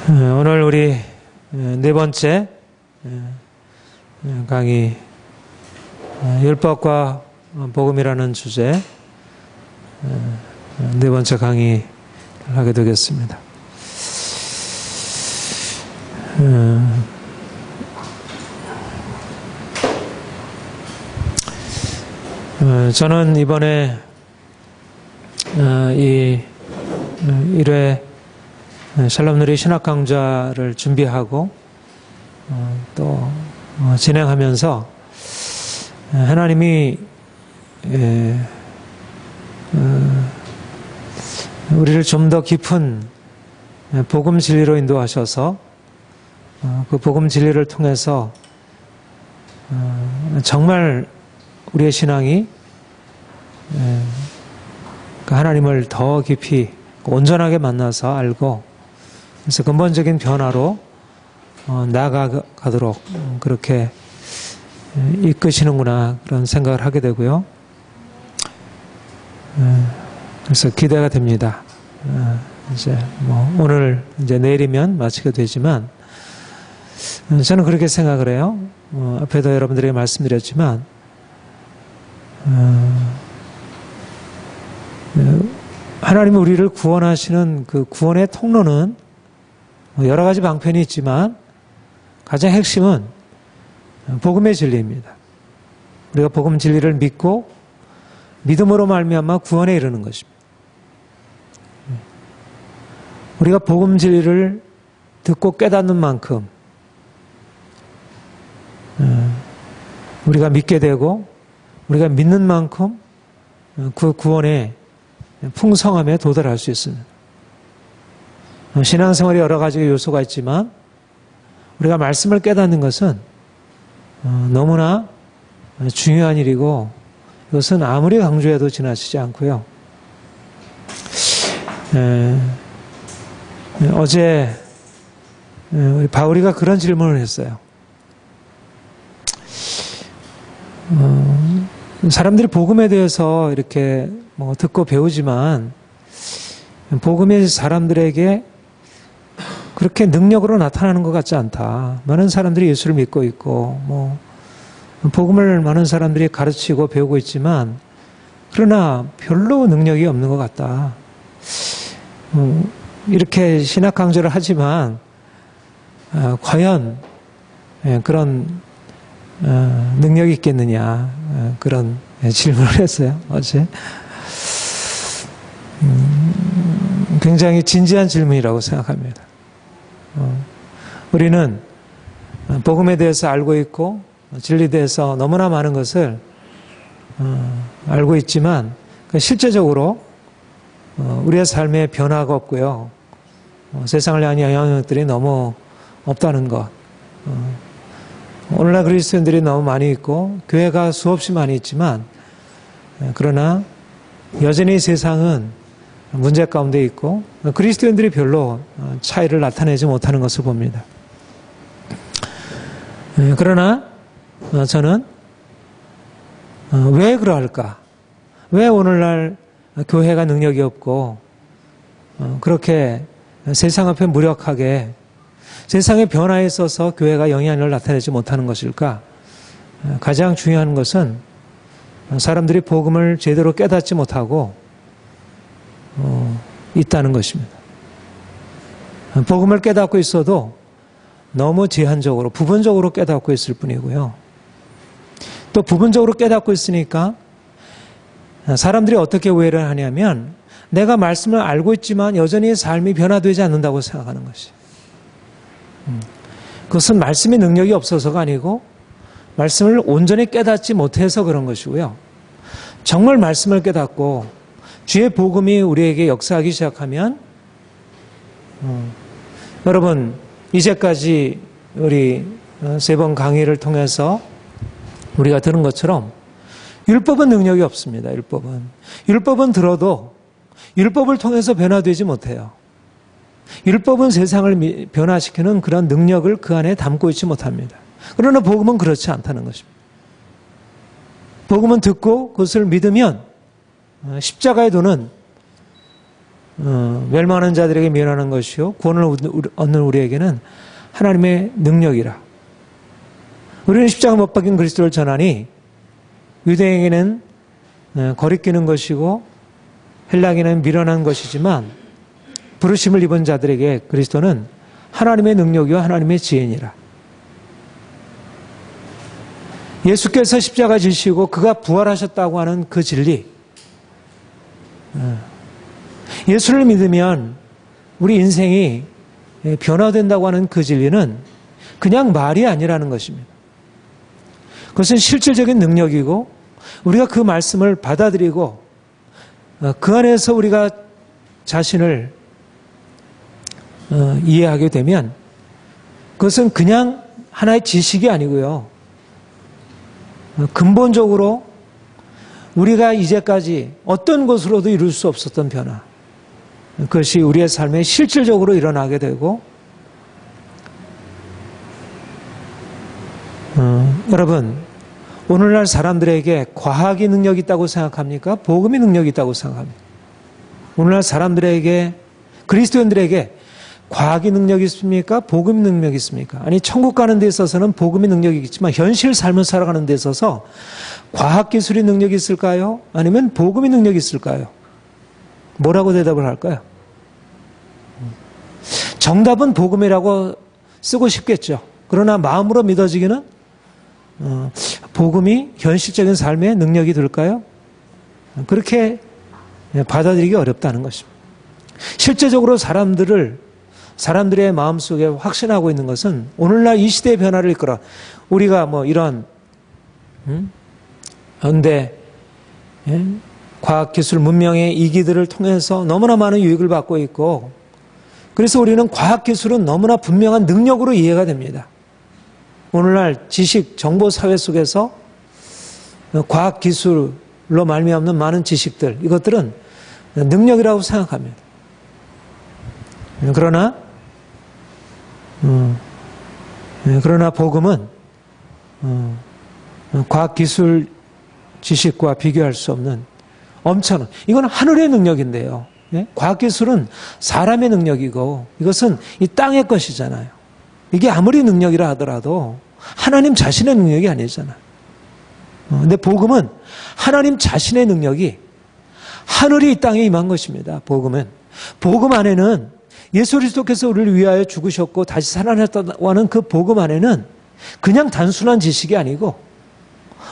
오늘 우리 네 번째 강의 율법과 복음이라는 주제 네 번째 강의를 하게 되겠습니다. 저는 이번에 이 1회 샬롬누리 신학 강좌를 준비하고 또 진행하면서 하나님이 우리를 좀 더 깊은 복음 진리로 인도하셔서 그 복음 진리를 통해서 정말 우리의 신앙이 그 하나님을 더 깊이 온전하게 만나서 알고 그래서 근본적인 변화로 나아가도록 그렇게 이끄시는구나 그런 생각을 하게 되고요. 그래서 기대가 됩니다. 이제 오늘 이제 내일이면 마치게 되지만 저는 그렇게 생각을 해요. 앞에도 여러분들에게 말씀드렸지만 하나님이 우리를 구원하시는 그 구원의 통로는 여러 가지 방편이 있지만 가장 핵심은 복음의 진리입니다. 우리가 복음 진리를 믿고 믿음으로 말미암아 구원에 이르는 것입니다. 우리가 복음 진리를 듣고 깨닫는 만큼 우리가 믿게 되고 우리가 믿는 만큼 그 구원의 풍성함에 도달할 수 있습니다. 신앙생활에 여러 가지 요소가 있지만 우리가 말씀을 깨닫는 것은 너무나 중요한 일이고 이것은 아무리 강조해도 지나치지 않고요. 어제 바울이가 그런 질문을 했어요. 사람들이 복음에 대해서 이렇게 듣고 배우지만 복음이 사람들에게 그렇게 능력으로 나타나는 것 같지 않다. 많은 사람들이 예수를 믿고 있고 복음을 많은 사람들이 가르치고 배우고 있지만 그러나 별로 능력이 없는 것 같다. 이렇게 신학 강조를 하지만 과연 그런 능력이 있겠느냐 그런 질문을 했어요. 어제 굉장히 진지한 질문이라고 생각합니다. 우리는 복음에 대해서 알고 있고 진리에 대해서 너무나 많은 것을 알고 있지만 실제적으로 우리의 삶에 변화가 없고요. 세상을 향한 영향력들이 너무 없다는 것. 오늘날 그리스도인들이 너무 많이 있고 교회가 수없이 많이 있지만 그러나 여전히 세상은 문제 가운데 있고 그리스도인들이 별로 차이를 나타내지 못하는 것을 봅니다. 그러나 저는 왜 그러할까? 왜 오늘날 교회가 능력이 없고 그렇게 세상 앞에 무력하게 세상의 변화에 있어서 교회가 영향력을 나타내지 못하는 것일까? 가장 중요한 것은 사람들이 복음을 제대로 깨닫지 못하고 있다는 것입니다. 복음을 깨닫고 있어도 너무 제한적으로 부분적으로 깨닫고 있을 뿐이고요. 또 부분적으로 깨닫고 있으니까 사람들이 어떻게 오해를 하냐면 내가 말씀을 알고 있지만 여전히 삶이 변화되지 않는다고 생각하는 것이에요. 그것은 말씀의 능력이 없어서가 아니고 말씀을 온전히 깨닫지 못해서 그런 것이고요. 정말 말씀을 깨닫고 주의 복음이 우리에게 역사하기 시작하면 여러분 이제까지 우리 세 번 강의를 통해서 우리가 들은 것처럼 율법은 능력이 없습니다. 율법은 들어도 율법을 통해서 변화되지 못해요. 율법은 세상을 변화시키는 그런 능력을 그 안에 담고 있지 못합니다. 그러나 복음은 그렇지 않다는 것입니다. 복음은 듣고 그것을 믿으면 십자가의 도는 멸망하는 자들에게 미련한 것이요 구원을 얻는 우리에게는 하나님의 능력이라. 우리는 십자가 못 박힌 그리스도를 전하니 유대인에게는 거리끼는 것이고 헬라에게는 미련한 것이지만 부르심을 입은 자들에게 그리스도는 하나님의 능력이요 하나님의 지혜니라. 예수께서 십자가 지시고 그가 부활하셨다고 하는 그 진리, 예수를 믿으면 우리 인생이 변화된다고 하는 그 진리는 그냥 말이 아니라는 것입니다. 그것은 실질적인 능력이고 우리가 그 말씀을 받아들이고 그 안에서 우리가 자신을 이해하게 되면 그것은 그냥 하나의 지식이 아니고요. 근본적으로 우리가 이제까지 어떤 것으로도 이룰 수 없었던 변화, 그것이 우리의 삶에 실질적으로 일어나게 되고, 여러분, 오늘날 사람들에게 과학이 능력이 있다고 생각합니까? 복음이 능력이 있다고 생각합니까? 오늘날 사람들에게, 그리스도인들에게 과학이 능력이 있습니까? 복음이 능력이 있습니까? 아니, 천국 가는 데 있어서는 복음이 능력이 있지만 현실 삶을 살아가는 데 있어서 과학기술이 능력이 있을까요? 아니면 복음이 능력이 있을까요? 뭐라고 대답을 할까요? 정답은 복음이라고 쓰고 싶겠죠. 그러나 마음으로 믿어지기는 복음이 현실적인 삶에 능력이 될까요? 그렇게 받아들이기 어렵다는 것입니다. 실제적으로 사람들의 마음속에 확신하고 있는 것은 오늘날 이 시대의 변화를 이끌어 우리가 뭐 이런 현대 과학기술 문명의 이기들을 통해서 너무나 많은 유익을 받고 있고, 그래서 우리는 과학기술은 너무나 분명한 능력으로 이해가 됩니다. 오늘날 지식, 정보 사회 속에서 과학기술로 말미암는 많은 지식들, 이것들은 능력이라고 생각합니다. 그러나 복음은 과학기술 지식과 비교할 수 없는 엄청난, 이건 하늘의 능력인데요. 과학기술은 사람의 능력이고 이것은 이 땅의 것이잖아요. 이게 아무리 능력이라 하더라도 하나님 자신의 능력이 아니잖아요. 근데 복음은 하나님 자신의 능력이 하늘이 이 땅에 임한 것입니다. 복음 안에는 예수 그리스도께서 우리를 위하여 죽으셨고 다시 살아났다고 하는 그 복음 안에는 그냥 단순한 지식이 아니고,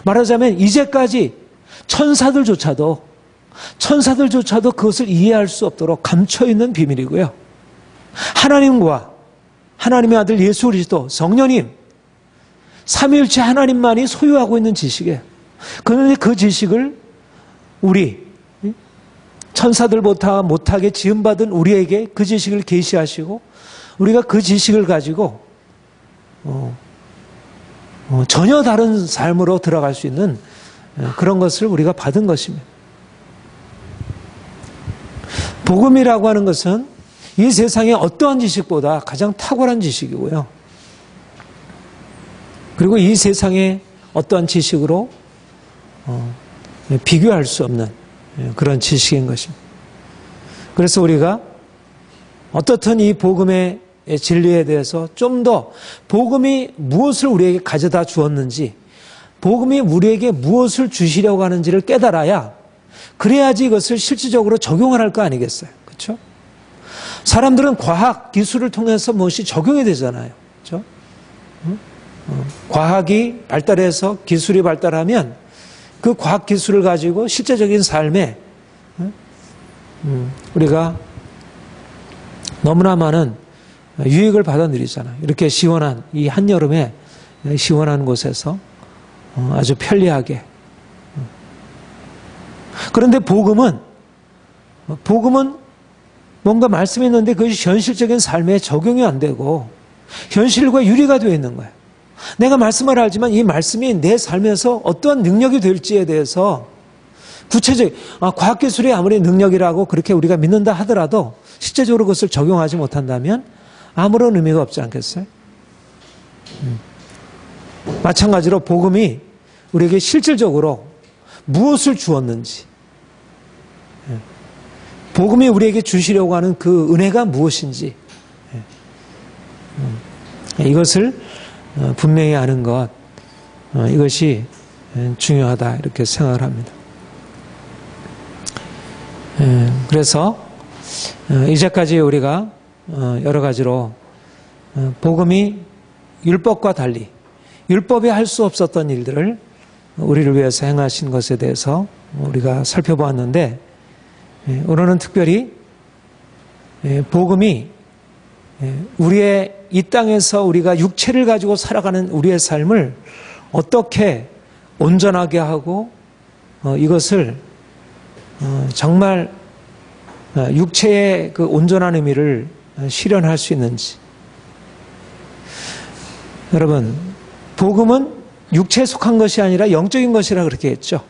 말하자면 이제까지 천사들조차도 그것을 이해할 수 없도록 감춰있는 비밀이고요. 하나님과 하나님의 아들 예수 그리스도, 성령님, 삼위일체 하나님만이 소유하고 있는 지식이에요. 그런데 그 지식을 우리 천사들보다 못하게 지음받은 우리에게 그 지식을 계시하시고 우리가 그 지식을 가지고 전혀 다른 삶으로 들어갈 수 있는 그런 것을 우리가 받은 것입니다. 복음이라고 하는 것은 이 세상의 어떠한 지식보다 가장 탁월한 지식이고요. 그리고 이 세상의 어떠한 지식으로 비교할 수 없는 그런 지식인 것입니다. 그래서 우리가 어떻든 이 복음의 진리에 대해서 좀 더 복음이 무엇을 우리에게 가져다 주었는지, 복음이 우리에게 무엇을 주시려고 하는지를 깨달아야, 그래야지 이것을 실질적으로 적용을 할 거 아니겠어요? 그렇죠? 사람들은 과학, 기술을 통해서 무엇이 적용이 되잖아요. 그렇죠? 과학이 발달해서 기술이 발달하면 그 과학 기술을 가지고 실제적인 삶에 우리가 너무나 많은 유익을 받아들이잖아요. 이렇게 시원한 이 한여름에 시원한 곳에서 아주 편리하게. 그런데 복음은 뭔가 말씀이 있는데 그것이 현실적인 삶에 적용이 안 되고 현실과 유리가 되어 있는 거예요. 내가 말씀을 알지만 이 말씀이 내 삶에서 어떠한 능력이 될지에 대해서 구체적, 과학기술이 아무리 능력이라고 그렇게 우리가 믿는다 하더라도 실제적으로 그것을 적용하지 못한다면 아무런 의미가 없지 않겠어요? 마찬가지로 복음이 우리에게 실질적으로 무엇을 주었는지, 복음이 우리에게 주시려고 하는 그 은혜가 무엇인지 이것을 분명히 아는 것, 이것이 중요하다 이렇게 생각을 합니다. 그래서 이제까지 우리가 여러 가지로 복음이 율법과 달리 율법이 할 수 없었던 일들을 우리를 위해서 행하신 것에 대해서 우리가 살펴보았는데, 오늘은 특별히 복음이 우리의 이 땅에서 우리가 육체를 가지고 살아가는 우리의 삶을 어떻게 온전하게 하고 이것을 정말 육체의 그 온전한 의미를 실현할 수 있는지. 여러분, 복음은 육체에 속한 것이 아니라 영적인 것이라 그렇게 했죠.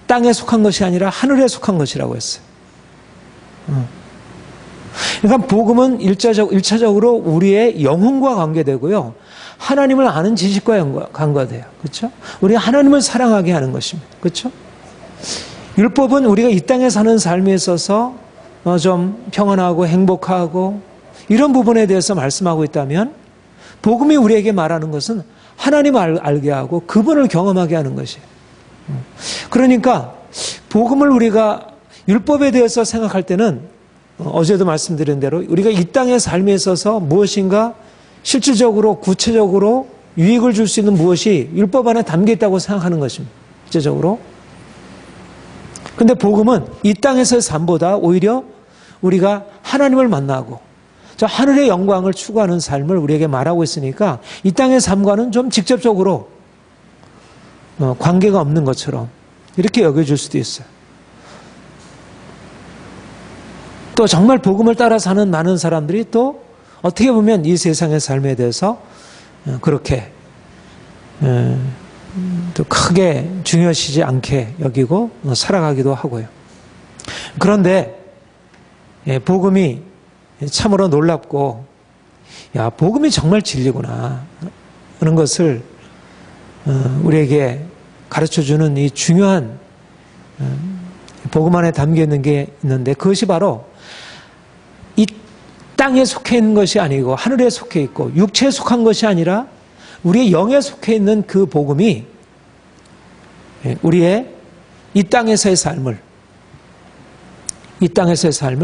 땅에 속한 것이 아니라 하늘에 속한 것이라고 했어요. 그러니까 복음은 일차적으로 우리의 영혼과 관계되고요. 하나님을 아는 지식과 관계돼요. 그렇죠? 우리가 하나님을 사랑하게 하는 것입니다. 그렇죠? 율법은 우리가 이 땅에 사는 삶에 있어서 좀 평안하고 행복하고 이런 부분에 대해서 말씀하고 있다면, 복음이 우리에게 말하는 것은 하나님을 알게 하고 그분을 경험하게 하는 것이에요. 그러니까 복음을 우리가 율법에 대해서 생각할 때는 어제도 말씀드린 대로 우리가 이 땅의 삶에 있어서 무엇인가 실질적으로 구체적으로 유익을 줄 수 있는 무엇이 율법 안에 담겨 있다고 생각하는 것입니다. 실제적으로. 근데 복음은 이 땅에서의 삶보다 오히려 우리가 하나님을 만나고 저 하늘의 영광을 추구하는 삶을 우리에게 말하고 있으니까 이 땅의 삶과는 좀 직접적으로 관계가 없는 것처럼 이렇게 여겨질 수도 있어요. 또 정말 복음을 따라 사는 많은 사람들이 또 어떻게 보면 이 세상의 삶에 대해서 그렇게 또 크게 중요시지 않게 여기고 살아가기도 하고요. 그런데 복음이 참으로 놀랍고, 야, 복음이 정말 진리구나 하는 것을 우리에게 가르쳐주는 이 중요한 복음 안에 담겨 있는 게 있는데, 그것이 바로 이 땅에 속해 있는 것이 아니고 하늘에 속해 있고 육체에 속한 것이 아니라 우리의 영에 속해 있는 그 복음이 우리의 이 땅에서의 삶을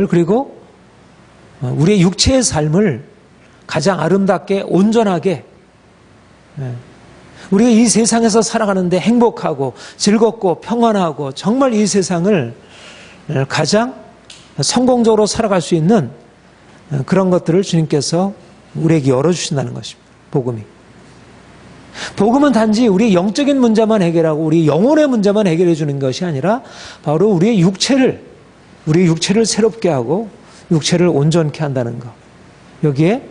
그리고 우리의 육체의 삶을 가장 아름답게 온전하게, 우리가 이 세상에서 살아가는데 행복하고 즐겁고 평안하고 정말 이 세상을 가장 성공적으로 살아갈 수 있는 그런 것들을 주님께서 우리에게 열어주신다는 것입니다. 복음은 단지 우리의 영적인 문제만 해결하고 우리 영혼의 문제만 해결해 주는 것이 아니라 바로 우리의 육체를 새롭게 하고 육체를 온전케 한다는 것. 여기에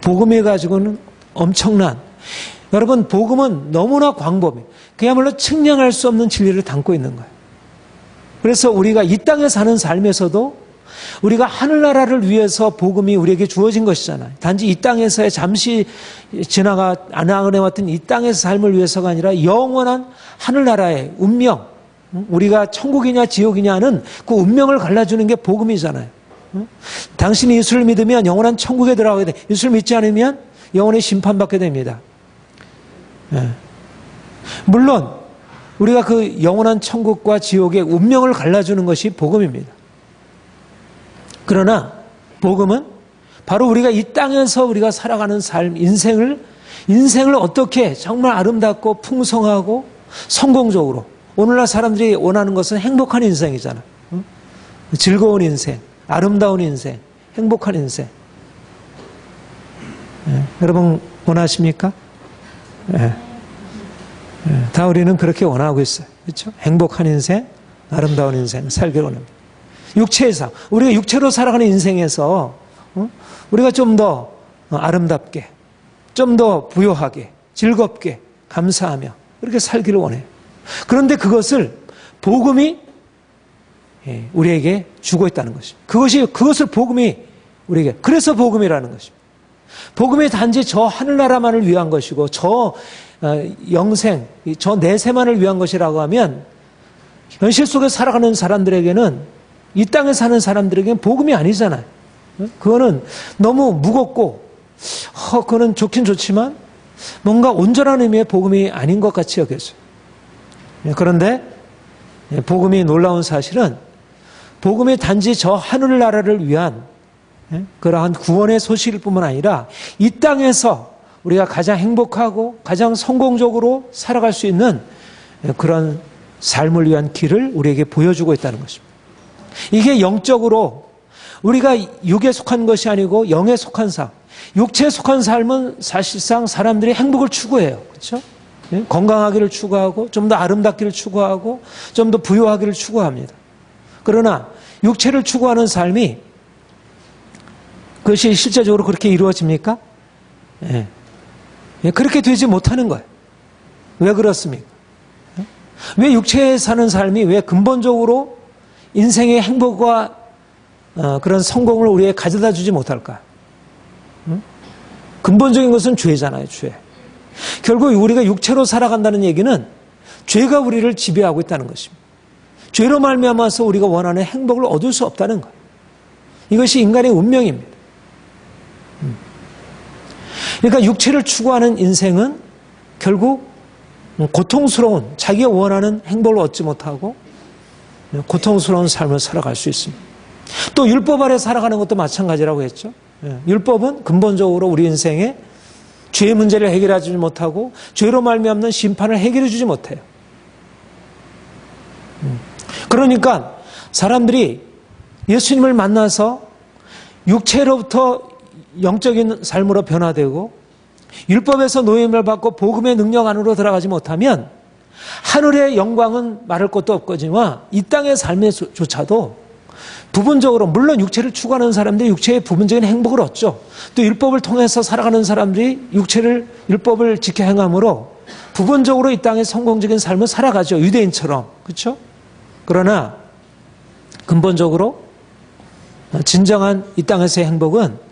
복음이 가지고는 엄청난, 여러분, 복음은 너무나 광범위, 그야말로 측량할 수 없는 진리를 담고 있는 거예요. 그래서 우리가 이 땅에 사는 삶에서도 우리가 하늘나라를 위해서 복음이 우리에게 주어진 것이잖아요. 단지 이 땅에서의 잠시 지나가 안아내왔던 이 땅의 삶을 위해서가 아니라 영원한 하늘나라의 운명, 우리가 천국이냐 지옥이냐는 그 운명을 갈라주는 게 복음이잖아요. 당신이 예수를 믿으면 영원한 천국에 들어가게 돼. 예수를 믿지 않으면 영원히 심판받게 됩니다. 물론 우리가 그 영원한 천국과 지옥의 운명을 갈라주는 것이 복음입니다. 그러나 복음은 바로 우리가 이 땅에서 우리가 살아가는 삶, 인생을 어떻게 정말 아름답고 풍성하고 성공적으로, 오늘날 사람들이 원하는 것은 행복한 인생이잖아. 즐거운 인생, 아름다운 인생, 행복한 인생. 여러분 원하십니까? 다 우리는 그렇게 원하고 있어요. 그렇죠? 행복한 인생, 아름다운 인생 살기를 원합니다. 육체의 삶, 우리가 육체로 살아가는 인생에서 우리가 좀 더 아름답게, 좀 더 부요하게, 즐겁게, 감사하며 이렇게 살기를 원해요. 그런데 그것을 복음이 우리에게 주고 있다는 것입니다. 그것을 복음이 우리에게, 그래서 복음이라는 것입니다. 복음이 단지 저 하늘나라만을 위한 것이고 저 영생, 저 내세만을 위한 것이라고 하면 현실 속에 살아가는 사람들에게는 이 땅에 사는 사람들에게는 복음이 아니잖아요. 그거는 너무 무겁고 그거는 좋긴 좋지만 뭔가 온전한 의미의 복음이 아닌 것 같이 여겨져요. 그런데 복음이 놀라운 사실은 복음이 단지 저 하늘나라를 위한 그러한 구원의 소식일 뿐만 아니라 이 땅에서 우리가 가장 행복하고 가장 성공적으로 살아갈 수 있는 그런 삶을 위한 길을 우리에게 보여주고 있다는 것입니다. 이게 영적으로 우리가 육에 속한 것이 아니고 영에 속한 삶, 육체에 속한 삶은 사실상 사람들이 행복을 추구해요. 그렇죠? 건강하기를 추구하고 좀 더 아름답기를 추구하고 좀 더 부유하기를 추구합니다. 그러나 육체를 추구하는 삶이 그것이 실제적으로 그렇게 이루어집니까? 그렇게 되지 못하는 거예요. 왜 그렇습니까? 왜 육체에 사는 삶이 왜 근본적으로 인생의 행복과 그런 성공을 우리에게 가져다 주지 못할까요? 근본적인 것은 죄잖아요, 죄. 결국 우리가 육체로 살아간다는 얘기는 죄가 우리를 지배하고 있다는 것입니다. 죄로 말미암아서 우리가 원하는 행복을 얻을 수 없다는 거예요. 이것이 인간의 운명입니다. 그러니까 육체를 추구하는 인생은 결국 고통스러운 자기가 원하는 행복을 얻지 못하고 고통스러운 삶을 살아갈 수 있습니다. 또 율법 아래 살아가는 것도 마찬가지라고 했죠. 율법은 근본적으로 우리 인생에 죄의 문제를 해결하지 못하고 죄로 말미암는 심판을 해결해 주지 못해요. 그러니까 사람들이 예수님을 만나서 육체로부터 영적인 삶으로 변화되고 율법에서 노임을 받고 복음의 능력 안으로 들어가지 못하면 하늘의 영광은 말할 것도 없거니와 이 땅의 삶에조차도 부분적으로 물론 육체를 추구하는 사람들이 육체의 부분적인 행복을 얻죠. 또 율법을 통해서 살아가는 사람들이 율법을 지켜 행함으로 부분적으로 이 땅의 성공적인 삶을 살아가죠. 유대인처럼. 그렇죠? 그러나 근본적으로 진정한 이 땅에서의 행복은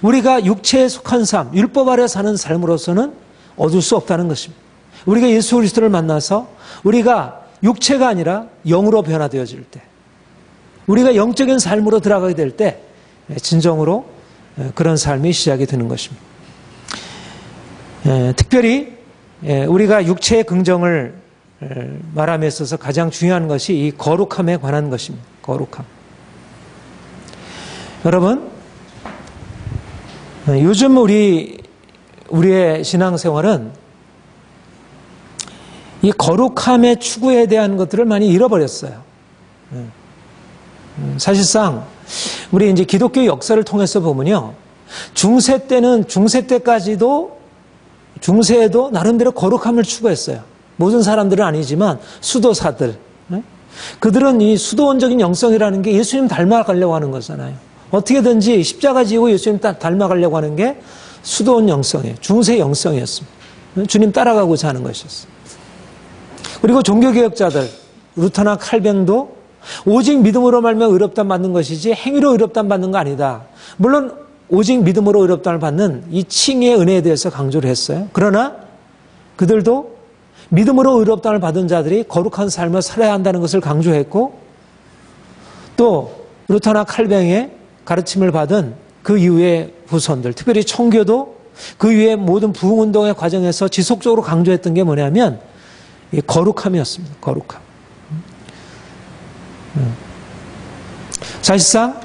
우리가 육체에 속한 삶, 율법 아래 사는 삶으로서는 얻을 수 없다는 것입니다. 우리가 예수 그리스도를 만나서 우리가 육체가 아니라 영으로 변화되어질 때, 우리가 영적인 삶으로 들어가게 될 때 진정으로 그런 삶이 시작이 되는 것입니다. 특별히 우리가 육체의 긍정을 말함에 있어서 가장 중요한 것이 이 거룩함에 관한 것입니다. 거룩함. 여러분, 요즘 우리의 신앙생활은 이 거룩함의 추구에 대한 것들을 많이 잃어버렸어요. 사실상 우리 이제 기독교 역사를 통해서 보면요, 중세 때까지도 중세에도 나름대로 거룩함을 추구했어요. 모든 사람들은 아니지만 수도사들, 그들은 이 수도원적인 영성이라는 게 예수님 닮아가려고 하는 거잖아요. 어떻게든지 십자가 지고 예수님 닮아가려고 하는 게 수도원 영성이에요. 중세 영성이었습니다. 주님 따라가고자 하는 것이었어요. 그리고 종교개혁자들 루터나 칼뱅도 오직 믿음으로 말미암아 의롭다함 받는 것이지 행위로 의롭다함 받는 거 아니다. 물론 오직 믿음으로 의롭다함을 받는 이 칭의 은혜에 대해서 강조를 했어요. 그러나 그들도 믿음으로 의롭다함을 받은 자들이 거룩한 삶을 살아야 한다는 것을 강조했고, 또 루터나 칼뱅의 가르침을 받은 그 이후의 후손들, 특별히 청교도 그 이후의 모든 부흥운동의 과정에서 지속적으로 강조했던 게 뭐냐면 이 거룩함이었습니다. 거룩함. 사실상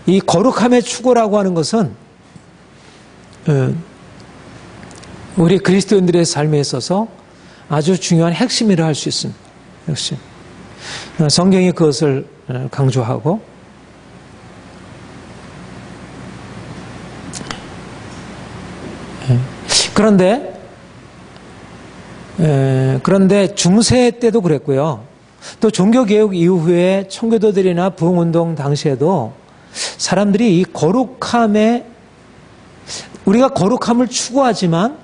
이 거룩함의 추구라고 하는 것은 우리 그리스도인들의 삶에 있어서 아주 중요한 핵심이라 할 수 있습니다. 핵심. 성경이 그것을 강조하고, 그런데 중세 때도 그랬고요. 또 종교개혁 이후에 청교도들이나 부흥운동 당시에도 사람들이 이 우리가 거룩함을 추구하지만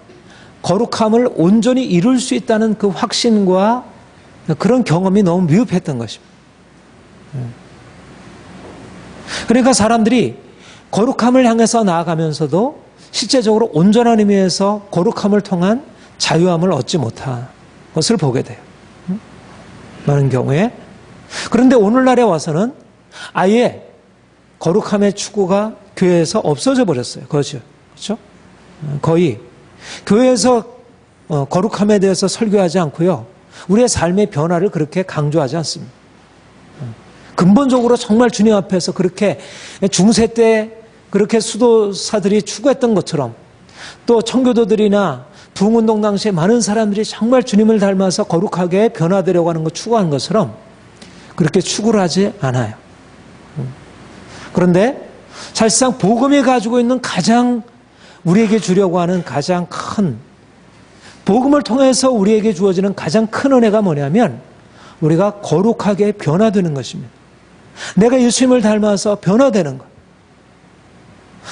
거룩함을 온전히 이룰 수 있다는 그 확신과 그런 경험이 너무 미흡했던 것입니다. 그러니까 사람들이 거룩함을 향해서 나아가면서도 실제적으로 온전한 의미에서 거룩함을 통한 자유함을 얻지 못한 것을 보게 돼요. 많은 경우에. 그런데 오늘날에 와서는 아예 거룩함의 추구가 교회에서 없어져 버렸어요. 그렇죠? 거의 교회에서 거룩함에 대해서 설교하지 않고요. 우리의 삶의 변화를 그렇게 강조하지 않습니다. 근본적으로 정말 주님 앞에서 그렇게 중세 때 그렇게 수도사들이 추구했던 것처럼 또 청교도들이나 부흥운동 당시에 많은 사람들이 정말 주님을 닮아서 거룩하게 변화되려고 하는 것 추구하는 것처럼 그렇게 추구를 하지 않아요. 그런데 사실상 복음이 가지고 있는 가장 우리에게 주려고 하는 가장 큰 복음을 통해서 우리에게 주어지는 가장 큰 은혜가 뭐냐면 우리가 거룩하게 변화되는 것입니다. 내가 예수님을 닮아서 변화되는 것.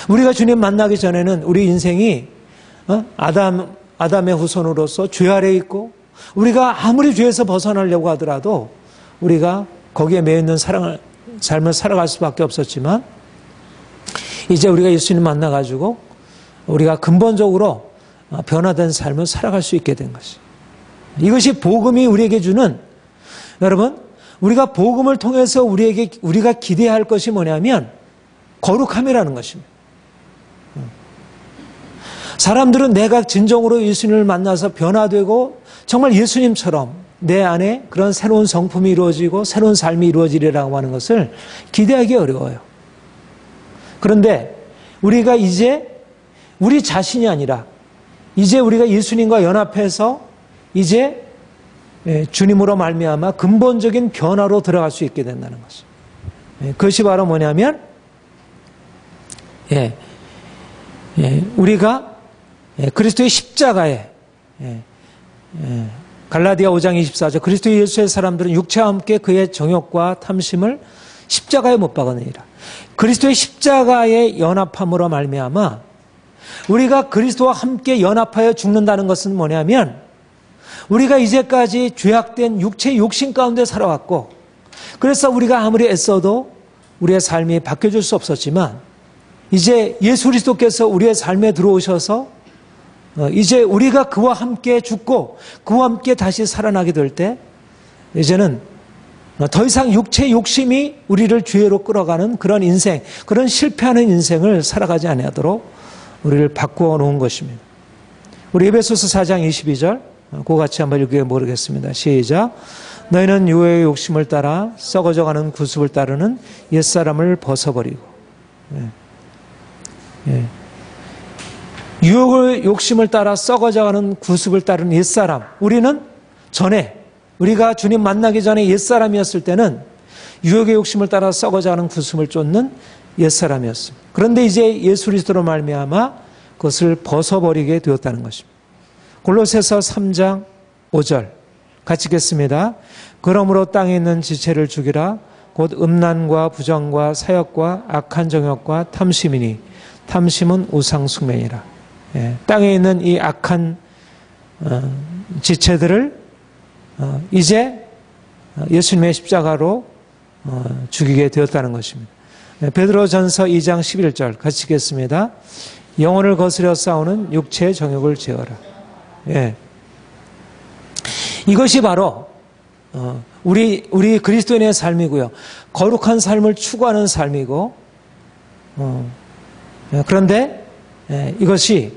우리가 주님 만나기 전에는 우리 인생이 아담의 후손으로서 죄 아래 있고 우리가 아무리 죄에서 벗어나려고 하더라도 우리가 거기에 매여 있는 삶을 살아갈 수밖에 없었지만 이제 우리가 예수님 만나가지고 우리가 근본적으로 변화된 삶을 살아갈 수 있게 된 것이. 이것이 복음이 우리에게 주는, 여러분, 우리가 복음을 통해서 우리가 기대해야 할 것이 뭐냐면 거룩함이라는 것입니다. 사람들은 내가 진정으로 예수님을 만나서 변화되고 정말 예수님처럼 내 안에 그런 새로운 성품이 이루어지고 새로운 삶이 이루어지리라고 하는 것을 기대하기 어려워요. 그런데 우리가 이제 우리 자신이 아니라 이제 우리가 예수님과 연합해서 이제 주님으로 말미암아 근본적인 변화로 들어갈 수 있게 된다는 것입니다. 그것이 바로 뭐냐면 우리가 그리스도의 십자가에 갈라디아 5장 24절 그리스도 예수의 사람들은 육체와 함께 그의 정욕과 탐심을 십자가에 못 박으니라. 그리스도의 십자가에 연합함으로 말미암아 우리가 그리스도와 함께 연합하여 죽는다는 것은 뭐냐면 우리가 이제까지 죄악된 육체의 욕심 가운데 살아왔고 그래서 우리가 아무리 애써도 우리의 삶이 바뀌어질 수 없었지만 이제 예수 그리스도께서 우리의 삶에 들어오셔서 이제 우리가 그와 함께 죽고 그와 함께 다시 살아나게 될 때 이제는 더 이상 육체의 욕심이 우리를 죄로 끌어가는 그런 인생, 그런 실패하는 인생을 살아가지 아니하도록 우리를 바꾸어 놓은 것입니다. 우리 에베소서 4장 22절 그거 같이 한번 읽어보겠습니다. 시작. 너희는 유혹의 욕심을 따라 썩어져가는 구습을 따르는 옛사람을 벗어버리고 유혹의 욕심을 따라 썩어져가는 구습을 따르는 옛사람. 우리는 전에 우리가 주님 만나기 전에 옛사람이었을 때는 유혹의 욕심을 따라 썩어져가는 구습을 쫓는 옛사람이었습니다. 그런데 이제 예수 그리스도로 말미암아 그것을 벗어버리게 되었다는 것입니다. 골로새서 3장 5절 같이 읽겠습니다. 그러므로 땅에 있는 지체를 죽이라. 곧 음란과 부정과 사역과 악한 정욕과 탐심이니 탐심은 우상 숭배니라. 땅에 있는 이 악한 지체들을 이제 예수님의 십자가로 죽이게 되었다는 것입니다. 베드로전서 2장 11절 같이 읽겠습니다. 영혼을 거스려 싸우는 육체의 정욕을 제어라. 이것이 바로 우리 그리스도인의 삶이고요. 거룩한 삶을 추구하는 삶이고 그런데 이것이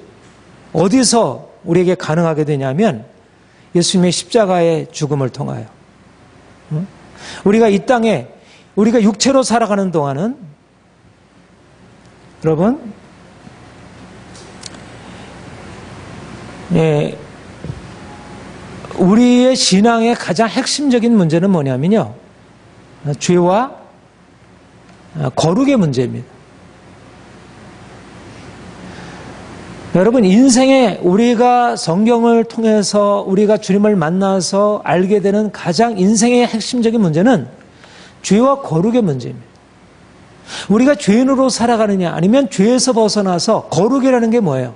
어디서 우리에게 가능하게 되냐면 예수님의 십자가의 죽음을 통하여 우리가 이 땅에 우리가 육체로 살아가는 동안은 여러분 우리의 신앙의 가장 핵심적인 문제는 뭐냐면요. 죄와 거룩의 문제입니다. 여러분 인생에 우리가 성경을 통해서 우리가 주님을 만나서 알게 되는 가장 인생의 핵심적인 문제는 죄와 거룩의 문제입니다. 우리가 죄인으로 살아가느냐 아니면 죄에서 벗어나서 거룩이라는 게 뭐예요?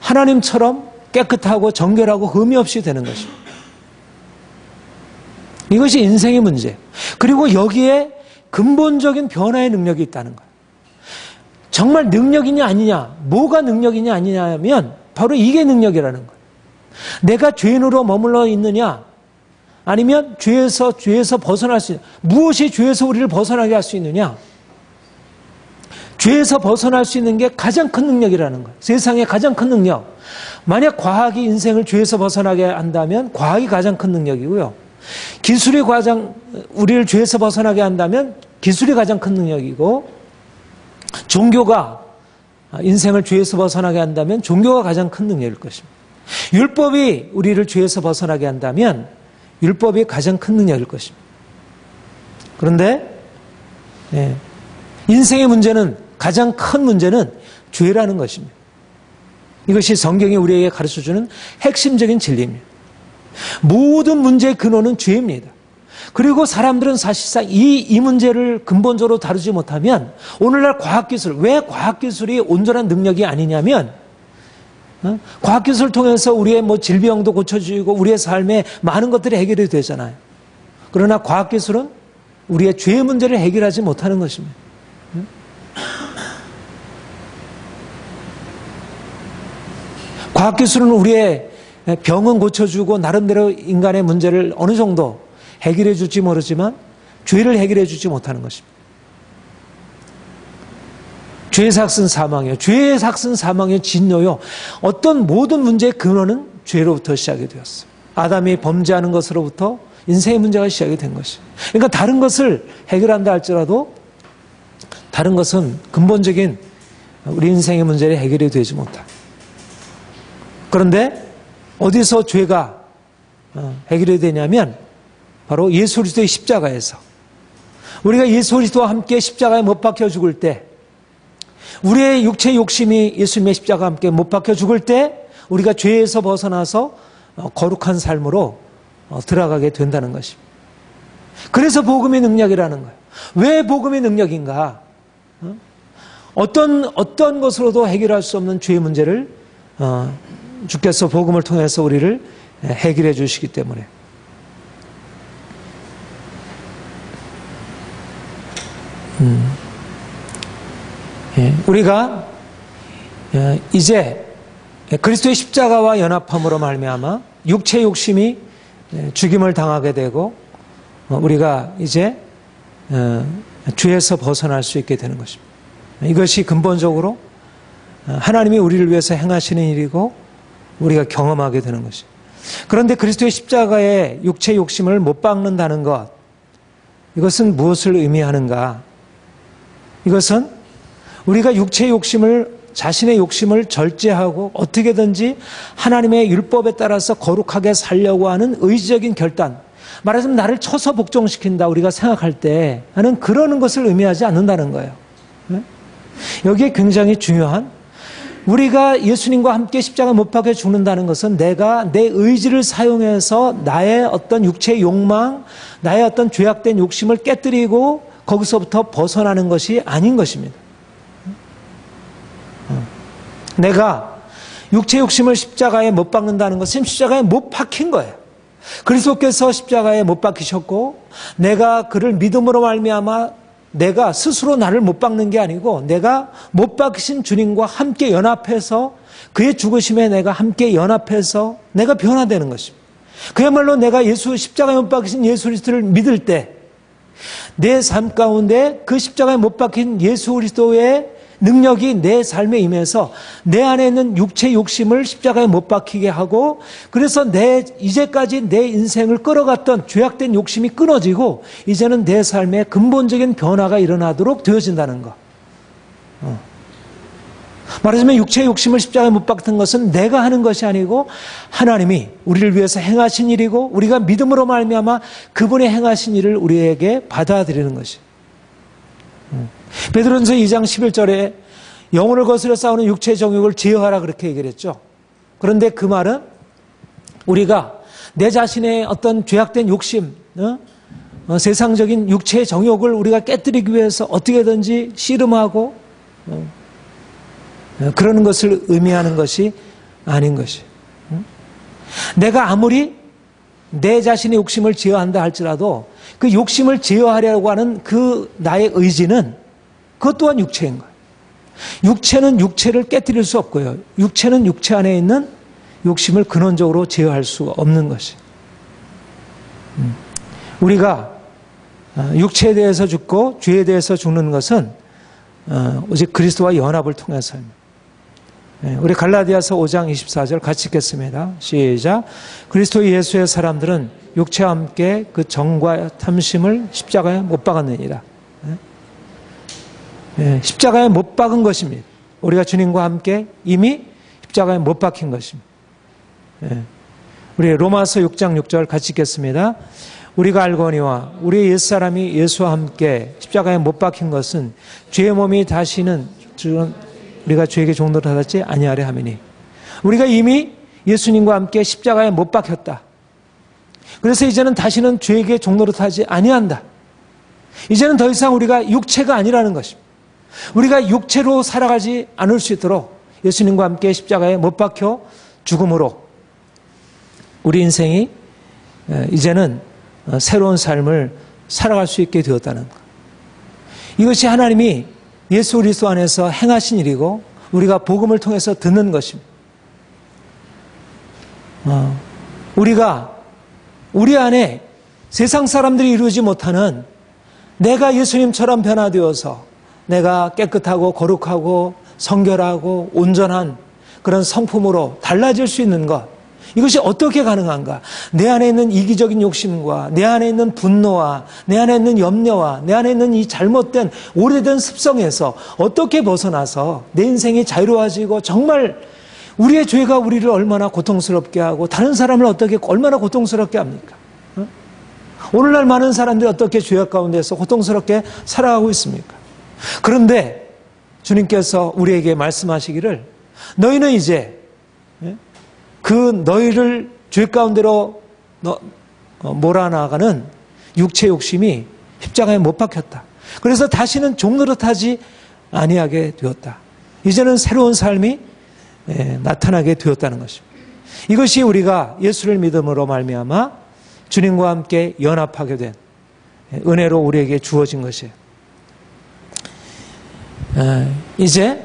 하나님처럼 깨끗하고 정결하고 흠이 없이 되는 것입니다. 이것이 인생의 문제. 그리고 여기에 근본적인 변화의 능력이 있다는 거예요. 정말 능력이냐 아니냐, 뭐가 능력이냐 아니냐 하면 바로 이게 능력이라는 거예요. 내가 죄인으로 머물러 있느냐 아니면 죄에서 벗어날 수 있는, 무엇이 죄에서 우리를 벗어나게 할 수 있느냐? 죄에서 벗어날 수 있는 게 가장 큰 능력이라는 거예요. 세상의 가장 큰 능력. 만약 과학이 인생을 죄에서 벗어나게 한다면 과학이 가장 큰 능력이고요. 기술이 우리를 죄에서 벗어나게 한다면 기술이 가장 큰 능력이고, 종교가 인생을 죄에서 벗어나게 한다면 종교가 가장 큰 능력일 것입니다. 율법이 우리를 죄에서 벗어나게 한다면 율법이 가장 큰 능력일 것입니다. 그런데 인생의 문제는, 가장 큰 문제는 죄라는 것입니다. 이것이 성경이 우리에게 가르쳐주는 핵심적인 진리입니다. 모든 문제의 근원은 죄입니다. 그리고 사람들은 사실상 이 문제를 근본적으로 다루지 못하면, 오늘날 과학기술, 왜 과학기술이 온전한 능력이 아니냐면, 과학기술을 통해서 우리의 질병도 고쳐지고 우리의 삶에 많은 것들이 해결이 되잖아요. 그러나 과학기술은 우리의 죄의 문제를 해결하지 못하는 것입니다. 과학기술은 우리의 병은 고쳐주고 나름대로 인간의 문제를 어느 정도 해결해 줄지 모르지만 죄를 해결해 주지 못하는 것입니다. 죄의 삭은 사망이요. 죄의 삭은 사망의 진노요. 어떤 모든 문제의 근원은 죄로부터 시작이 되었어요. 아담이 범죄하는 것으로부터 인생의 문제가 시작이 된 것이에요. 그러니까 다른 것을 해결한다 할지라도 다른 것은 근본적인 우리 인생의 문제를 해결이 되지 못합니다. 그런데 어디서 죄가 해결이 되냐면 바로 예수 그리스도의 십자가에서, 우리가 예수 그리스도와 함께 십자가에 못 박혀 죽을 때, 우리의 육체의 욕심이 예수님의 십자가와 함께 못 박혀 죽을 때 우리가 죄에서 벗어나서 거룩한 삶으로 들어가게 된다는 것입니다. 그래서 복음의 능력이라는 거예요. 왜 복음의 능력인가? 어떤 것으로도 해결할 수 없는 죄의 문제를 주께서 복음을 통해서 우리를 해결해 주시기 때문에. 우리가 이제 그리스도의 십자가와 연합함으로 말미암아 육체의 욕심이 죽임을 당하게 되고 우리가 이제 죄에서 벗어날 수 있게 되는 것입니다. 이것이 근본적으로 하나님이 우리를 위해서 행하시는 일이고 우리가 경험하게 되는 것입니다. 그런데 그리스도의 십자가에 육체의 욕심을 못 박는다는 것, 이것은 무엇을 의미하는가? 이것은 우리가 육체의 욕심을, 자신의 욕심을 절제하고 어떻게든지 하나님의 율법에 따라서 거룩하게 살려고 하는 의지적인 결단, 말하자면 나를 쳐서 복종시킨다 우리가 생각할 때 하는 그러는 것을 의미하지 않는다는 거예요. 여기에 굉장히 중요한, 우리가 예수님과 함께 십자가 못 박혀 죽는다는 것은 내가 내 의지를 사용해서 나의 어떤 육체의 욕망, 나의 어떤 죄악된 욕심을 깨뜨리고 거기서부터 벗어나는 것이 아닌 것입니다. 내가 육체의 욕심을 십자가에 못 박는다는 것은 십자가에 못 박힌 거예요. 그리스도께서 십자가에 못 박히셨고 내가 그를 믿음으로 말미암아 내가 스스로 나를 못 박는 게 아니고 내가 못 박히신 주님과 함께 연합해서 그의 죽으심에 내가 함께 연합해서 내가 변화되는 것입니다. 그야말로 내가 십자가에 못 박히신 예수 그리스도를 믿을 때 내 삶 가운데 그 십자가에 못 박힌 예수 그리스도의 능력이 내 삶에 임해서 내 안에 있는 육체의 욕심을 십자가에 못 박히게 하고, 그래서 이제까지 내 인생을 끌어갔던 죄악된 욕심이 끊어지고 이제는 내 삶에 근본적인 변화가 일어나도록 되어진다는 것. 말하자면 육체의 욕심을 십자가에 못 박힌 것은 내가 하는 것이 아니고 하나님이 우리를 위해서 행하신 일이고 우리가 믿음으로 말미암아 그분의 행하신 일을 우리에게 받아들이는 것이. 베드로전서 2장 11절에 영혼을 거스려 싸우는 육체의 정욕을 제어하라 그렇게 얘기를 했죠. 그런데 그 말은 우리가 내 자신의 어떤 죄악된 욕심, 세상적인 육체의 정욕을 우리가 깨뜨리기 위해서 어떻게든지 씨름하고 그러는 것을 의미하는 것이 아닌 것이. 내가 아무리 내 자신의 욕심을 제어한다 할지라도 그 욕심을 제어하려고 하는 그 나의 의지는 그것 또한 육체인 거예요. 육체는 육체를 깨뜨릴 수 없고요. 육체는 육체 안에 있는 욕심을 근원적으로 제어할 수가 없는 것이. 우리가 육체에 대해서 죽고 죄에 대해서 죽는 것은 오직 그리스도와 연합을 통해서입니다. 우리 갈라디아서 5장 24절 같이 읽겠습니다. 시작. 그리스도 예수의 사람들은 육체와 함께 그 정과 탐심을 십자가에 못 박았느니라. 십자가에 못 박은 것입니다. 우리가 주님과 함께 이미 십자가에 못 박힌 것입니다. 우리 로마서 6장 6절 같이 읽겠습니다. 우리가 알거니와 우리의 옛사람이 예수와 함께 십자가에 못 박힌 것은 죄의 몸이 다시는 우리가 죄에게 종노릇 하지 아니하려 함이니 우리가 이미 예수님과 함께 십자가에 못 박혔다. 그래서 이제는 다시는 죄에게 종노릇 하지 아니한다. 이제는 더 이상 우리가 육체가 아니라는 것입니다. 우리가 육체로 살아가지 않을 수 있도록 예수님과 함께 십자가에 못 박혀 죽음으로 우리 인생이 이제는 새로운 삶을 살아갈 수 있게 되었다는 것. 이것이 하나님이 예수 그리스도 안에서 행하신 일이고 우리가 복음을 통해서 듣는 것입니다. 우리가 우리 안에 세상 사람들이 이루지 못하는 내가 예수님처럼 변화되어서 내가 깨끗하고 거룩하고 성결하고 온전한 그런 성품으로 달라질 수 있는 것, 이것이 어떻게 가능한가? 내 안에 있는 이기적인 욕심과 내 안에 있는 분노와 내 안에 있는 염려와 내 안에 있는 이 잘못된 오래된 습성에서 어떻게 벗어나서 내 인생이 자유로워지고 정말 우리의 죄가 우리를 얼마나 고통스럽게 하고 다른 사람을 어떻게 얼마나 고통스럽게 합니까? 오늘날 많은 사람들이 어떻게 죄악 가운데서 고통스럽게 살아가고 있습니까? 그런데 주님께서 우리에게 말씀하시기를 너희는 이제 그 너희를 죄 가운데로 몰아나가는 육체 욕심이 십자가에 못 박혔다. 그래서 다시는 종노릇하지 아니하게 되었다. 이제는 새로운 삶이 나타나게 되었다는 것입니다. 이것이 우리가 예수를 믿음으로 말미암아 주님과 함께 연합하게 된 은혜로 우리에게 주어진 것이에요. 이제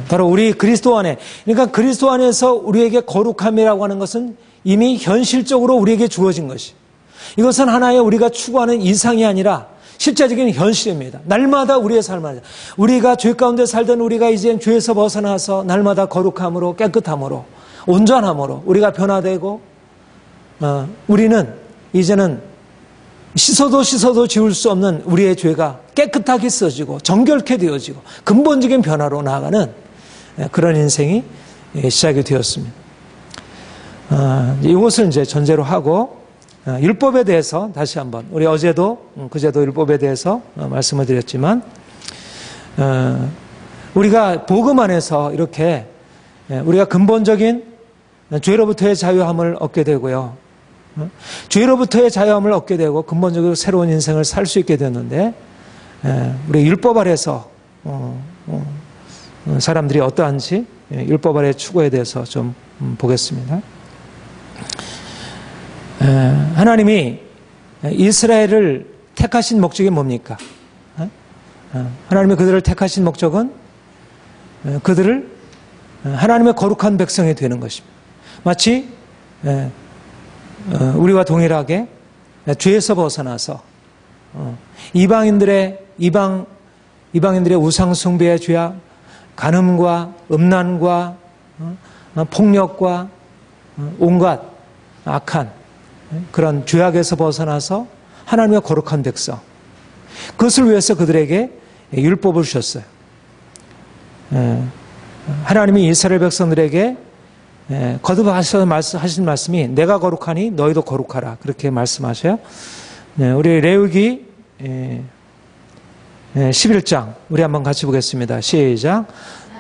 바로 우리 그리스도 안에, 그러니까 그리스도 안에서 우리에게 거룩함이라고 하는 것은 이미 현실적으로 우리에게 주어진 것이, 이것은 하나의 우리가 추구하는 이상이 아니라 실제적인 현실입니다. 날마다 우리의 삶을, 우리가 죄 가운데 살던 우리가 이제 죄에서 벗어나서 날마다 거룩함으로 깨끗함으로 온전함으로 우리가 변화되고 우리는 이제는 씻어도 지울 수 없는 우리의 죄가 깨끗하게 써지고 정결케 되어지고 근본적인 변화로 나아가는 그런 인생이 시작이 되었습니다. 이것을 이제 전제로 하고 율법에 대해서 다시 한번, 우리 어제도 그제도 율법에 대해서 말씀을 드렸지만 우리가 복음 안에서 이렇게 우리가 근본적인 죄로부터의 자유함을 얻게 되고요, 죄로부터의 자유함을 얻게 되고 근본적으로 새로운 인생을 살 수 있게 되었는데, 우리 율법 아래서 사람들이 어떠한지 율법 아래 추구에 대해서 좀 보겠습니다. 하나님이 이스라엘을 택하신 목적이 뭡니까? 하나님이 그들을 택하신 목적은 그들을 하나님의 거룩한 백성이 되는 것입니다. 마치 우리와 동일하게 죄에서 벗어나서 이방인들의 우상 숭배의 죄악, 간음과 음란과 폭력과 온갖 악한 그런 죄악에서 벗어나서 하나님의 거룩한 백성, 그것을 위해서 그들에게 율법을 주셨어요. 하나님이 이스라엘 백성들에게 거듭하셔서 하신 말씀이 내가 거룩하니 너희도 거룩하라, 그렇게 말씀하셔요. 우리 레위기 11장 우리 한번 같이 보겠습니다. 시작.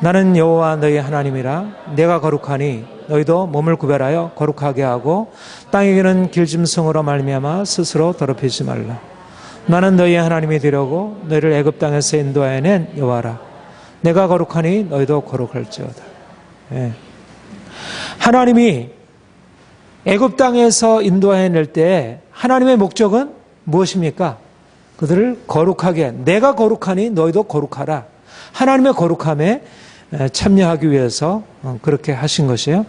나는 여호와 너희 하나님이라. 내가 거룩하니 너희도 몸을 구별하여 거룩하게 하고 땅에게는 길짐승으로 말미암아 스스로 더럽히지 말라. 나는 너희의 하나님이 되려고 너희를 애굽 땅에서 인도하여 낸 여호와라. 내가 거룩하니 너희도 거룩할지어다. 하나님이 애굽 땅에서 인도해 낼 때 하나님의 목적은 무엇입니까? 그들을 거룩하게, 내가 거룩하니 너희도 거룩하라. 하나님의 거룩함에 참여하기 위해서 그렇게 하신 것이에요.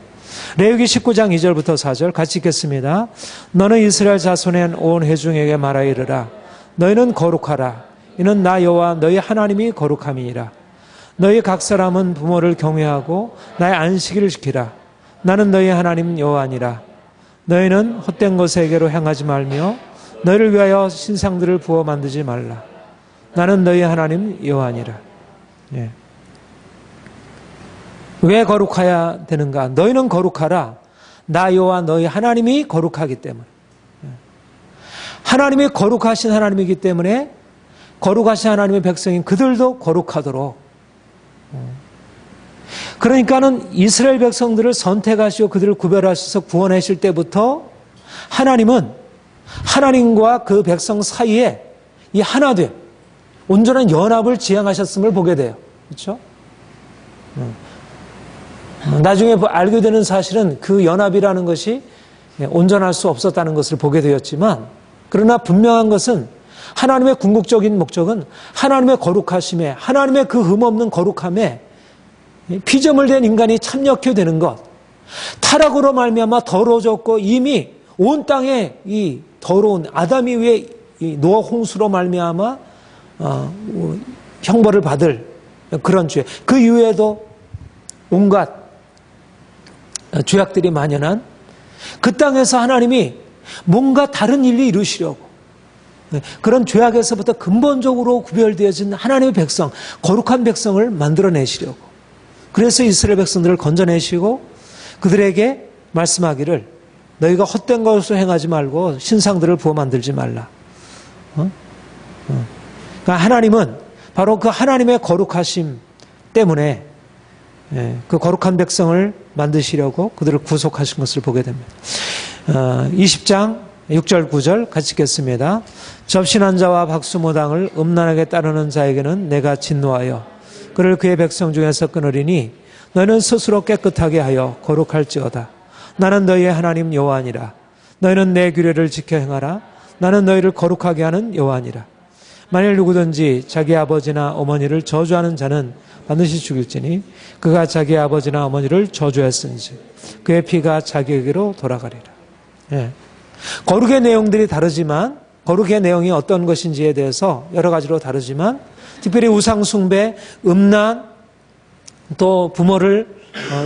레위기 19장 2절부터 4절 같이 읽겠습니다. 너는 이스라엘 자손의 온 회중에게 말하 이르라. 너희는 거룩하라. 이는 나 여호와 너희 하나님이 거룩함이니라. 너희 각 사람은 부모를 경외하고 나의 안식일을 지키라. 나는 너희 하나님 여호와니라. 너희는 헛된 것에게로 향하지 말며 너희를 위하여 신상들을 부어 만들지 말라. 나는 너희 하나님 여호와니라. 예. 왜 거룩해야 되는가? 너희는 거룩하라. 나 여호와 너희 하나님이 거룩하기 때문에. 하나님이 거룩하신 하나님이기 때문에 거룩하신 하나님의 백성인 그들도 거룩하도록. 그러니까는 이스라엘 백성들을 선택하시고 그들을 구별하셔서 구원하실 때부터 하나님은 하나님과 그 백성 사이에 이 하나됨, 온전한 연합을 지향하셨음을 보게 돼요. 그렇죠? 나중에 알게 되는 사실은 그 연합이라는 것이 온전할 수 없었다는 것을 보게 되었지만, 그러나 분명한 것은 하나님의 궁극적인 목적은 하나님의 거룩하심에, 하나님의 그 흠없는 거룩함에 피조물 된 인간이 참여하게 되는 것, 타락으로 말미암아 더러워졌고 이미 온 땅에 이 더러운 아담 이후에 이 노아 홍수로 말미암아 형벌을 받을 그런 죄, 그 이후에도 온갖 죄악들이 만연한 그 땅에서 하나님이 뭔가 다른 일을 이루시려고 그런 죄악에서부터 근본적으로 구별되어진 하나님의 백성, 거룩한 백성을 만들어내시려고, 그래서 이스라엘 백성들을 건져내시고 그들에게 말씀하기를 너희가 헛된 것을 행하지 말고 신상들을 부어 만들지 말라. 그러니까 하나님은 바로 그 하나님의 거룩하심 때문에 그 거룩한 백성을 만드시려고 그들을 구속하신 것을 보게 됩니다. 20장 6절 9절 같이 읽겠습니다. 접신한 자와 박수무당을 음란하게 따르는 자에게는 내가 진노하여 그를 그의 백성 중에서 끊으리니 너희는 스스로 깨끗하게 하여 거룩할지어다. 나는 너희의 하나님 여호와니라. 너희는 내 규례를 지켜 행하라. 나는 너희를 거룩하게 하는 여호와니라. 만일 누구든지 자기 아버지나 어머니를 저주하는 자는 반드시 죽일지니 그가 자기 아버지나 어머니를 저주했은지 그의 피가 자기에게로 돌아가리라. 예. 거룩의 내용들이 다르지만, 거룩의 내용이 어떤 것인지에 대해서 여러 가지로 다르지만, 특별히 우상숭배, 음란, 또 부모를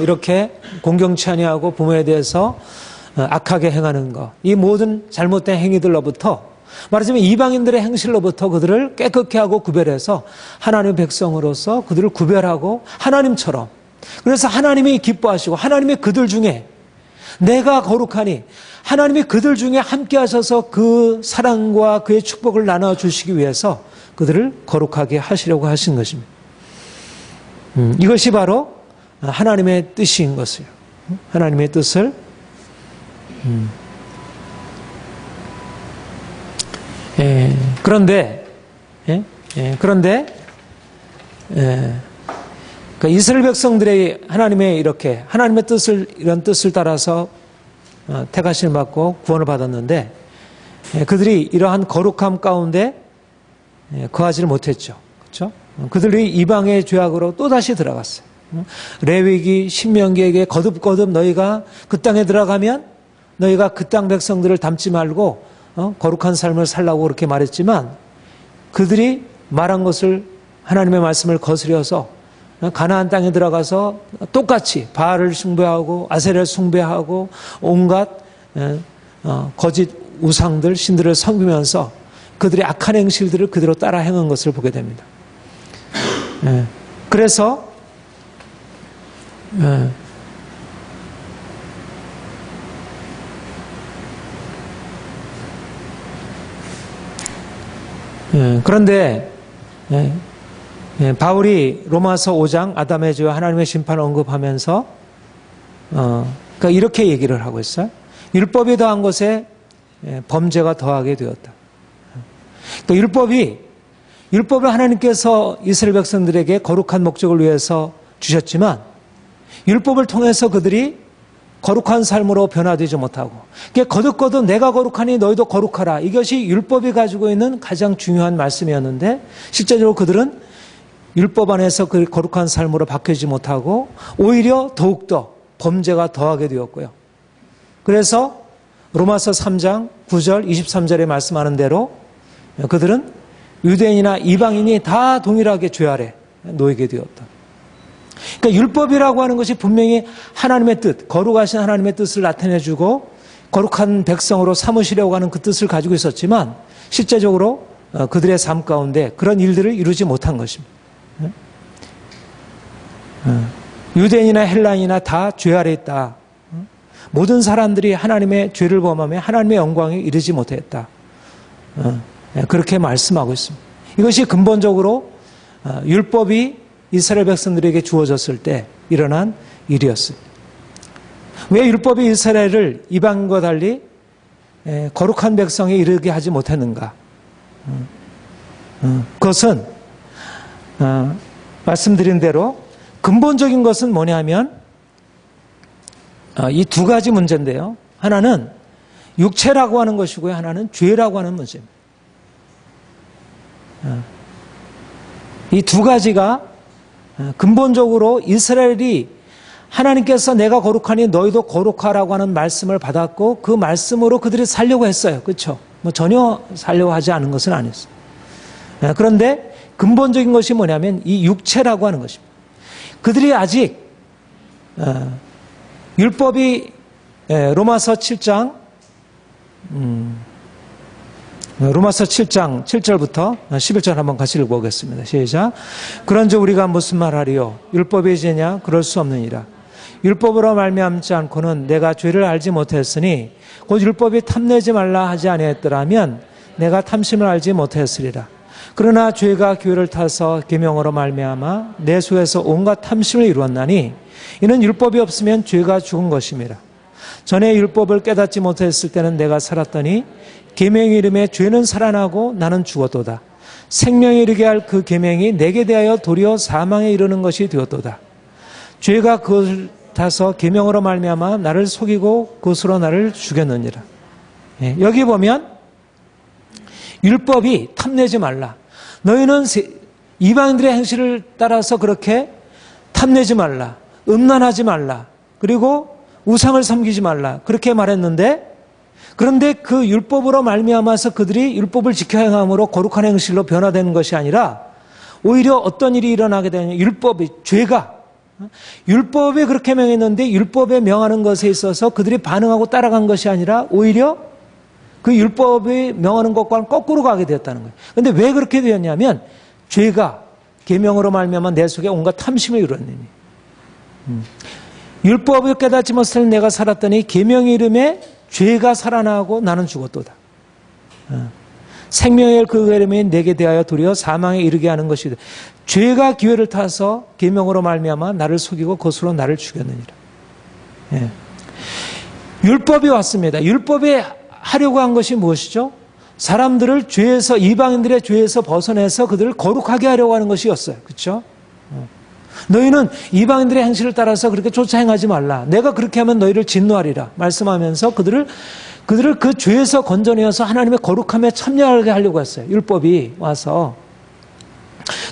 이렇게 공경치 아니하고 부모에 대해서 악하게 행하는 것, 이 모든 잘못된 행위들로부터, 말하자면 이방인들의 행실로부터 그들을 깨끗게 하고 구별해서 하나님의 백성으로서 그들을 구별하고 하나님처럼, 그래서 하나님이 기뻐하시고 하나님이 그들 중에 내가 거룩하니 하나님이 그들 중에 함께 하셔서 그 사랑과 그의 축복을 나눠주시기 위해서 그들을 거룩하게 하시려고 하신 것입니다. 이것이 바로 하나님의 뜻인 것이에요. 하나님의 뜻을 그런데 그러니까 이스라엘 백성들의 하나님의 이렇게 하나님의 뜻을, 이런 뜻을 따라서 택하심을 받고 구원을 받았는데 그들이 이러한 거룩함 가운데 거하지를 못했죠. 그렇죠? 그들이 이방의 죄악으로 또다시 들어갔어요. 레위기 신명기에게 거듭거듭 너희가 그 땅에 들어가면 너희가 그 땅 백성들을 닮지 말고 거룩한 삶을 살라고 그렇게 말했지만, 그들이 말한 것을, 하나님의 말씀을 거스려서 가나안 땅에 들어가서 똑같이 바알을 숭배하고 아세라를 숭배하고 온갖 거짓 우상들, 신들을 섬기면서 그들의 악한 행실들을 그대로 따라 행한 것을 보게 됩니다. 그래서 그런데 바울이 로마서 5장 아담의 죄와 하나님의 심판을 언급하면서 그러니까 이렇게 얘기를 하고 있어요. 율법이 더한 것에 범죄가 더하게 되었다. 그러니까 율법을 하나님께서 이스라엘 백성들에게 거룩한 목적을 위해서 주셨지만, 율법을 통해서 그들이 거룩한 삶으로 변화되지 못하고, 거듭거듭 내가 거룩하니 너희도 거룩하라, 이것이 율법이 가지고 있는 가장 중요한 말씀이었는데, 실제적으로 그들은 율법 안에서 그 거룩한 삶으로 바뀌지 못하고 오히려 더욱더 범죄가 더하게 되었고요. 그래서 로마서 3장 9절 23절에 말씀하는 대로 그들은 유대인이나 이방인이 다 동일하게 죄 아래 놓이게 되었다. 그러니까 율법이라고 하는 것이 분명히 하나님의 뜻, 거룩하신 하나님의 뜻을 나타내주고 거룩한 백성으로 삼으시려고 하는 그 뜻을 가지고 있었지만 실제적으로 그들의 삶 가운데 그런 일들을 이루지 못한 것입니다. 유대인이나 헬라인이나 다 죄 아래 있다. 모든 사람들이 하나님의 죄를 범하며 하나님의 영광에 이르지 못했다. 그렇게 말씀하고 있습니다. 이것이 근본적으로 율법이 이스라엘 백성들에게 주어졌을 때 일어난 일이었어요. 왜 율법이 이스라엘을 이방인과 달리 거룩한 백성에 이르게 하지 못했는가? 그것은 말씀드린 대로 근본적인 것은 뭐냐면 이 두 가지 문제인데요. 하나는 육체라고 하는 것이고요. 하나는 죄라고 하는 문제입니다. 이 두 가지가 근본적으로 이스라엘이 하나님께서 내가 거룩하니 너희도 거룩하라고 하는 말씀을 받았고 그 말씀으로 그들이 살려고 했어요. 그렇죠? 전혀 살려고 하지 않은 것은 아니었어요. 그런데 근본적인 것이 뭐냐면 이 육체라고 하는 것입니다. 그들이 아직 율법이 로마서 7장 7절부터 11절 한번 같이 읽어보겠습니다. 시작. 그런즉 우리가 무슨 말하리요? 율법이 죄냐? 그럴 수 없느니라. 율법으로 말미암지 않고는 내가 죄를 알지 못했으니 곧 율법이 탐내지 말라 하지 아니했더라면 내가 탐심을 알지 못했으리라. 그러나 죄가 기회를 타서 계명으로 말미암아 내 속에서 온갖 탐심을 이루었나니 이는 율법이 없으면 죄가 죽은 것임이라. 전에 율법을 깨닫지 못했을 때는 내가 살았더니 계명의 이름에 죄는 살아나고 나는 죽었도다. 생명에 이르게 할 그 계명이 내게 대하여 도리어 사망에 이르는 것이 되었도다. 죄가 그것을 타서 계명으로 말미암아 나를 속이고 그것으로 나를 죽였느니라. 여기 보면 율법이 탐내지 말라. 너희는 이방인들의 행실을 따라서 그렇게 탐내지 말라. 음란하지 말라. 그리고 우상을 섬기지 말라. 그렇게 말했는데 그런데 그 율법으로 말미암아서 그들이 율법을 지켜 행함으로 거룩한 행실로 변화되는 것이 아니라 오히려 어떤 일이 일어나게 되냐면 율법이 그렇게 명했는데 율법에 명하는 것에 있어서 그들이 반응하고 따라간 것이 아니라 오히려 그 율법이 명하는 것과는 거꾸로 가게 되었다는 거예요. 그런데 왜 그렇게 되었냐면 죄가 계명으로 말미암아 내 속에 온갖 탐심을 이루었느니 율법을 깨닫지 못할 내가 살았더니 계명의 이름에 죄가 살아나고 나는 죽었도다. 생명의 그 이름이 내게 대하여 도리어 사망에 이르게 하는 것이다. 죄가 기회를 타서 계명으로 말미암아 나를 속이고 그것으로 나를 죽였느니라. 율법이 왔습니다. 율법이 하려고 한 것이 무엇이죠? 사람들을 죄에서 이방인들의 죄에서 벗어내서 그들을 거룩하게 하려고 하는 것이었어요. 그렇죠? 너희는 이방인들의 행실을 따라서 그렇게 쫓아 행하지 말라. 내가 그렇게 하면 너희를 진노하리라. 말씀하면서 그들을 그 죄에서 건져내어서 하나님의 거룩함에 참여하게 하려고 했어요. 율법이 와서.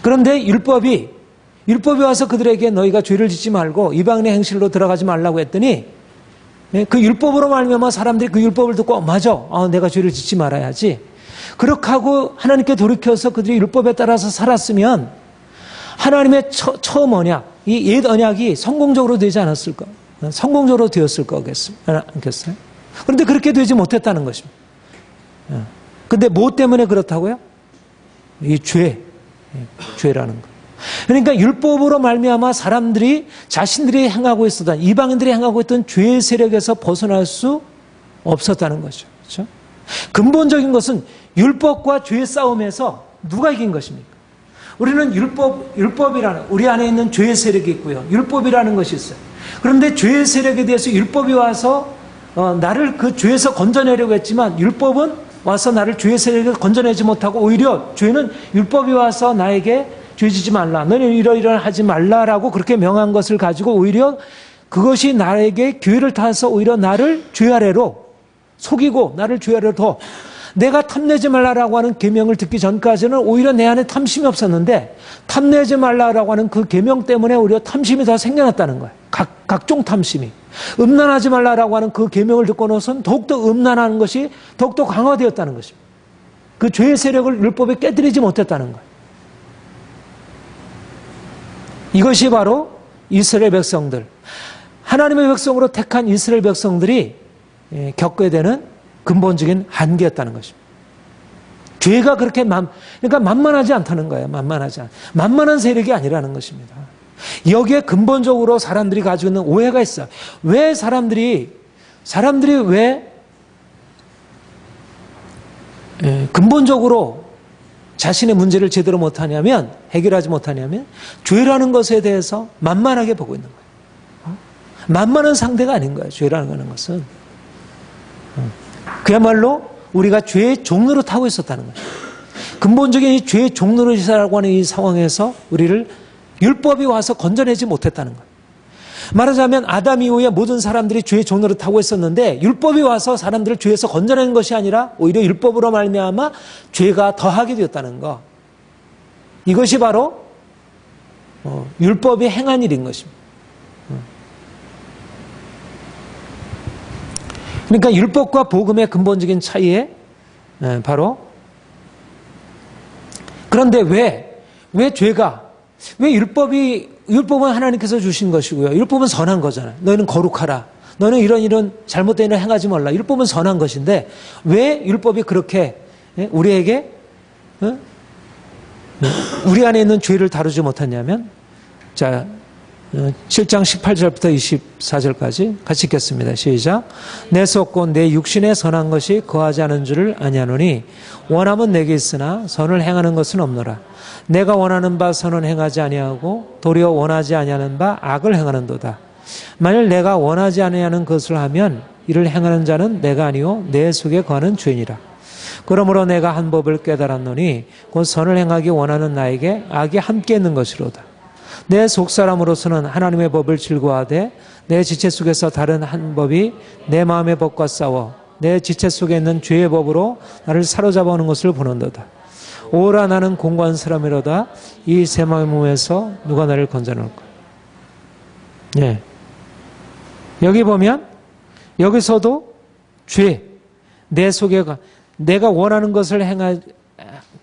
그런데 율법이 와서 그들에게 너희가 죄를 짓지 말고 이방인의 행실로 들어가지 말라고 했더니 그 율법으로 말미암아 사람들이 그 율법을 듣고 맞아. 내가 죄를 짓지 말아야지. 그렇게 하고 하나님께 돌이켜서 그들이 율법에 따라서 살았으면 하나님의 처음 언약, 이 옛 언약이 성공적으로 되지 않았을까? 성공적으로 되었을 거겠어요? 그런데 그렇게 되지 못했다는 것입니다. 그런데 뭐 때문에 그렇다고요? 이 죄라는 거. 그러니까 율법으로 말미암아 사람들이 자신들이 행하고 있었던 이방인들이 행하고 있던 죄의 세력에서 벗어날 수 없었다는 거죠. 그렇죠? 근본적인 것은 율법과 죄의 싸움에서 누가 이긴 것입니까? 우리는 율법이라는 우리 안에 있는 죄의 세력이 있고요. 율법이라는 것이 있어요. 그런데 죄의 세력에 대해서 율법이 와서 나를 그 죄에서 건져내려고 했지만 율법은 와서 나를 죄의 세력에서 건져내지 못하고 오히려 죄는 율법이 와서 나에게 죄지지 말라. 너는 이러이러 하지 말라라고 그렇게 명한 것을 가지고 오히려 그것이 나에게 기회를 타서 오히려 나를 죄 아래로 속이고 나를 죄 아래로 더 내가 탐내지 말라라고 하는 계명을 듣기 전까지는 오히려 내 안에 탐심이 없었는데 탐내지 말라라고 하는 그 계명 때문에 오히려 탐심이 더 생겨났다는 거예요. 각종 탐심이. 음란하지 말라라고 하는 그 계명을 듣고 나서는 더욱더 음란하는 것이 더욱더 강화되었다는 것입니다. 그 죄의 세력을 율법에 깨뜨리지 못했다는 거예요. 이것이 바로 이스라엘 백성들, 하나님의 백성으로 택한 이스라엘 백성들이 겪게 되는 근본적인 한계였다는 것입니다. 죄가 그렇게 그러니까 만만하지 않다는 거예요. 만만한 세력이 아니라는 것입니다. 여기에 근본적으로 사람들이 가지고 있는 오해가 있어요. 왜 사람들이 왜 근본적으로 자신의 문제를 제대로 못하냐면, 해결하지 못하냐면 죄라는 것에 대해서 만만하게 보고 있는 거예요. 만만한 상대가 아닌 거예요. 죄라는 것은 그야말로 우리가 죄의 종로로 타고 있었다는 거예요. 근본적인 이 죄의 종로로라고 하는 이 상황에서 우리를 율법이 와서 건져내지 못했다는 거예요. 말하자면 아담 이후에 모든 사람들이 죄의 종로를 타고 있었는데 율법이 와서 사람들을 죄에서 건져내는 것이 아니라 오히려 율법으로 말미암아 죄가 더하게 되었다는 것. 이것이 바로 율법이 행한 일인 것입니다. 그러니까 율법과 복음의 근본적인 차이에 바로, 그런데 왜 율법은 하나님께서 주신 것이고요. 율법은 선한 거잖아요. 너희는 거룩하라. 너는 이런 잘못된 일을 행하지 말라. 율법은 선한 것인데 왜 율법이 그렇게 우리에게 우리 안에 있는 죄를 다루지 못했냐면, 자, 7장 18절부터 24절까지 같이 읽겠습니다. 시작. 내 속고 내 육신에 선한 것이 거하지 않은 줄을 아냐노니 원함은 내게 있으나 선을 행하는 것은 없노라. 내가 원하는 바 선은 행하지 아니하고 도리어 원하지 아니하는 바 악을 행하는도다. 만일 내가 원하지 아니하는 것을 하면 이를 행하는 자는 내가 아니요 내 속에 거하는 죄니라. 그러므로 내가 한 법을 깨달았노니 곧 선을 행하기 원하는 나에게 악이 함께 있는 것이로다. 내 속사람으로서는 하나님의 법을 즐거워하되 내 지체 속에서 다른 한 법이 내 마음의 법과 싸워 내 지체 속에 있는 죄의 법으로 나를 사로잡아 오는 것을 보는도다. 오라 나는 공고한 사람이로다. 이 세 마음의 몸에서 누가 나를 건져놓을까? 예. 여기 보면 여기서도 죄, 내 속에 내가 원하는 것을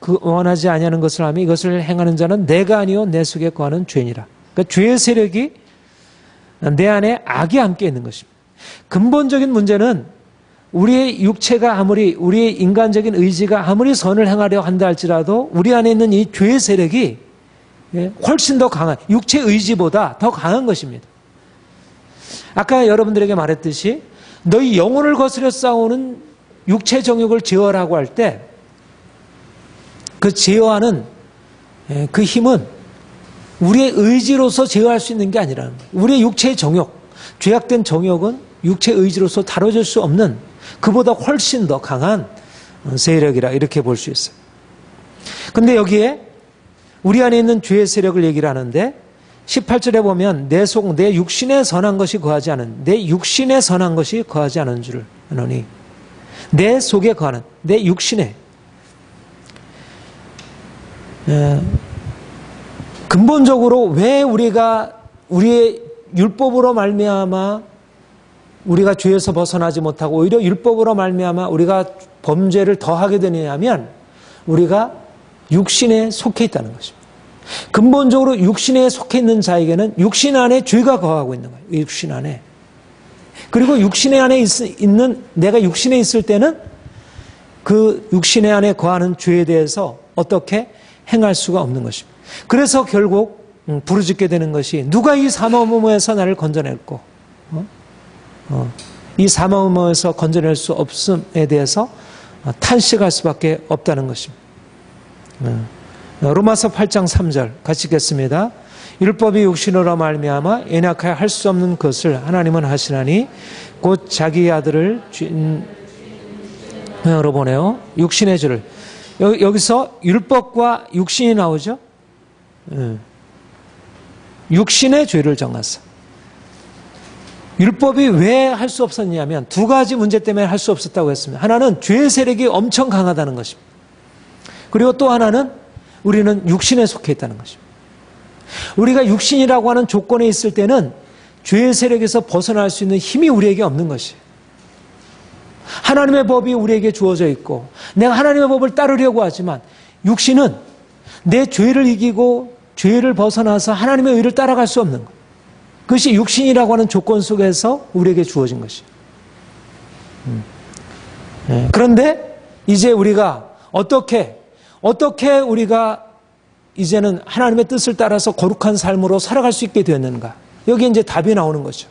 원하지 아니하는 것을 하면 이것을 행하는 자는 내가 아니요 내 속에 거하는 죄니라. 그러니까 죄의 세력이 내 안에 악이 함께 있는 것입니다. 근본적인 문제는 우리의 육체가 우리의 인간적인 의지가 아무리 선을 행하려 한다 할지라도 우리 안에 있는 이 죄의 세력이 훨씬 더 강한, 육체 의지보다 더 강한 것입니다. 아까 여러분들에게 말했듯이 너희 영혼을 거스려 싸우는 육체 정욕을 제어하라고 할 때 그 제어하는 그 힘은 우리의 의지로서 제어할 수 있는 게 아니라는 거예요. 우리의 육체의 정욕, 죄악된 정욕은 육체 의지로서 다뤄질 수 없는 그보다 훨씬 더 강한 세력이라 이렇게 볼 수 있어요. 그런데 여기에 우리 안에 있는 죄의 세력을 얘기를 하는데 18절에 보면 내 육신에 선한 것이 거하지 않은, 내 육신에 선한 것이 거하지 않은 줄을 아노니, 내 속에 거하는, 내 육신에, 근본적으로 왜 우리의 율법으로 말미암아 우리가 죄에서 벗어나지 못하고 오히려 율법으로 말미암아 우리가 범죄를 더하게 되느냐면 우리가 육신에 속해 있다는 것입니다. 근본적으로 육신에 속해 있는 자에게는 육신 안에 죄가 거하고 있는 거예요. 육신 안에. 그리고 육신 안에 있는 내가 육신에 있을 때는 그 육신 안에 거하는 죄에 대해서 어떻게 행할 수가 없는 것입니다. 그래서 결국 부르짖게 되는 것이 누가 이 사마음에서 나를 건져낼꼬? 이 사마음에서 건져낼 수 없음에 대해서 탄식할 수밖에 없다는 것입니다. 로마서 8장 3절 같이 읽겠습니다. 율법이 육신으로 말미암아 연약하여 할 수 없는 것을 하나님은 하시나니 곧 자기 아들을 주인으로 보내어 육신의 죄를, 여기서 율법과 육신이 나오죠. 육신의 죄를 정하사. 율법이 왜 할 수 없었냐면 두 가지 문제 때문에 할 수 없었다고 했습니다. 하나는 죄의 세력이 엄청 강하다는 것입니다. 그리고 또 하나는 우리는 육신에 속해 있다는 것입니다. 우리가 육신이라고 하는 조건에 있을 때는 죄의 세력에서 벗어날 수 있는 힘이 우리에게 없는 것이에요. 하나님의 법이 우리에게 주어져 있고 내가 하나님의 법을 따르려고 하지만 육신은 내 죄를 이기고 죄를 벗어나서 하나님의 의를 따라갈 수 없는 것. 그것이 육신이라고 하는 조건 속에서 우리에게 주어진 것이에요. 그런데 이제 우리가 어떻게 우리가 이제는 하나님의 뜻을 따라서 거룩한 삶으로 살아갈 수 있게 되었는가? 여기 이제 답이 나오는 거죠.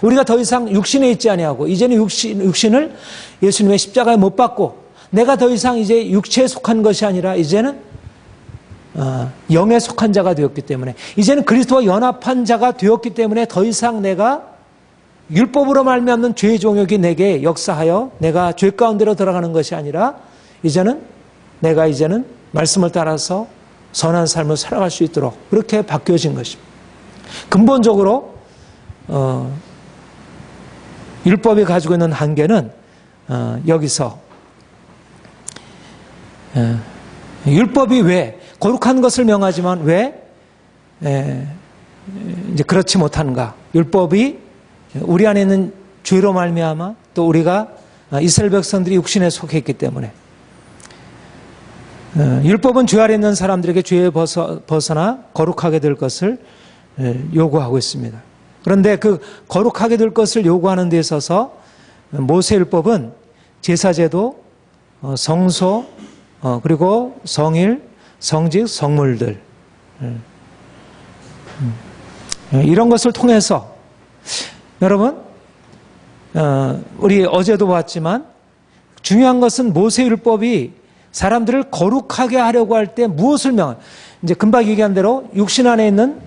우리가 더 이상 육신에 있지 아니하고 이제는 육신을 예수님의 십자가에 못 박고 내가 더 이상 이제 육체에 속한 것이 아니라 이제는 영에 속한 자가 되었기 때문에 이제는 그리스도와 연합한 자가 되었기 때문에 더 이상 내가 율법으로 말미암는 죄의 종욕이 내게 역사하여 내가 죄 가운데로 들어가는 것이 아니라 내가 이제는 말씀을 따라서 선한 삶을 살아갈 수 있도록 그렇게 바뀌어진 것입니다. 근본적으로 율법이 가지고 있는 한계는 여기서 율법이 왜 거룩한 것을 명하지만 왜 이제 그렇지 못한가? 율법이 우리 안에 있는 죄로 말미암아 또 우리가 이스라엘 백성들이 육신에 속해 있기 때문에 율법은 죄 아래 있는 사람들에게 죄에 벗어나 거룩하게 될 것을 요구하고 있습니다. 그런데 그 거룩하게 될 것을 요구하는 데 있어서 모세율법은 제사제도, 성소, 그리고 성일, 성직, 성물들 이런 것을 통해서 여러분 우리 어제도 봤지만 중요한 것은 모세율법이 사람들을 거룩하게 하려고 할 때 무엇을 이제 금방 얘기한 대로 육신 안에 있는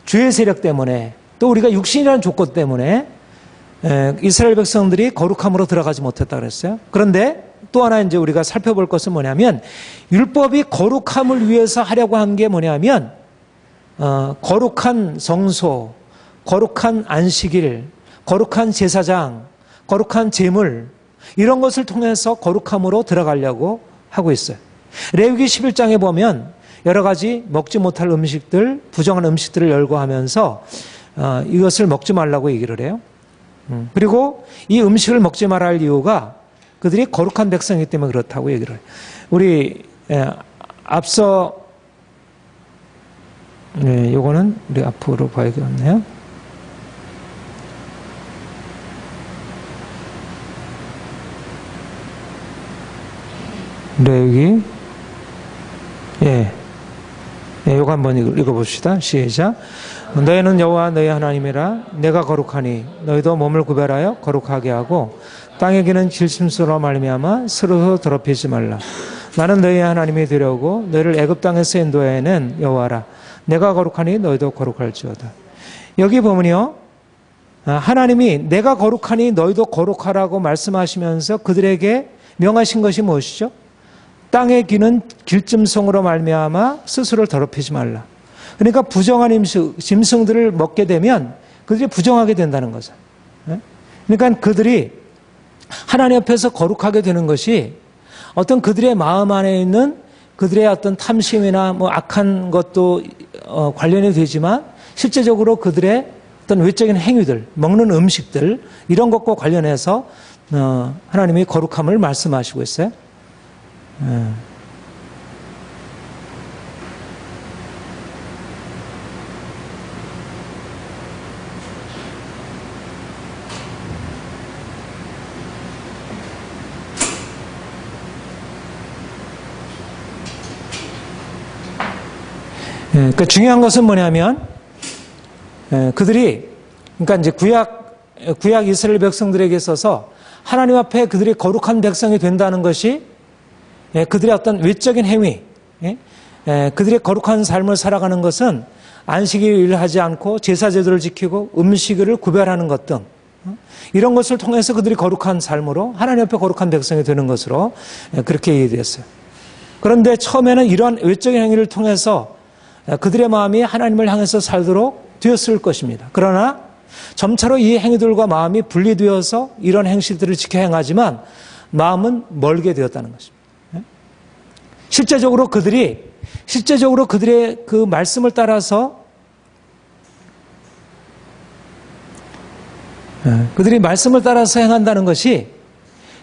죄의 세력 때문에 또 우리가 육신이라는 조건 때문에 이스라엘 백성들이 거룩함으로 들어가지 못했다 그랬어요. 그런데 또 하나 이제 우리가 살펴볼 것은 뭐냐면 율법이 거룩함을 위해서 하려고 한 게 뭐냐면 거룩한 성소, 거룩한 안식일, 거룩한 제사장, 거룩한 제물 이런 것을 통해서 거룩함으로 들어가려고 하고 있어요. 레위기 11장에 보면 여러 가지 먹지 못할 음식들, 부정한 음식들을 열거하면서 이것을 먹지 말라고 얘기를 해요. 그리고 이 음식을 먹지 말아야 할 이유가 그들이 거룩한 백성이기 때문에 그렇다고 얘기를 해요. 우리 앞서 요거는 우리 앞으로 봐야겠네요. 레위기 요거 한번 읽어봅시다. 시작. 너희는 여호와 너희 하나님이라 내가 거룩하니 너희도 몸을 구별하여 거룩하게 하고 땅에 기는 질심수로 말미암아 스스로 더럽히지 말라. 나는 너희 하나님이 되려고 너희를 애굽 땅에서 인도해낸 여호와라. 내가 거룩하니 너희도 거룩할지어다. 여기 보면요, 하나님이 내가 거룩하니 너희도 거룩하라고 말씀하시면서 그들에게 명하신 것이 무엇이죠? 땅에 기는 길짐승으로 말미암아 스스로를 더럽히지 말라. 그러니까 부정한 짐승들을 먹게 되면 그들이 부정하게 된다는 거죠. 그러니까 그들이 하나님 앞에서 거룩하게 되는 것이 어떤 그들의 마음 안에 있는 그들의 어떤 탐심이나 뭐 악한 것도 관련이 되지만 실제적으로 그들의 어떤 외적인 행위들, 먹는 음식들 이런 것과 관련해서 하나님이 거룩함을 말씀하시고 있어요. 그러니까 중요한 것은 뭐냐면 그들이 그러니까 이제 구약 이스라엘 백성들에게 있어서 하나님 앞에 그들이 거룩한 백성이 된다는 것이 그들의 어떤 외적인 행위, 그들의 거룩한 삶을 살아가는 것은 안식일을 하지 않고 제사제도를 지키고 음식을 구별하는 것 등 이런 것을 통해서 그들이 거룩한 삶으로 하나님 앞에 거룩한 백성이 되는 것으로 그렇게 얘기되었어요. 그런데 처음에는 이러한 외적인 행위를 통해서 그들의 마음이 하나님을 향해서 살도록 되었을 것입니다. 그러나 점차로 이 행위들과 마음이 분리되어서 이런 행실들을 지켜 행하지만 마음은 멀게 되었다는 것입니다. 실제적으로 그들의 그 말씀을 따라서 그들이 말씀을 따라서 행한다는 것이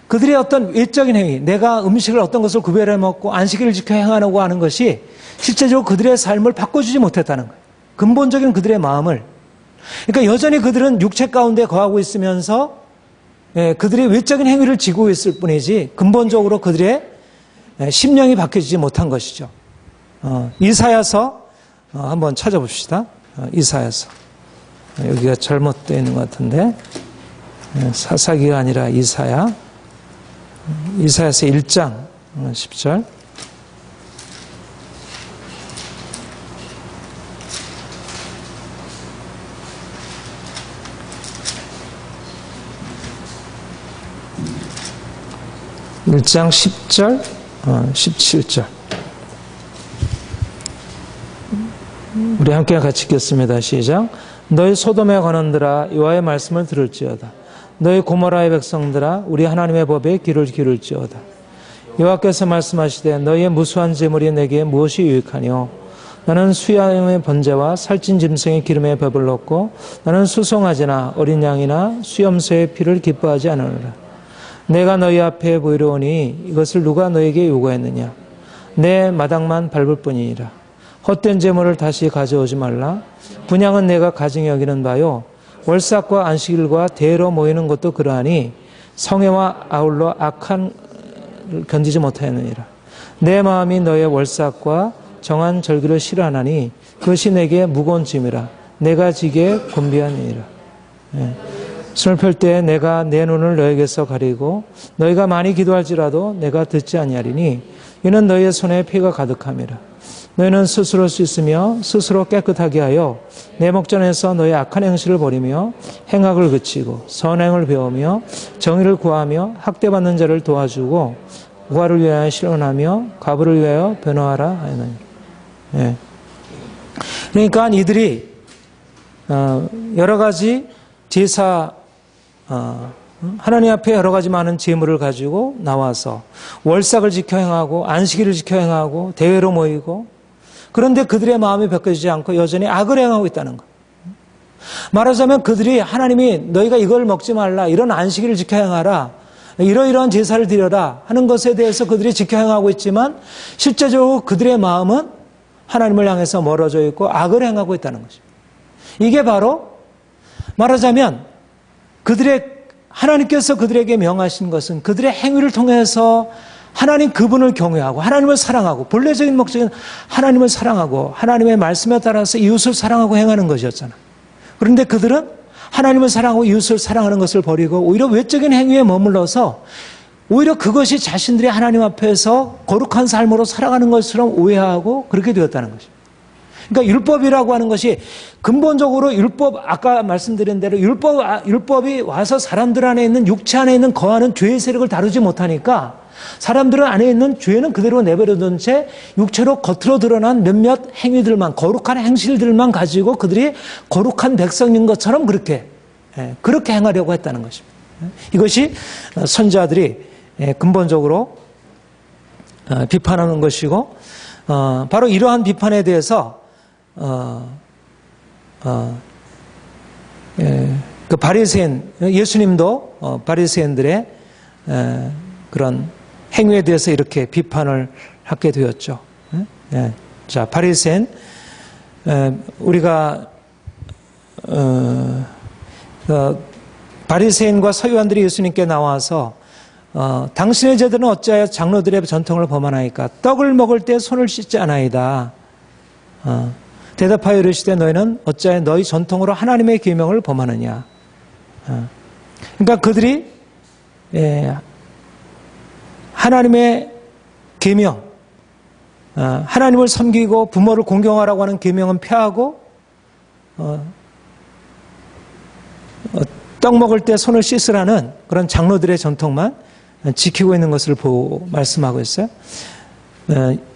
그들의 어떤 외적인 행위, 내가 음식을 어떤 것을 구별해 먹고 안식일을 지켜 행하려고 하는 것이 실제적으로 그들의 삶을 바꿔주지 못했다는 거예요. 근본적인 그들의 마음을. 그러니까 여전히 그들은 육체 가운데 거하고 있으면서 그들의 외적인 행위를 지고 있을 뿐이지 근본적으로 그들의 심령이 바뀌지 못한 것이죠. 이사야서 한번 찾아봅시다. 이사야서. 여기가 잘못되어 있는 것 같은데 사사기가 아니라 이사야서 1장 10절. (1장) 10절, 17절. 우리 함께 같이 읽겠습니다. 시작. 너희 소돔의 관원들아 여호와의 말씀을 들을지어다. 너희 고모라의 백성들아 우리 하나님의 법에 귀를 기울일지어다. 여호와께서 말씀하시되 너희의 무수한 재물이 내게 무엇이 유익하뇨? 나는 수양의 번제와 살찐 짐승의 기름에 배불 넣고 나는 수송아지나 어린 양이나 수염소의 피를 기뻐하지 않으노라. 내가 너희 앞에 보이러 오니 이것을 누가 너에게 요구했느냐? 내 마당만 밟을 뿐이니라. 헛된 재물을 다시 가져오지 말라. 분향은 내가 가증히 여기는 바요. 월삭과 안식일과 대회로 모이는 것도 그러하니 성회와 아울러 악한 견디지 못하였느니라. 내 마음이 너의 월삭과 정한 절기를 싫어하나니 그것이 내게 무거운 짐이라. 내가 지게 곤비하니라. 숨을 펼 때 내가 내 눈을 너에게서 가리고 너희가 많이 기도할지라도 내가 듣지 아니하리니 이는 너희의 손에 피가 가득함이라. 너희는 스스로 씻으며 스스로 깨끗하게 하여 내 목전에서 너희 악한 행실을 버리며 행악을 그치고 선행을 배우며 정의를 구하며 학대받는 자를 도와주고 우화를 위하여 신론하며 과부를 위하여 변호하라 하였느니라. 그러니까 이들이 여러 가지 제사 하나님 앞에 여러 가지 많은 재물을 가지고 나와서 월삭을 지켜 행하고 안식일을 지켜 행하고 대회로 모이고 그런데 그들의 마음이 바뀌지 않고 여전히 악을 행하고 있다는 것. 말하자면 그들이 하나님이 너희가 이걸 먹지 말라 이런 안식일을 지켜 행하라 이러이러한 제사를 드려라 하는 것에 대해서 그들이 지켜 행하고 있지만 실제적으로 그들의 마음은 하나님을 향해서 멀어져 있고 악을 행하고 있다는 것입니다. 이게 바로 말하자면 하나님께서 그들에게 명하신 것은 그들의 행위를 통해서 하나님 그분을 경외하고 하나님을 사랑하고 본래적인 목적은 하나님을 사랑하고 하나님의 말씀에 따라서 이웃을 사랑하고 행하는 것이었잖아. 그런데 그들은 하나님을 사랑하고 이웃을 사랑하는 것을 버리고 오히려 외적인 행위에 머물러서 오히려 그것이 자신들이 하나님 앞에서 거룩한 삶으로 살아가는 것처럼 오해하고 그렇게 되었다는 것입니다. 그러니까 율법이라고 하는 것이 근본적으로 율법, 아까 말씀드린 대로 율법이 와서 사람들 안에 있는 육체 안에 있는 거하는 죄의 세력을 다루지 못하니까 사람들은 안에 있는 죄는 그대로 내버려둔 채 육체로 겉으로 드러난 몇몇 행위들만, 거룩한 행실들만 가지고 그들이 거룩한 백성인 것처럼 그렇게 행하려고 했다는 것입니다. 이것이 선지자들이 근본적으로 비판하는 것이고 바로 이러한 비판에 대해서 그 바리새인 예수님도 바리새인들의 그런 행위에 대해서 이렇게 비판을 하게 되었죠. 자, 바리새인 우리가 바리새인과 서기관들이 예수님께 나와서 당신의 제들은 어찌하여 장로들의 전통을 범하나이까? 떡을 먹을 때 손을 씻지 않아이다. 대답하여 이르시되 너희는 어찌하여 너희 전통으로 하나님의 계명을 범하느냐. 그러니까 그들이 하나님의 계명, 하나님을 섬기고 부모를 공경하라고 하는 계명은 폐하고 떡 먹을 때 손을 씻으라는 그런 장로들의 전통만 지키고 있는 것을 보고 말씀하고 있어요.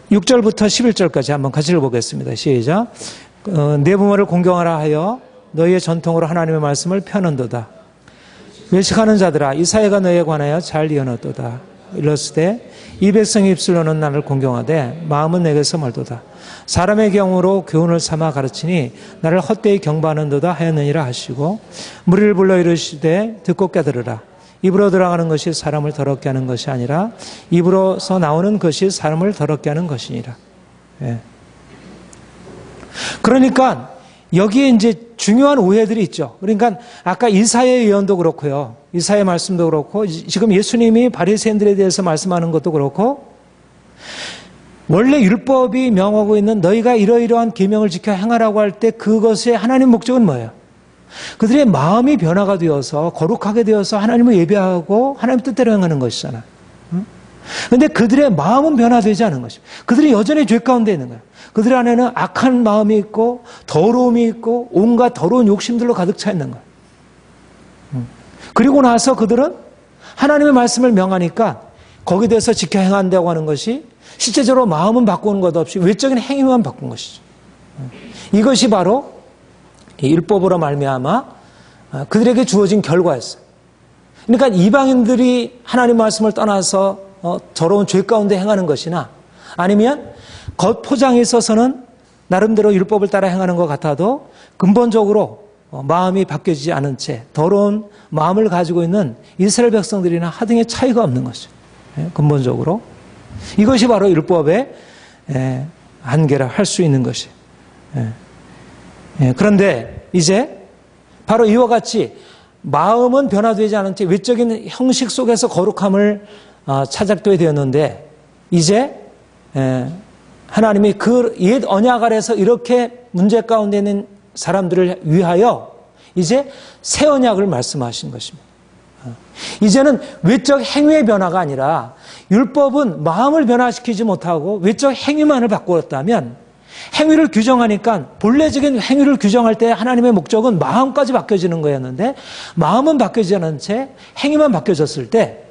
6절부터 11절까지 한번 같이 읽어보겠습니다. 시작. 내 부모를 공경하라 하여 너희의 전통으로 하나님의 말씀을 펴는도다. 외식하는 자들아 이사야가 너희에 관하여 잘 이어놨도다. 일렀으되 이 백성의 입술로는 나를 공경하되 마음은 내게서 멀도다. 사람의 경우로 교훈을 삼아 가르치니 나를 헛되이 경배하는도다 하였느니라 하시고 무리를 불러 이르시되 듣고 깨달으라. 입으로 들어가는 것이 사람을 더럽게 하는 것이 아니라 입으로서 나오는 것이 사람을 더럽게 하는 것이니라. 예. 그러니까 여기에 이제 중요한 오해들이 있죠. 그러니까 아까 이사야의 예언도 그렇고요. 이사야의 말씀도 그렇고 지금 예수님이 바리새인들에 대해서 말씀하는 것도 그렇고 원래 율법이 명하고 있는 너희가 이러이러한 계명을 지켜 행하라고 할 때 그것의 하나님 목적은 뭐예요? 그들의 마음이 변화가 되어서 거룩하게 되어서 하나님을 예배하고 하나님 뜻대로 행하는 것이잖아. 그런데 그들의 마음은 변화되지 않은 것입니다. 그들이 여전히 죄 가운데 있는 거예요. 그들 안에는 악한 마음이 있고 더러움이 있고 온갖 더러운 욕심들로 가득 차 있는 거예요. 그리고 나서 그들은 하나님의 말씀을 명하니까 거기에 대해서 지켜 행한다고 하는 것이 실제적으로 마음은 바꾸는 것 없이 외적인 행위만 바꾼 것이죠. 이것이 바로 율법으로 말미암아 그들에게 주어진 결과였어요. 그러니까 이방인들이 하나님 말씀을 떠나서 더러운 죄 가운데 행하는 것이나 아니면 겉 포장에 있어서는 나름대로 율법을 따라 행하는 것 같아도 근본적으로 마음이 바뀌어지지 않은 채 더러운 마음을 가지고 있는 이스라엘 백성들이나 하등의 차이가 없는 것이죠. 근본적으로. 이것이 바로 율법의 한계라 할 수 있는 것이에요. 그런데 이제 바로 이와 같이 마음은 변화되지 않은 채 외적인 형식 속에서 거룩함을 찾게 되었는데 이제 하나님이 그 옛 언약 아래서 이렇게 문제 가운데 있는 사람들을 위하여 이제 새 언약을 말씀하신 것입니다. 이제는 외적 행위의 변화가 아니라 율법은 마음을 변화시키지 못하고 외적 행위만을 바꾸었다면 행위를 규정하니까 본래적인 행위를 규정할 때 하나님의 목적은 마음까지 바뀌어지는 거였는데 마음은 바뀌어지지 않은 채 행위만 바뀌어졌을 때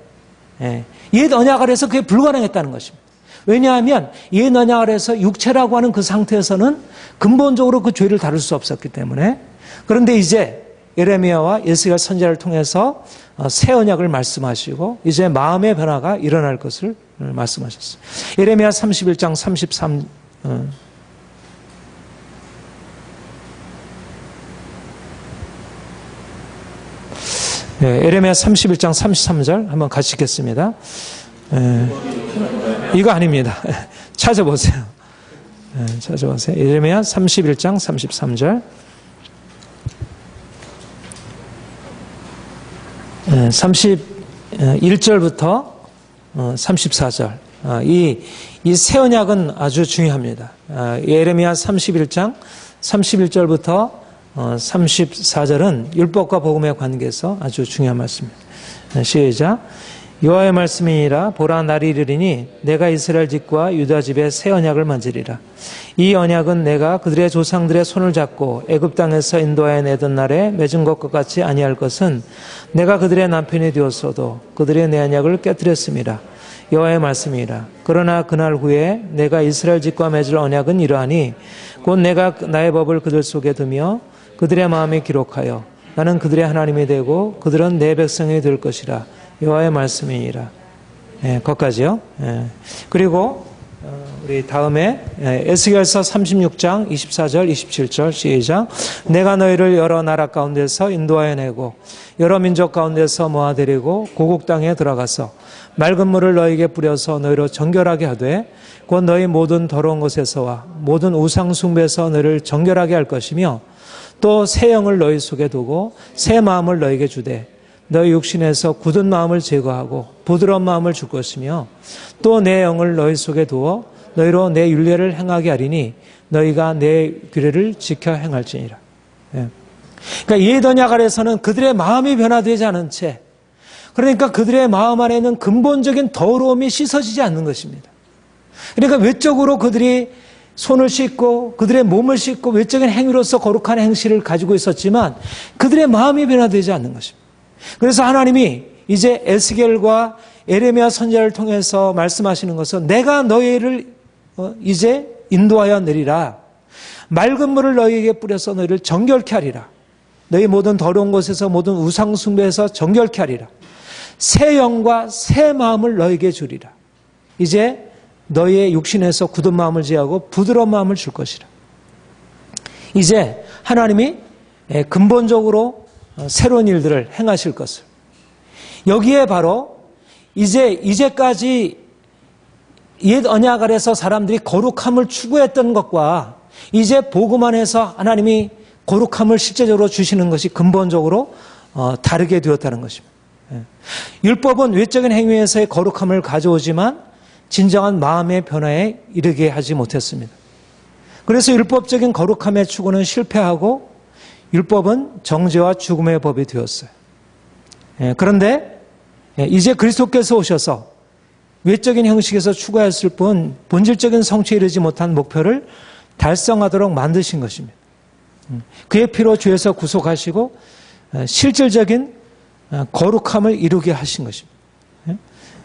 옛 언약 아래서 그게 불가능했다는 것입니다. 왜냐하면 옛 언약 아래서 육체라고 하는 그 상태에서는 근본적으로 그 죄를 다룰 수 없었기 때문에 그런데 이제 예레미야와 예수가 선지자를 통해서 새 언약을 말씀하시고 이제 마음의 변화가 일어날 것을 말씀하셨어요. 예레미야 31장 33 예레미야 31장 33절 한번 같이 읽겠습니다. 이거 아닙니다. 찾아보세요. 찾아보세요. 예레미야 31장 33절 31절부터 34절 이 새 언약은 아주 중요합니다. 예레미야 31장 31절부터 34절은 율법과 복음의 관계에서 아주 중요한 말씀입니다. 시작. 여호와의 말씀이니라. 보라 날이 이르리니 내가 이스라엘 집과 유다 집에 새 언약을 만지리라. 이 언약은 내가 그들의 조상들의 손을 잡고 애굽 땅에서 인도하여 내던 날에 맺은 것과 같이 아니할 것은 내가 그들의 남편이 되었어도 그들의 내 언약을 깨뜨렸습니다. 여호와의 말씀이니라. 그러나 그날 후에 내가 이스라엘 집과 맺을 언약은 이러하니 곧 내가 나의 법을 그들 속에 두며 그들의 마음에 기록하여 나는 그들의 하나님이 되고 그들은 내 백성이 될 것이라. 여호와의 말씀이니라. 거기까지요. 그리고 우리 다음에 에스겔서 36장 24절 27절 시작. 내가 너희를 여러 나라 가운데서 인도하여 내고 여러 민족 가운데서 모아들이고 고국 땅에 들어가서 맑은 물을 너희에게 뿌려서 너희로 정결하게 하되 곧 너희 모든 더러운 것에서와 모든 우상 숭배에서 너희를 정결하게 할 것이며 또 새 영을 너희 속에 두고 새 마음을 너희에게 주되 너희 육신에서 굳은 마음을 제거하고 부드러운 마음을 줄 것이며 또 내 영을 너희 속에 두어 너희로 내 율례를 행하게 하리니 너희가 내 규례를 지켜 행할지니라. 그러니까 옛 언약 아래서는 그들의 마음이 변화되지 않은 채 그러니까 그들의 마음 안에는 근본적인 더러움이 씻어지지 않는 것입니다. 그러니까 외적으로 그들이 손을 씻고 그들의 몸을 씻고 외적인 행위로서 거룩한 행실을 가지고 있었지만 그들의 마음이 변화되지 않는 것입니다. 그래서 하나님이 이제 에스겔과 예레미야 선지자를 통해서 말씀하시는 것은 내가 너희를 이제 인도하여 내리라. 맑은 물을 너희에게 뿌려서 너희를 정결케 하리라. 너희 모든 더러운 곳에서 모든 우상 숭배에서 정결케 하리라. 새 영과 새 마음을 너에게 주리라. 이제 너희의 육신에서 굳은 마음을 제하고 부드러운 마음을 줄 것이라. 이제 하나님이 근본적으로 새로운 일들을 행하실 것을. 여기에 바로 이제까지 옛 언약 아래서 사람들이 거룩함을 추구했던 것과 이제 복음 안에서 하나님이 거룩함을 실제적으로 주시는 것이 근본적으로 다르게 되었다는 것입니다. 율법은 외적인 행위에서의 거룩함을 가져오지만 진정한 마음의 변화에 이르게 하지 못했습니다. 그래서 율법적인 거룩함의 추구는 실패하고 율법은 정죄와 죽음의 법이 되었어요. 그런데 이제 그리스도께서 오셔서 외적인 형식에서 추구했을 뿐 본질적인 성취에 이르지 못한 목표를 달성하도록 만드신 것입니다. 그의 피로 죄에서 구속하시고 실질적인 거룩함을 이루게 하신 것입니다.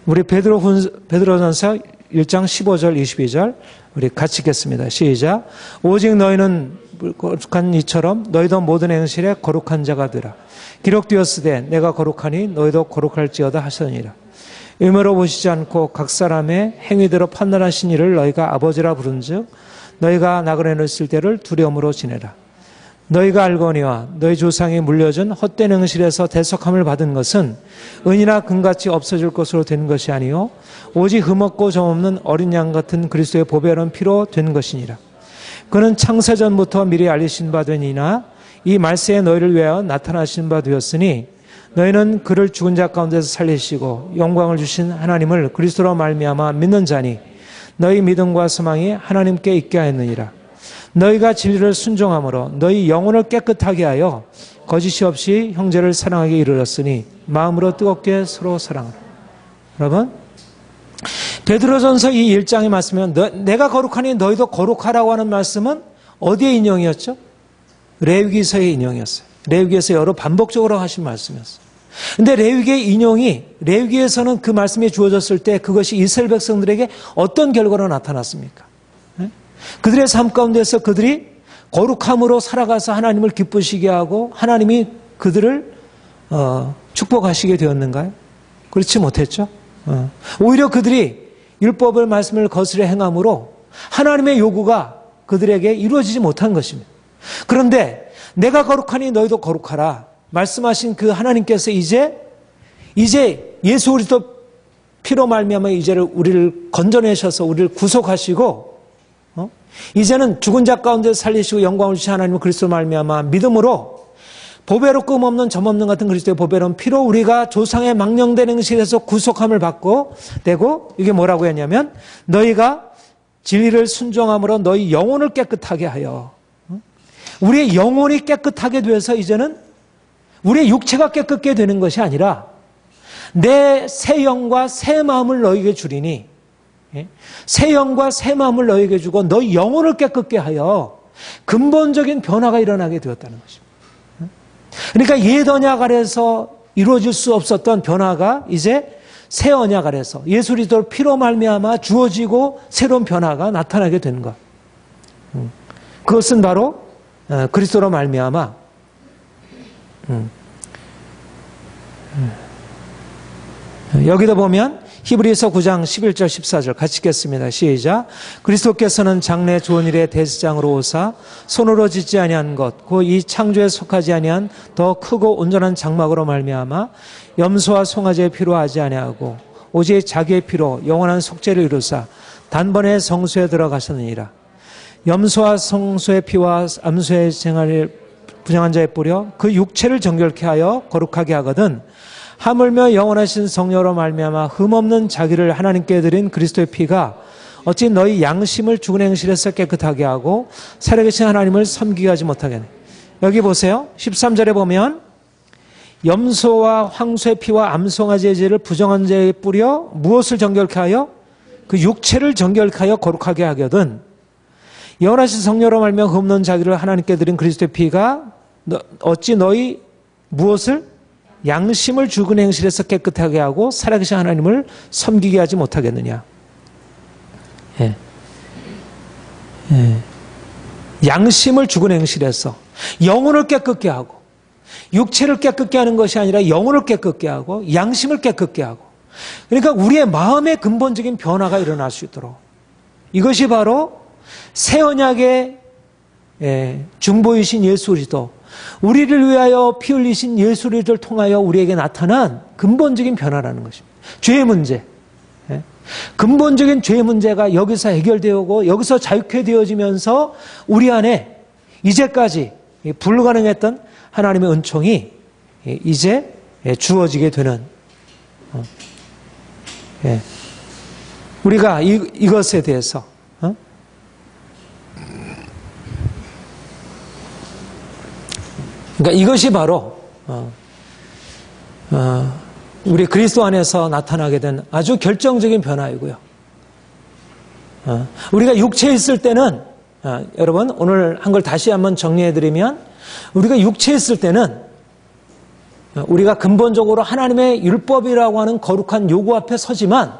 우리 베드로전서 1장 15절 22절 우리 같이 읽겠습니다. 시작. 오직 너희는 거룩한 이처럼 너희도 모든 행실에 거룩한 자가 되라. 기록되었으되 내가 거룩하니 너희도 거룩할지어다 하시니라. 의무로 보시지 않고 각 사람의 행위대로 판단하신 이를 너희가 아버지라 부른즉 너희가 나그네 있을 때를 두려움으로 지내라. 너희가 알거니와 너희 조상이 물려준 헛된 행실에서 대속함을 받은 것은 은이나 금같이 없어질 것으로 된 것이 아니요 오직 흠없고 점없는 어린 양 같은 그리스도의 보배로운 피로 된 것이니라. 그는 창세전부터 미리 알리신 바 되니나 이 말세에 너희를 위하여 나타나신 바 되었으니 너희는 그를 죽은 자 가운데서 살리시고 영광을 주신 하나님을 그리스도로 말미암아 믿는 자니 너희 믿음과 소망이 하나님께 있게 하였느니라. 너희가 진리를 순종함으로 너희 영혼을 깨끗하게 하여 거짓이 없이 형제를 사랑하게 이르렀으니 마음으로 뜨겁게 서로 사랑하라. 여러분, 베드로전서 이 1장의 말씀은 내가 거룩하니 너희도 거룩하라고 하는 말씀은 어디의 인용이었죠? 레위기서의 인용이었어요. 레위기에서 여러 반복적으로 하신 말씀이었어요. 근데 레위기의 인용이 레위기에서는 그 말씀이 주어졌을 때 그것이 이스라엘 백성들에게 어떤 결과로 나타났습니까? 그들의 삶 가운데서 그들이 거룩함으로 살아가서 하나님을 기쁘시게 하고 하나님이 그들을 축복하시게 되었는가요? 그렇지 못했죠. 오히려 그들이 율법을 말씀을 거스려 행함으로 하나님의 요구가 그들에게 이루어지지 못한 것입니다. 그런데 내가 거룩하니 너희도 거룩하라 말씀하신 그 하나님께서 이제 예수 그리스도 피로 말미암아 이제를 우리를 건져내셔서 우리를 구속하시고 이제는 죽은 자 가운데 살리시고 영광을 주신 하나님은 그리스도 말미암아 믿음으로 보배로 끔없는 점없는 같은 그리스도의 보배로운 피로 우리가 조상의 망령된 행실에서 구속함을 받고 되고 이게 뭐라고 했냐면 너희가 진리를 순종함으로 너희 영혼을 깨끗하게 하여 우리의 영혼이 깨끗하게 되어서 이제는 우리의 육체가 깨끗게 되는 것이 아니라 내 새 영과 새 마음을 너희에게 주리니 새 영과 새 마음을 너희에게 주고 너희 영혼을 깨끗게 하여 근본적인 변화가 일어나게 되었다는 것입니다. 그러니까 옛 언약 아래서 이루어질 수 없었던 변화가 이제 새 언약 아래서 예수 그리스도 피로 말미암아 주어지고 새로운 변화가 나타나게 된 것. 그것은 바로 그리스도로 말미암아 여기도 보면 히브리서 9장 11절 14절 같이 읽겠습니다. 시작. 그리스도께서는 장래 좋은 일의 대제사장으로 오사 손으로 짓지 아니한 것 곧 이 창조에 속하지 아니한 더 크고 온전한 장막으로 말미암아 염소와 송아지의 피로 하지 아니하고 오직 자기의 피로 영원한 속죄를 이루사 단번에 성소에 들어가셨느니라. 염소와 성소의 피와 암소의 생활을 부정한 자에 뿌려 그 육체를 정결케 하여 거룩하게 하거든 하물며 영원하신 성령으로 말미암아 흠없는 자기를 하나님께 드린 그리스도의 피가 어찌 너희 양심을 죽은 행실에서 깨끗하게 하고 살아계신 하나님을 섬기게 하지 못하게 하네. 여기 보세요. 13절에 보면 염소와 황소의 피와 암송아지의 죄를 부정한 자에 뿌려 무엇을 정결케 하여 그 육체를 정결케 하여 거룩하게 하거든 영원하신 성령으로 말미암아 흠없는 자기를 하나님께 드린 그리스도의 피가 어찌 너희 무엇을 양심을 죽은 행실에서 깨끗하게 하고 살아계신 하나님을 섬기게 하지 못하겠느냐. 양심을 죽은 행실에서 영혼을 깨끗게 하고 육체를 깨끗게 하는 것이 아니라 영혼을 깨끗게 하고 양심을 깨끗게 하고, 그러니까 우리의 마음의 근본적인 변화가 일어날 수 있도록, 이것이 바로 새 언약의 중보이신 예수 그리스도, 우리를 위하여 피 흘리신 예수 그리스도를 통하여 우리에게 나타난 근본적인 변화라는 것입니다. 죄의 문제, 근본적인 죄의 문제가 여기서 해결되고 여기서 자유케 되어지면서 우리 안에 이제까지 불가능했던 하나님의 은총이 이제 주어지게 되는, 우리가 이것에 대해서 그러니까 이것이 바로 우리 그리스도 안에서 나타나게 된 아주 결정적인 변화이고요. 우리가 육체에 있을 때는, 여러분 오늘 한 걸 다시 한번 정리해드리면, 우리가 육체에 있을 때는 우리가 근본적으로 하나님의 율법이라고 하는 거룩한 요구 앞에 서지만,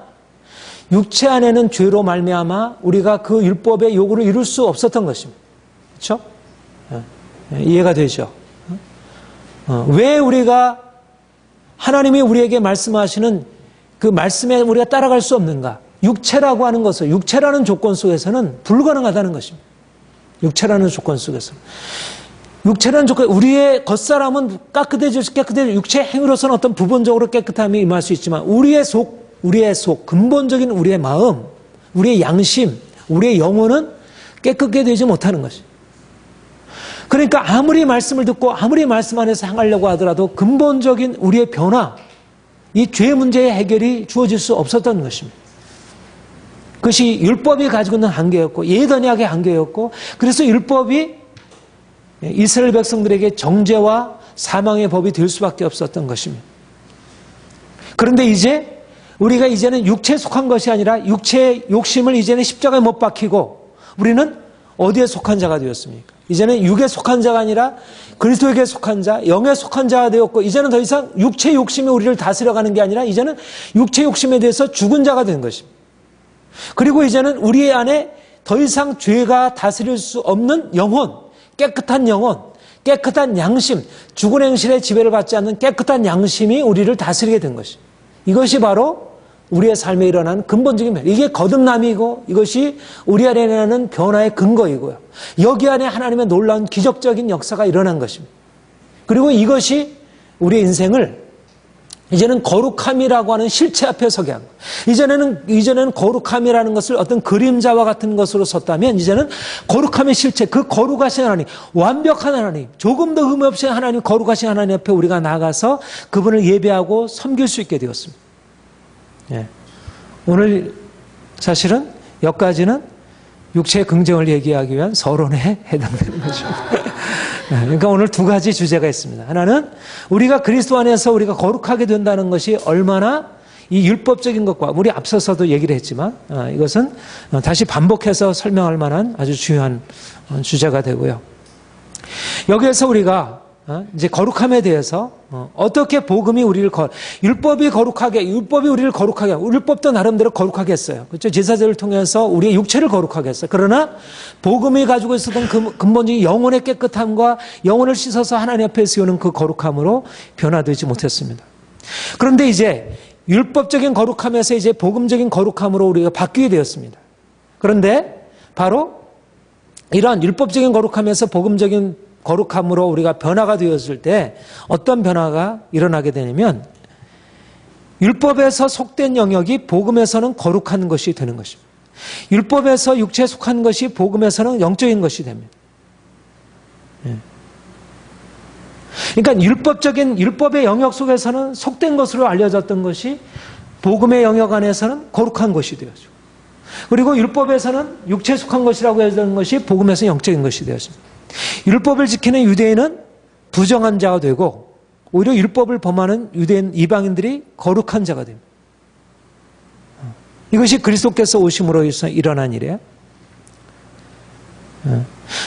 육체 안에는 죄로 말미암아 우리가 그 율법의 요구를 이룰 수 없었던 것입니다. 그렇죠? 이해가 되죠? 왜 우리가 하나님이 우리에게 말씀하시는 그 말씀에 우리가 따라갈 수 없는가? 육체라고 하는 것을, 육체라는 조건 속에서는 불가능하다는 것입니다. 육체라는 조건 속에서는. 육체라는 조건, 우리의 겉사람은 깨끗해질 육체 행위로서는 어떤 부분적으로 깨끗함이 임할 수 있지만, 우리의 속, 근본적인 우리의 마음, 우리의 양심, 우리의 영혼은 깨끗게 되지 못하는 것입니다. 그러니까 아무리 말씀을 듣고 아무리 말씀 안에서 행하려고 하더라도 근본적인 우리의 변화, 이 죄 문제의 해결이 주어질 수 없었던 것입니다. 그것이 율법이 가지고 있는 한계였고, 옛 언약의 한계였고, 그래서 율법이 이스라엘 백성들에게 정죄와 사망의 법이 될 수밖에 없었던 것입니다. 그런데 우리가 이제는 육체에 속한 것이 아니라 육체의 욕심을 이제는 십자가에 못 박히고, 우리는 어디에 속한 자가 되었습니까? 이제는 육에 속한 자가 아니라 그리스도에게 속한 자, 영에 속한 자가 되었고, 이제는 더 이상 육체 욕심이 우리를 다스려가는 게 아니라 이제는 육체 욕심에 대해서 죽은 자가 된 것입니다. 그리고 이제는 우리 안에 더 이상 죄가 다스릴 수 없는 영혼, 깨끗한 영혼, 깨끗한 양심, 죽은 행실의 지배를 받지 않는 깨끗한 양심이 우리를 다스리게 된 것입니다. 이것이 바로 우리의 삶에 일어나는 근본적인 변화. 이게 거듭남이고, 이것이 우리 안에 일어나는 변화의 근거이고요. 여기 안에 하나님의 놀라운 기적적인 역사가 일어난 것입니다. 그리고 이것이 우리의 인생을 이제는 거룩함이라고 하는 실체 앞에 서게 한 거예요. 이전에는 거룩함이라는 것을 어떤 그림자와 같은 것으로 섰다면, 이제는 거룩함의 실체, 그 거룩하신 하나님, 완벽한 하나님, 조금 더 흠 없이 하나님, 거룩하신 하나님 앞에 우리가 나가서 그분을 예배하고 섬길 수 있게 되었습니다. 오늘 사실은 여기까지는 육체의 긍정을 얘기하기 위한 서론에 해당되는 것입니다. 그러니까 오늘 두 가지 주제가 있습니다. 하나는 우리가 그리스도 안에서 우리가 거룩하게 된다는 것이 얼마나 이 율법적인 것과, 우리 앞서서도 얘기를 했지만 이것은 다시 반복해서 설명할 만한 아주 중요한 주제가 되고요. 여기에서 우리가 이제 거룩함에 대해서 어떻게 복음이 우리를 율법이 우리를 거룩하게 하고, 율법도 나름대로 거룩하게 했어요. 그렇죠? 제사제를 통해서 우리의 육체를 거룩하게 했어요. 그러나 복음이 가지고 있었던 근본적인 영혼의 깨끗함과 영혼을 씻어서 하나님 앞에 세우는 그 거룩함으로 변화되지 못했습니다. 그런데 이제 율법적인 거룩함에서 이제 복음적인 거룩함으로 우리가 바뀌게 되었습니다. 그런데 바로 이러한 율법적인 거룩함에서 복음적인 거룩함으로 우리가 변화가 되었을 때 어떤 변화가 일어나게 되냐면, 율법에서 속된 영역이 복음에서는 거룩한 것이 되는 것입니다. 율법에서 육체에 속한 것이 복음에서는 영적인 것이 됩니다. 그러니까 율법의 영역 속에서는 속된 것으로 알려졌던 것이 복음의 영역 안에서는 거룩한 것이 되었죠. 그리고 율법에서는 육체에 속한 것이라고 했던 것이 복음에서 영적인 것이 되었습니다. 율법을 지키는 유대인은 부정한 자가 되고, 오히려 율법을 범하는 유대인 이방인들이 거룩한 자가 됩니다. 이것이 그리스도께서 오심으로 일어난 일이에요.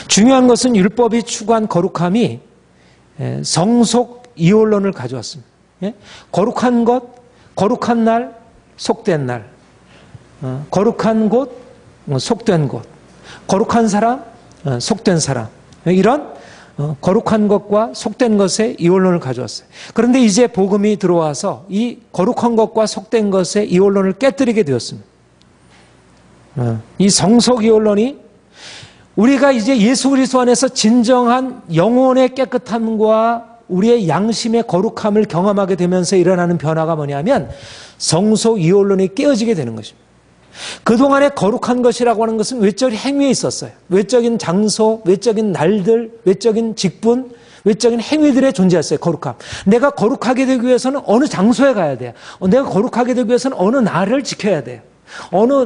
중요한 것은 율법이 추구한 거룩함이 성속 이혼론을 가져왔습니다. 거룩한 것, 거룩한 날, 속된 날, 거룩한 곳, 속된 곳, 거룩한 사람, 속된 사람, 이런 거룩한 것과 속된 것의 이원론을 가져왔어요. 그런데 이제 복음이 들어와서 이 거룩한 것과 속된 것의 이원론을 깨뜨리게 되었습니다. 이 성속 이원론이 우리가 이제 예수 그리스도 안에서 진정한 영혼의 깨끗함과 우리의 양심의 거룩함을 경험하게 되면서 일어나는 변화가 뭐냐면 성속 이원론이 깨어지게 되는 것입니다. 그동안에 거룩한 것이라고 하는 것은 외적인 행위에 있었어요. 외적인 장소, 외적인 날들, 외적인 직분, 외적인 행위들에 존재했어요. 거룩함. 내가 거룩하게 되기 위해서는 어느 장소에 가야 돼요. 내가 거룩하게 되기 위해서는 어느 날을 지켜야 돼요.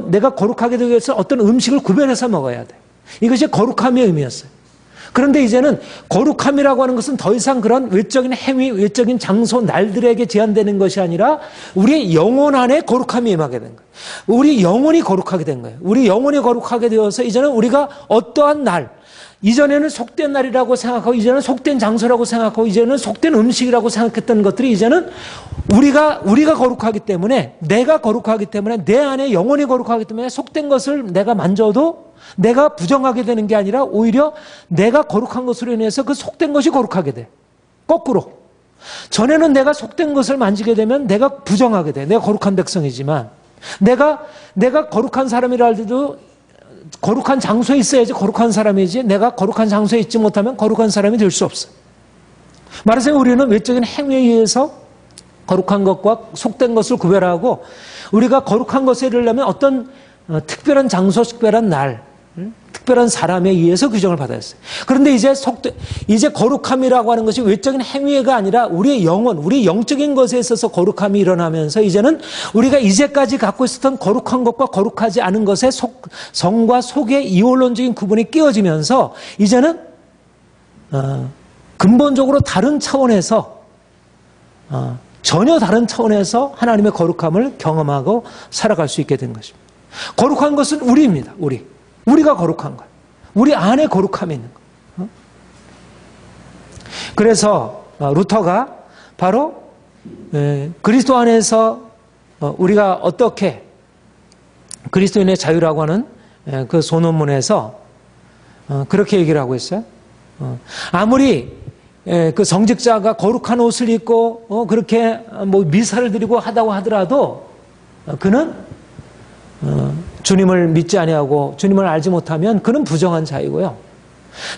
내가 거룩하게 되기 위해서는 어떤 음식을 구별해서 먹어야 돼요. 이것이 거룩함의 의미였어요. 그런데 이제는 거룩함이라고 하는 것은 더 이상 그런 외적인 행위, 외적인 장소, 날들에게 제한되는 것이 아니라 우리의 영혼 안에 거룩함이 임하게 된 거예요. 우리 영혼이 거룩하게 된 거예요. 우리 영혼이 거룩하게 되어서 이제는 우리가 어떠한 날, 이전에는 속된 날이라고 생각하고 이제는 속된 장소라고 생각하고 이제는 속된 음식이라고 생각했던 것들이 이제는 우리가 거룩하기 때문에 내가 거룩하기 때문에 내 안에 영혼이 거룩하기 때문에 속된 것을 내가 만져도 내가 부정하게 되는 게 아니라 오히려 내가 거룩한 것으로 인해서 그 속된 것이 거룩하게 돼. 거꾸로. 전에는 내가 속된 것을 만지게 되면 내가 부정하게 돼. 내가 거룩한 백성이지만 내가 거룩한 사람이라 할때도 거룩한 장소에 있어야지 거룩한 사람이지 내가 거룩한 장소에 있지 못하면 거룩한 사람이 될 수 없어. 말하자면 우리는 외적인 행위에 의해서 거룩한 것과 속된 것을 구별하고 우리가 거룩한 것에 이르려면 어떤 특별한 장소, 특별한 날, 특별한 사람에 의해서 규정을 받아야 했어요. 그런데 이제 거룩함이라고 하는 것이 외적인 행위가 아니라 우리의 영혼, 우리 영적인 것에 있어서 거룩함이 일어나면서 이제는 우리가 이제까지 갖고 있었던 거룩한 것과 거룩하지 않은 것의 성과 속의 이원론적인 구분이 끼어지면서 이제는 근본적으로 다른 차원에서 전혀 다른 차원에서 하나님의 거룩함을 경험하고 살아갈 수 있게 된 것입니다. 거룩한 것은 우리입니다. 우리가 거룩한 거예요. 우리 안에 거룩함이 있는 거예요. 그래서 루터가 바로 그리스도 안에서 우리가 어떻게 그리스도인의 자유라고 하는 그 소논문에서 그렇게 얘기를 하고 있어요. 아무리 그 성직자가 거룩한 옷을 입고 그렇게 뭐 미사를 드리고 하다고 하더라도 그는 주님을 믿지 아니하고 주님을 알지 못하면 그는 부정한 자이고요.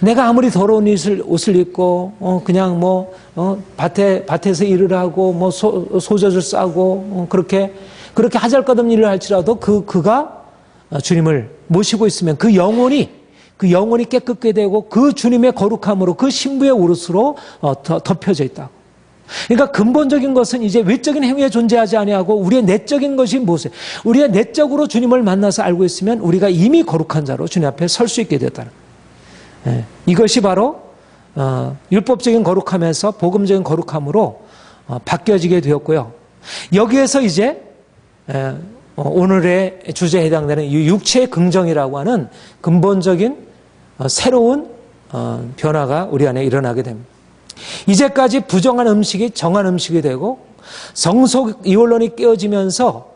내가 아무리 더러운 옷을 입고 그냥 밭에서 일을 하고 소젖을 싸고 그렇게 하잘것없는 일을 할지라도 그가 주님을 모시고 있으면 그 영혼이 깨끗게 되고 그 주님의 거룩함으로 그 신부의 옷으로 덮여져 있다고. 그러니까 근본적인 것은 이제 외적인 행위에 존재하지 아니하고 우리의 내적인 것이 무엇이에요? 우리의 내적으로 주님을 만나서 알고 있으면 우리가 이미 거룩한 자로 주님 앞에 설 수 있게 되었다는 거예요. 이것이 바로 율법적인 거룩함에서 복음적인 거룩함으로 바뀌어지게 되었고요. 여기에서 이제 오늘의 주제에 해당되는 육체의 긍정이라고 하는 근본적인 새로운 변화가 우리 안에 일어나게 됩니다. 이제까지 부정한 음식이 정한 음식이 되고 성속 이원론이 깨어지면서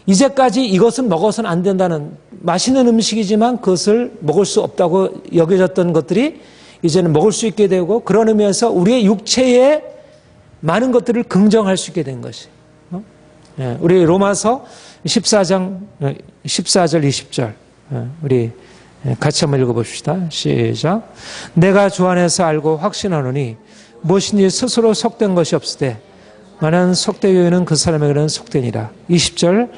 이제까지 이것은 먹어서는 안 된다는 맛있는 음식이지만 그것을 먹을 수 없다고 여겨졌던 것들이 이제는 먹을 수 있게 되고 그런 의미에서 우리의 육체에 많은 것들을 긍정할 수 있게 된 것이. 우리 로마서 14장 14절 20절 우리 같이 한번 읽어봅시다. 시작. 내가 주 안에서 알고 확신하노니 무엇인지 스스로 속된 것이 없으되 만한 속되기에는 그 사람에게는 속되니라. 20절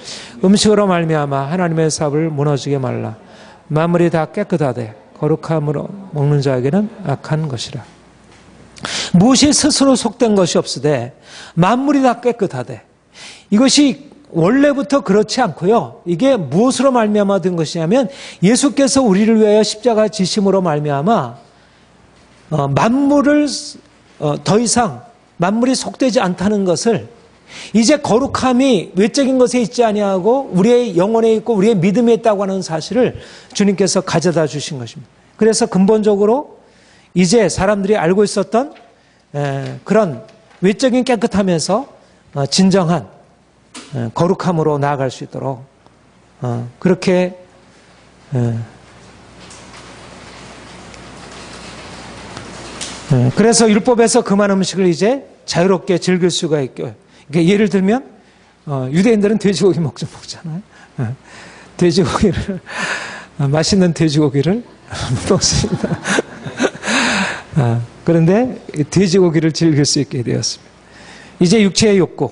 음식으로 말미암아 하나님의 사업을 무너지게 말라. 만물이 다 깨끗하되 거룩함으로 먹는 자에게는 악한 것이라. 무엇이 스스로 속된 것이 없으되 만물이 다 깨끗하되 이것이 원래부터 그렇지 않고요. 이게 무엇으로 말미암아 된 것이냐면 예수께서 우리를 위하여 십자가 지심으로 말미암아 만물을 더 이상 만물이 속되지 않다는 것을 이제 거룩함이 외적인 것에 있지 아니하고 우리의 영혼에 있고 우리의 믿음에 있다고 하는 사실을 주님께서 가져다 주신 것입니다. 그래서 근본적으로 이제 사람들이 알고 있었던 그런 외적인 깨끗함에서 진정한 거룩함으로 나아갈 수 있도록 그렇게 그래서 율법에서 금한 음식을 이제 자유롭게 즐길 수가 있고, 그러니까 예를 들면 유대인들은 돼지고기 먹잖아요. 돼지고기를 맛있는 돼지고기를 먹습니다. 그런데 돼지고기를 즐길 수 있게 되었습니다. 이제 육체의 욕구.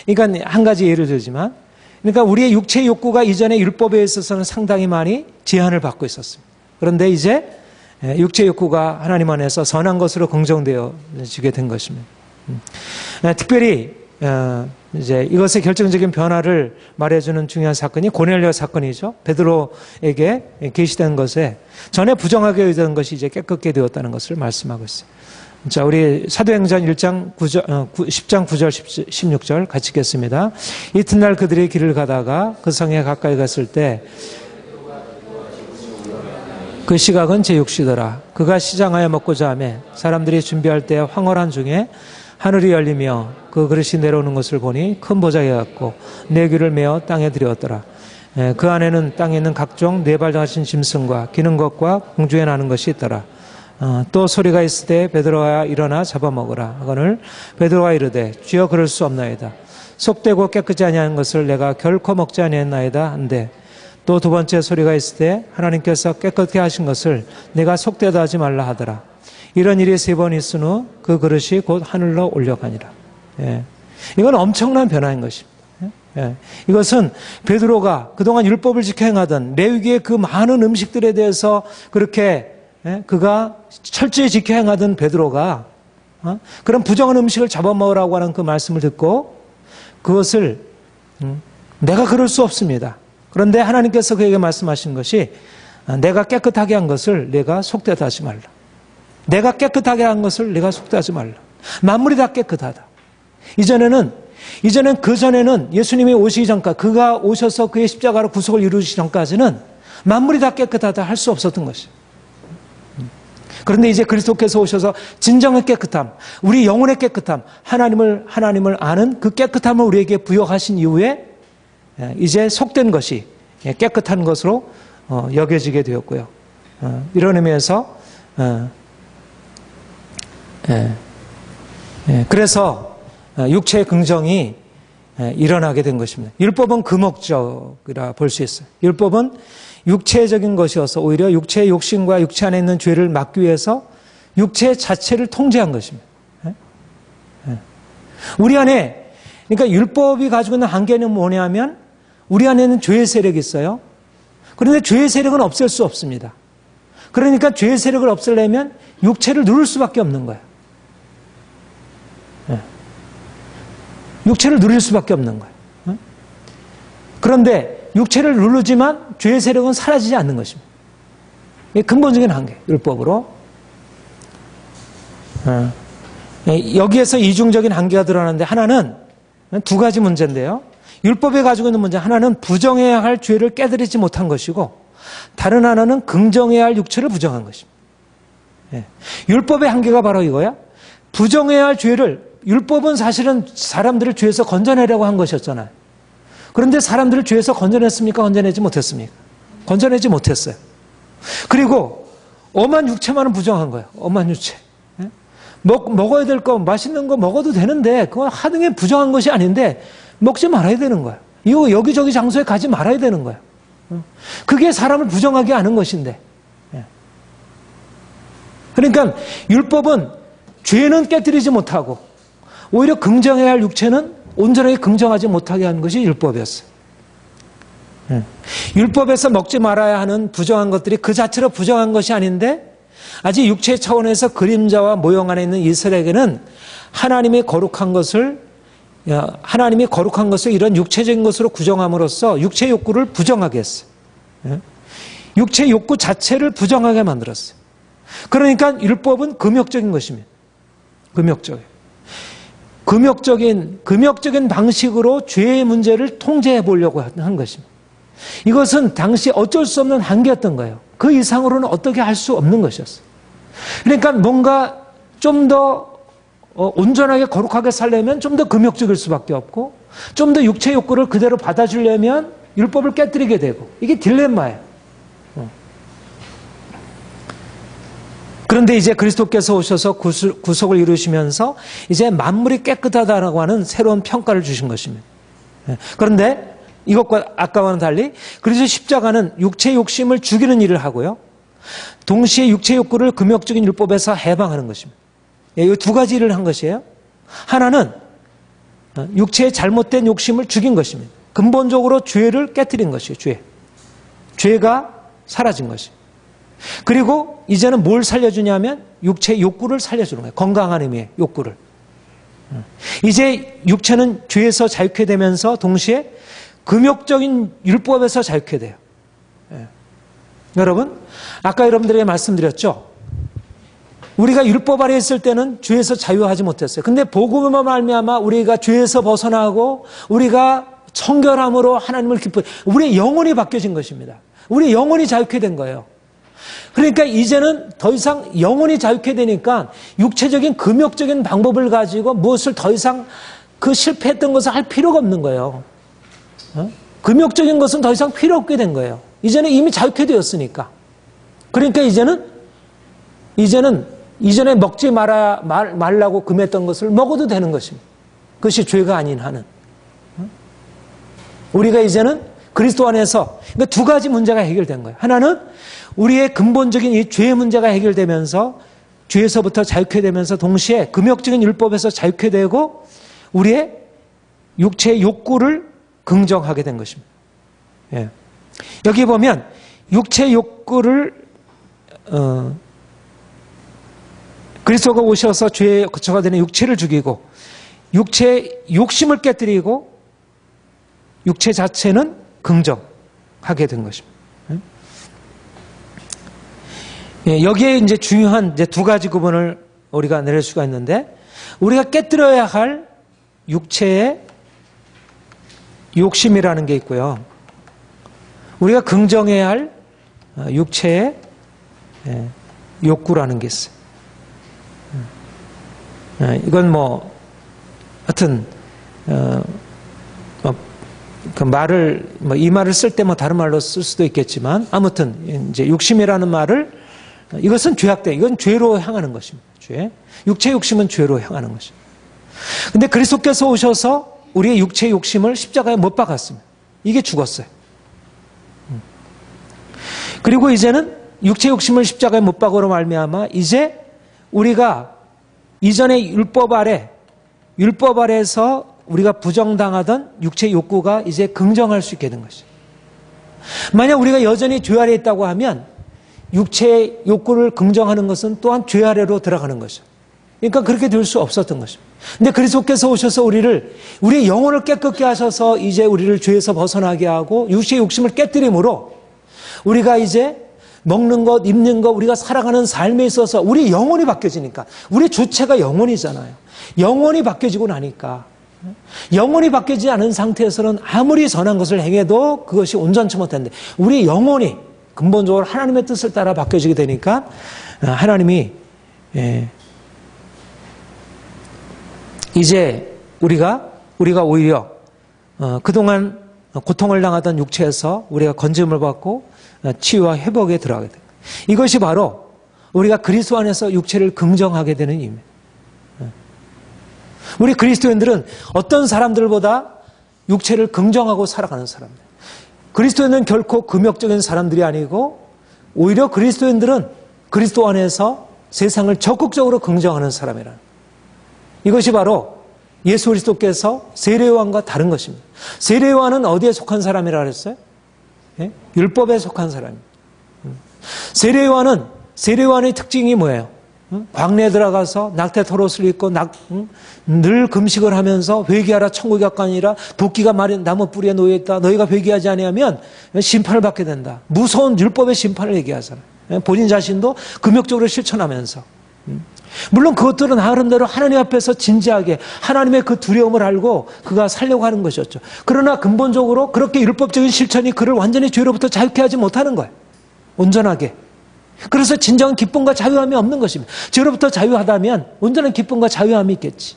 그러니까 한 가지 예를 들지만, 그러니까 우리의 육체의 욕구가 이전에 율법에 있어서는 상당히 많이 제한을 받고 있었습니다. 그런데 이제 육체의 욕구가 하나님 안에서 선한 것으로 긍정되어지게 된 것입니다. 특별히 이제 이것의 결정적인 변화를 말해주는 중요한 사건이 고넬료 사건이죠. 베드로에게 계시된 것에 전에 부정하게 여기던 것이 이제 깨끗게 되었다는 것을 말씀하고 있어요. 자, 우리 사도행전 10장 9절 16절 같이 읽겠습니다. 이튿날 그들이 길을 가다가 그 성에 가까이 갔을 때 그 시각은 제6시더라. 그가 시장하여 먹고자 하매 사람들이 준비할 때 황홀한 중에 하늘이 열리며 그 그릇이 내려오는 것을 보니 큰 보자기 같고 네 귀를 메어 땅에 들여었더라. 그 안에는 땅에 있는 각종 네발장하신 짐승과 기는 것과 공중에 나는 것이 있더라. 또 소리가 있을 때 베드로가 일어나 잡아먹으라. 하거늘 베드로가 이르되 주여 그럴 수 없나이다. 속되고 깨끗지 아니한 것을 내가 결코 먹지 아니했나이다 한데 또 두 번째 소리가 있을 때 하나님께서 깨끗게 하신 것을 내가 속되다 하지 말라 하더라. 이런 일이 3번 있은 후 그 그릇이 곧 하늘로 올려가니라. 이건 엄청난 변화인 것입니다. 이것은 베드로가 그동안 율법을 지켜 행하던 레위기의 그 많은 음식들에 대해서 그렇게 그가 철저히 지켜 행하던 베드로가 그런 부정한 음식을 잡아먹으라고 하는 그 말씀을 듣고 그것을 내가 그럴 수 없습니다. 그런데 하나님께서 그에게 말씀하신 것이 내가 깨끗하게 한 것을 내가 속되다 하지 말라. 내가 깨끗하게 한 것을 내가 속되하지 말라. 만물이 다 깨끗하다. 이전에는 그전에는 예수님이 오시기 전까지 그가 오셔서 그의 십자가로 구속을 이루시기 전까지는 만물이 다 깨끗하다 할 수 없었던 것이에요. 그런데 이제 그리스도께서 오셔서 진정한 깨끗함, 우리 영혼의 깨끗함, 하나님을 아는 그 깨끗함을 우리에게 부여하신 이후에 이제 속된 것이 깨끗한 것으로 여겨지게 되었고요. 이런 의미에서 그래서 육체의 긍정이 일어나게 된 것입니다. 율법은 그 목적이라 볼 수 있어요. 율법은 육체적인 것이어서 오히려 육체의 욕심과 육체 안에 있는 죄를 막기 위해서 육체 자체를 통제한 것입니다. 우리 안에, 그러니까 율법이 가지고 있는 한계는 뭐냐면 우리 안에는 죄의 세력이 있어요. 그런데 죄의 세력은 없앨 수 없습니다. 그러니까 죄의 세력을 없애려면 육체를 누를 수밖에 없는 거예요. 육체를 누릴 수밖에 없는 거예요. 그런데 육체를 누르지만 죄의 세력은 사라지지 않는 것입니다. 이게 근본적인 한계, 율법으로. 여기에서 이중적인 한계가 드러나는데 하나는 두 가지 문제인데요. 율법에 가지고 있는 문제 하나는 부정해야 할 죄를 깨뜨리지 못한 것이고 다른 하나는 긍정해야 할 육체를 부정한 것입니다. 율법의 한계가 바로 이거야. 부정해야 할 죄를 율법은 사실은 사람들을 죄에서 건져내려고 한 것이었잖아요. 그런데 사람들을 죄에서 건져냈습니까? 건져내지 못했습니까? 건져내지 못했어요. 그리고 엄한 육체만은 부정한 거예요. 엄한 육체. 먹어야 될 거, 맛있는 거 먹어도 되는데 그건 하등에 부정한 것이 아닌데 먹지 말아야 되는 거예요. 이거 여기저기 장소에 가지 말아야 되는 거예요. 그게 사람을 부정하게 하는 것인데. 그러니까 율법은 죄는 깨뜨리지 못하고 오히려 긍정해야 할 육체는 온전하게 긍정하지 못하게 하는 것이 율법이었어요. 율법에서 먹지 말아야 하는 부정한 것들이 그 자체로 부정한 것이 아닌데 아직 육체 차원에서 그림자와 모형 안에 있는 이스라엘에게는 하나님이 거룩한 것을 이런 육체적인 것으로 구정함으로써 육체 욕구를 부정하게 했어요. 육체 욕구 자체를 부정하게 만들었어요. 그러니까 율법은 금욕적인 것입니다. 금욕적인 방식으로 죄의 문제를 통제해 보려고 한 것입니다. 이것은 당시 어쩔 수 없는 한계였던 거예요. 그 이상으로는 어떻게 할 수 없는 것이었어요. 그러니까 뭔가 좀 더 온전하게 거룩하게 살려면 좀 더 금욕적일 수밖에 없고 좀 더 육체 욕구를 그대로 받아주려면 율법을 깨뜨리게 되고 이게 딜레마예요. 그런데 이제 그리스도께서 오셔서 구속을 이루시면서 이제 만물이 깨끗하다라고 하는 새로운 평가를 주신 것입니다. 그런데 이것과 아까와는 달리 그래서 십자가는 육체 욕심을 죽이는 일을 하고요. 동시에 육체 욕구를 금욕적인 율법에서 해방하는 것입니다. 이 두 가지 일을 한 것이에요. 하나는 육체의 잘못된 욕심을 죽인 것입니다. 근본적으로 죄를 깨뜨린 것이에요. 죄가 사라진 것이에요. 그리고 이제는 뭘 살려주냐면 육체의 욕구를 살려주는 거예요. 건강한 의미의 욕구를. 이제 육체는 죄에서 자유케 되면서 동시에 금욕적인 율법에서 자유케 돼요. 여러분, 아까 여러분들에게 말씀드렸죠. 우리가 율법 아래 있을 때는 죄에서 자유하지 못했어요. 근데 복음으로 말미암아 우리가 죄에서 벗어나고 우리가 청결함으로 하나님을 우리의 영혼이 바뀌어진 것입니다. 우리의 영혼이 자유케 된 거예요. 그러니까 이제는 더 이상 영혼이 자유케 되니까 육체적인 금욕적인 방법을 가지고 무엇을 더 이상 그 실패했던 것을 할 필요가 없는 거예요. 금욕적인 것은 더 이상 필요 없게 된 거예요. 이제는 이미 자유케 되었으니까. 그러니까 이제는 이전에 먹지 말라고 금했던 것을 먹어도 되는 것입니다. 그것이 죄가 아닌 한은. 우리가 이제는 그리스도 안에서 그러니까 두 가지 문제가 해결된 거예요. 하나는 우리의 근본적인 이 죄의 문제가 해결되면서 죄에서부터 자유케 되면서 동시에 금욕적인 율법에서 자유케 되고 우리의 육체의 욕구를 긍정하게 된 것입니다. 예. 여기 보면 육체의 욕구를 그리스도가 오셔서 죄의 거처가 되는 육체를 죽이고 육체의 욕심을 깨뜨리고 육체 자체는 긍정하게 된 것입니다. 예, 여기에 이제 중요한 이제 두 가지 구분을 우리가 내릴 수가 있는데 우리가 깨뜨려야 할 육체의 욕심이라는 게 있고요. 우리가 긍정해야 할 육체의 욕구라는 게 있어요. 이건 뭐 하여튼 그 말을 이 말을 쓸 때 뭐 다른 말로 쓸 수도 있겠지만 아무튼 이제 욕심이라는 말을 이것은 죄악돼. 이건 죄로 향하는 것입니다. 죄. 육체 욕심은 죄로 향하는 것입니다. 근데 그리스도께서 오셔서 우리의 육체 욕심을 십자가에 못 박았습니다. 이게 죽었어요. 그리고 이제는 육체 욕심을 십자가에 못 박으로 말미암아 이제 우리가 이전의 율법 아래에서 우리가 부정당하던 육체의 욕구가 이제 긍정할 수 있게 된 것이죠. 만약 우리가 여전히 죄 아래에 있다고 하면 육체의 욕구를 긍정하는 것은 또한 죄 아래로 들어가는 것이죠. 그러니까 그렇게 될 수 없었던 것입니다. 근데 그리스도께서 오셔서 우리의 영혼을 깨끗게 하셔서 이제 우리를 죄에서 벗어나게 하고 육체의 욕심을 깨뜨림으로 우리가 이제 먹는 것, 입는 것, 우리가 살아가는 삶에 있어서 우리 영혼이 바뀌어지니까 우리 주체가 영혼이잖아요. 영혼이 바뀌어지고 나니까 영혼이 바뀌지 않은 상태에서는 아무리 선한 것을 행해도 그것이 온전치 못한데 우리 영혼이 근본적으로 하나님의 뜻을 따라 바뀌어지게 되니까 하나님이 이제 우리가 오히려 그동안 고통을 당하던 육체에서 우리가 건짐을 받고 치유와 회복에 들어가게 됩니다. 이것이 바로 우리가 그리스도 안에서 육체를 긍정하게 되는 의미입니다. 우리 그리스도인들은 어떤 사람들보다 육체를 긍정하고 살아가는 사람들. 그리스도인은 결코 금욕적인 사람들이 아니고 오히려 그리스도인들은 그리스도 안에서 세상을 적극적으로 긍정하는 사람이라. 이것이 바로 예수 그리스도께서 세례요한과 다른 것입니다. 세례요한은 어디에 속한 사람이라 그랬어요? 예? 율법에 속한 사람입니다. 세례요한의 특징이 뭐예요? 광야에 들어가서 낙태 털옷을 입고 늘 금식을 하면서 회개하라 천국이 가까이니라 도끼가 마른 나무 뿌리에 놓여있다 너희가 회개하지 아니하면 심판을 받게 된다. 무서운 율법의 심판을 얘기하잖아요. 본인 자신도 금욕적으로 실천하면서 물론 그것들은 나름대로 하나님 앞에서 진지하게 하나님의 그 두려움을 알고 그가 살려고 하는 것이었죠. 그러나 근본적으로 그렇게 율법적인 실천이 그를 완전히 죄로부터 자유케 하지 못하는 거예요. 온전하게. 그래서 진정한 기쁨과 자유함이 없는 것입니다. 죄로부터 자유하다면 온전한 기쁨과 자유함이 있겠지.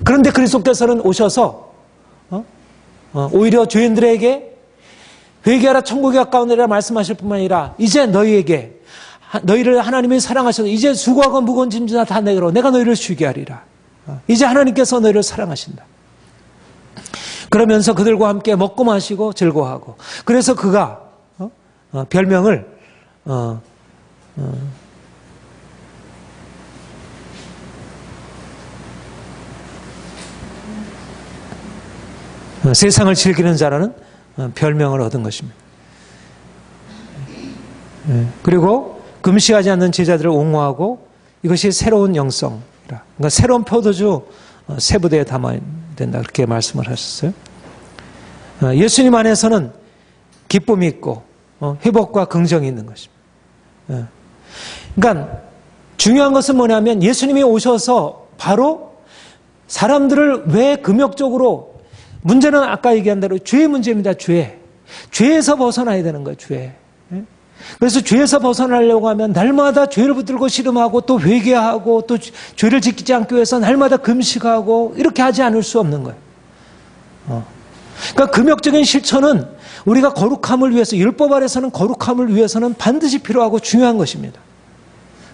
그런데 그리스도께서는 오셔서 오히려 죄인들에게 회개하라 천국이 가까우니라 말씀하실 뿐만 아니라 이제 너희에게 너희를 하나님이 사랑하셔서 이제 수고하고 무거운 짐지나 다 내게로 내가 너희를 쉬게 하리라. 이제 하나님께서 너희를 사랑하신다. 그러면서 그들과 함께 먹고 마시고 즐거워하고, 그래서 그가 별명을 세상을 즐기는 자라는 별명을 얻은 것입니다. 그리고 금식하지 않는 제자들을 옹호하고, 이것이 새로운 영성이라. 그러니까 새로운 포도주 세부대에 담아야 된다, 그렇게 말씀을 하셨어요. 예수님 안에서는 기쁨이 있고 회복과 긍정이 있는 것입니다. 그러니까 중요한 것은 뭐냐면, 예수님이 오셔서 바로 사람들을 왜 금욕적으로, 문제는 아까 얘기한 대로 죄의 문제입니다. 죄에서 벗어나야 되는 거예요. 죄. 그래서 죄에서 벗어나려고 하면 날마다 죄를 붙들고 씨름하고, 또 회개하고, 또 죄를 지키지 않기 위해서 날마다 금식하고, 이렇게 하지 않을 수 없는 거예요. 그러니까 금욕적인 실천은 우리가 거룩함을 위해서, 율법 아래서는 거룩함을 위해서는 반드시 필요하고 중요한 것입니다.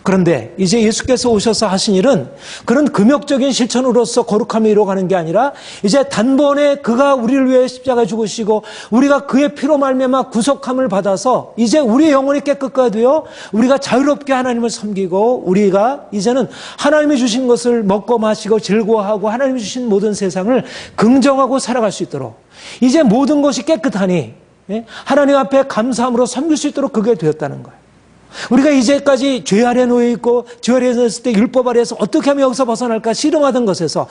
그런데 이제 예수께서 오셔서 하신 일은 그런 금욕적인 실천으로서 거룩함이 이루어가는 게 아니라, 이제 단번에 그가 우리를 위해 십자가에 죽으시고 우리가 그의 피로 말미암아 구속함을 받아서 이제 우리의 영혼이 깨끗하게 되어 우리가 자유롭게 하나님을 섬기고, 우리가 이제는 하나님이 주신 것을 먹고 마시고 즐거워하고 하나님이 주신 모든 세상을 긍정하고 살아갈 수 있도록, 이제 모든 것이 깨끗하니 하나님 앞에 감사함으로 섬길 수 있도록 그게 되었다는 거예요. 우리가 이제까지 죄 아래 놓여 있고, 죄 아래에 있을 때 율법 아래에서 어떻게 하면 여기서 벗어날까 씨름하던 것에서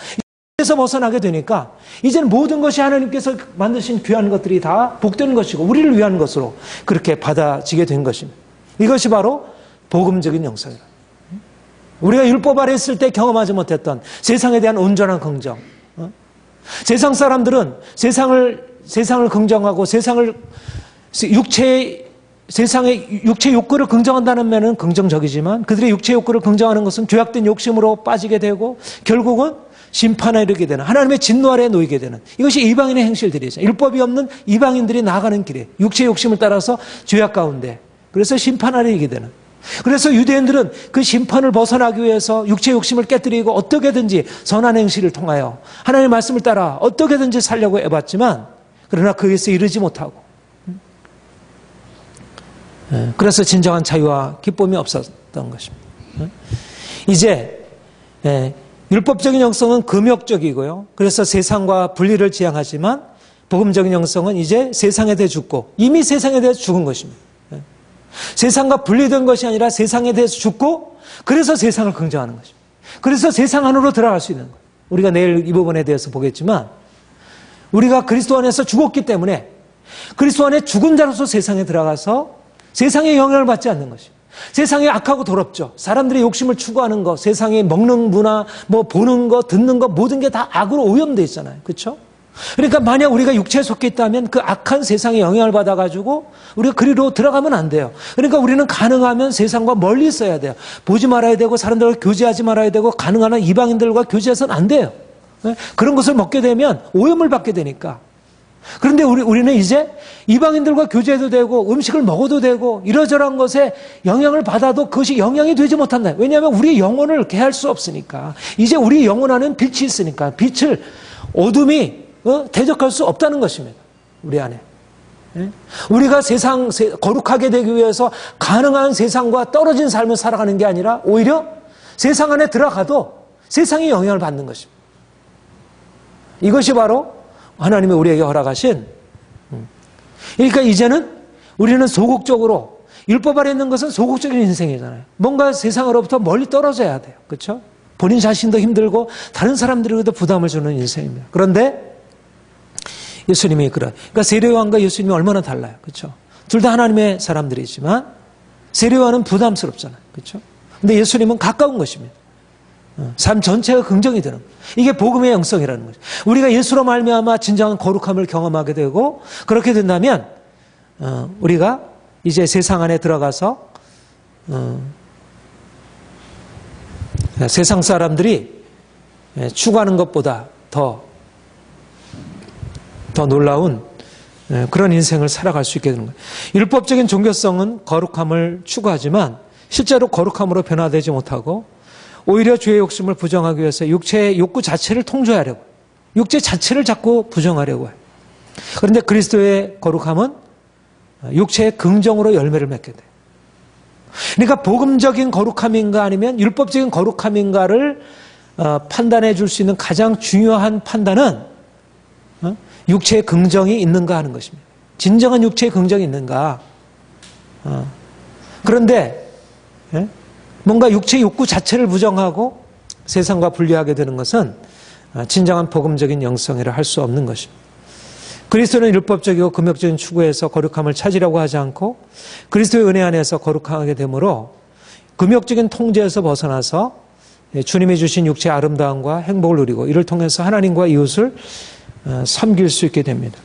벗어나게 되니까, 이제는 모든 것이 하나님께서 만드신 귀한 것들이 다 복되는 것이고 우리를 위한 것으로 그렇게 받아지게 된 것입니다. 이것이 바로 복음적인 영성이다. 우리가 율법 아래 있을 때 경험하지 못했던 세상에 대한 온전한 긍정. 세상 사람들은 세상을 긍정하고, 세상의 육체 욕구를 긍정한다는 면은 긍정적이지만, 그들의 육체 욕구를 긍정하는 것은 죄악된 욕심으로 빠지게 되고 결국은 심판에 이르게 되는, 하나님의 진노 아래에 놓이게 되는, 이것이 이방인의 행실들이죠. 율법이 없는 이방인들이 나아가는 길에 육체 욕심을 따라서 죄악 가운데, 그래서 심판 아래에 이르게 되는. 그래서 유대인들은 그 심판을 벗어나기 위해서 육체 욕심을 깨뜨리고 어떻게든지 선한 행실을 통하여 하나님의 말씀을 따라 어떻게든지 살려고 해봤지만, 그러나 거기에서 이르지 못하고, 그래서 진정한 자유와 기쁨이 없었던 것입니다. 이제 율법적인 영성은 금욕적이고요. 그래서 세상과 분리를 지향하지만, 복음적인 영성은 이제 세상에 대해 죽고, 이미 세상에 대해서 죽은 것입니다. 세상과 분리된 것이 아니라 세상에 대해서 죽고, 그래서 세상을 긍정하는 것입니다. 그래서 세상 안으로 들어갈 수 있는 거예요. 우리가 내일 이 부분에 대해서 보겠지만, 우리가 그리스도 안에서 죽었기 때문에 그리스도 안에 죽은 자로서 세상에 들어가서 세상의 영향을 받지 않는 것입니다. 세상이 악하고 더럽죠. 사람들이 욕심을 추구하는 것, 세상에 먹는 문화, 보는 것, 듣는 것, 모든 게 다 악으로 오염되어 있잖아요. 그렇죠? 그러니까 만약 우리가 육체에 속해 있다면 그 악한 세상의 영향을 받아가지고 우리가 그리로 들어가면 안 돼요. 그러니까 우리는 가능하면 세상과 멀리 있어야 돼요. 보지 말아야 되고, 사람들과 교제하지 말아야 되고, 가능한 한 이방인들과 교제해서는 안 돼요. 그런 것을 먹게 되면 오염을 받게 되니까. 그런데 우리는 이제 이방인들과 교제해도 되고, 음식을 먹어도 되고, 이러저러한 것에 영향을 받아도 그것이 영향이 되지 못한다. 왜냐하면 우리의 영혼을 개할 수 없으니까. 이제 우리 영혼 안에는 빛이 있으니까 빛을 어둠이 대적할 수 없다는 것입니다. 우리 안에. 우리가 거룩하게 되기 위해서 가능한 세상과 떨어진 삶을 살아가는 게 아니라 오히려 세상 안에 들어가도 세상의 영향을 받는 것입니다. 이것이 바로 하나님이 우리에게 허락하신, 그러니까 이제는 우리는 소극적으로, 율법 아래 있는 것은 소극적인 인생이잖아요. 뭔가 세상으로부터 멀리 떨어져야 돼요. 그렇죠? 본인 자신도 힘들고 다른 사람들에게도 부담을 주는 인생입니다. 그런데 예수님이 그러니까 세례요한과 예수님이 얼마나 달라요. 그렇죠? 둘 다 하나님의 사람들이지만 세례요한은 부담스럽잖아요. 그렇죠? 근데 예수님은 가까운 것입니다. 삶 전체가 긍정이 되는 거예요. 이게 복음의 영성이라는 거죠. 우리가 예수로 말미암아 진정한 거룩함을 경험하게 되고, 그렇게 된다면 우리가 이제 세상 안에 들어가서 세상 사람들이 추구하는 것보다 더 놀라운 그런 인생을 살아갈 수 있게 되는 거예요. 율법적인 종교성은 거룩함을 추구하지만 실제로 거룩함으로 변화되지 못하고 오히려 죄의 욕심을 부정하기 위해서 육체의 욕구 자체를 통제하려고, 육체 자체를 자꾸 부정하려고 해요. 그런데 그리스도의 거룩함은 육체의 긍정으로 열매를 맺게 돼요. 그러니까 복음적인 거룩함인가 아니면 율법적인 거룩함인가를 판단해 줄 수 있는 가장 중요한 판단은 육체의 긍정이 있는가 하는 것입니다. 진정한 육체의 긍정이 있는가. 그런데 뭔가 육체의 욕구 자체를 부정하고 세상과 분리하게 되는 것은 진정한 복음적인 영성이라 할 수 없는 것입니다. 그리스도는 율법적이고 금욕적인 추구에서 거룩함을 찾으려고 하지 않고 그리스도의 은혜 안에서 거룩하게 되므로 금욕적인 통제에서 벗어나서 주님이 주신 육체의 아름다움과 행복을 누리고 이를 통해서 하나님과 이웃을 섬길 수 있게 됩니다.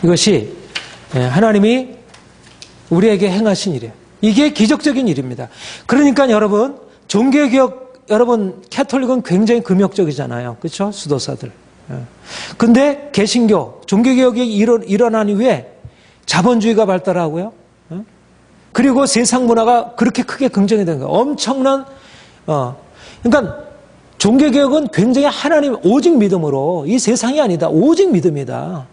이것이 하나님이 우리에게 행하신 일이에요. 이게 기적적인 일입니다. 그러니까 여러분, 종교개혁, 여러분, 캐톨릭은 굉장히 금욕적이잖아요. 그렇죠? 수도사들. 근데 개신교, 종교개혁이 일어난 이후에 자본주의가 발달하고요. 그리고 세상 문화가 그렇게 크게 긍정이 된 거예요. 엄청난, 그러니까 종교개혁은 굉장히 하나님 오직 믿음으로, 이 세상이 아니다. 오직 믿음이다.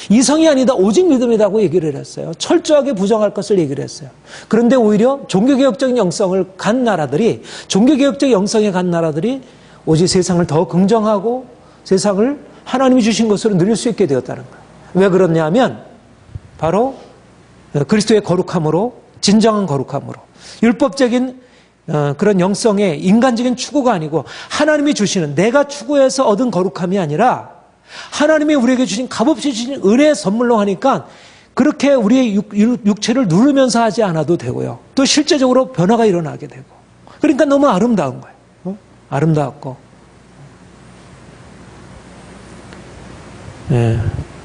이성이 아니다. 오직 믿음이라고 얘기를 했어요. 철저하게 부정할 것을 얘기를 했어요. 그런데 오히려 종교개혁적인 영성을 간 나라들이, 종교개혁적 영성에 간 나라들이 오직 세상을 더 긍정하고 세상을 하나님이 주신 것으로 누릴 수 있게 되었다는 거예요. 왜 그렇냐 하면 바로 그리스도의 거룩함으로, 진정한 거룩함으로, 율법적인 그런 영성의 인간적인 추구가 아니고 하나님이 주시는, 내가 추구해서 얻은 거룩함이 아니라 하나님이 우리에게 주신, 값없이 주신 은혜의 선물로 하니까 그렇게 우리의 육체를 누르면서 하지 않아도 되고요. 또 실제적으로 변화가 일어나게 되고. 그러니까 너무 아름다운 거예요. 아름다웠고.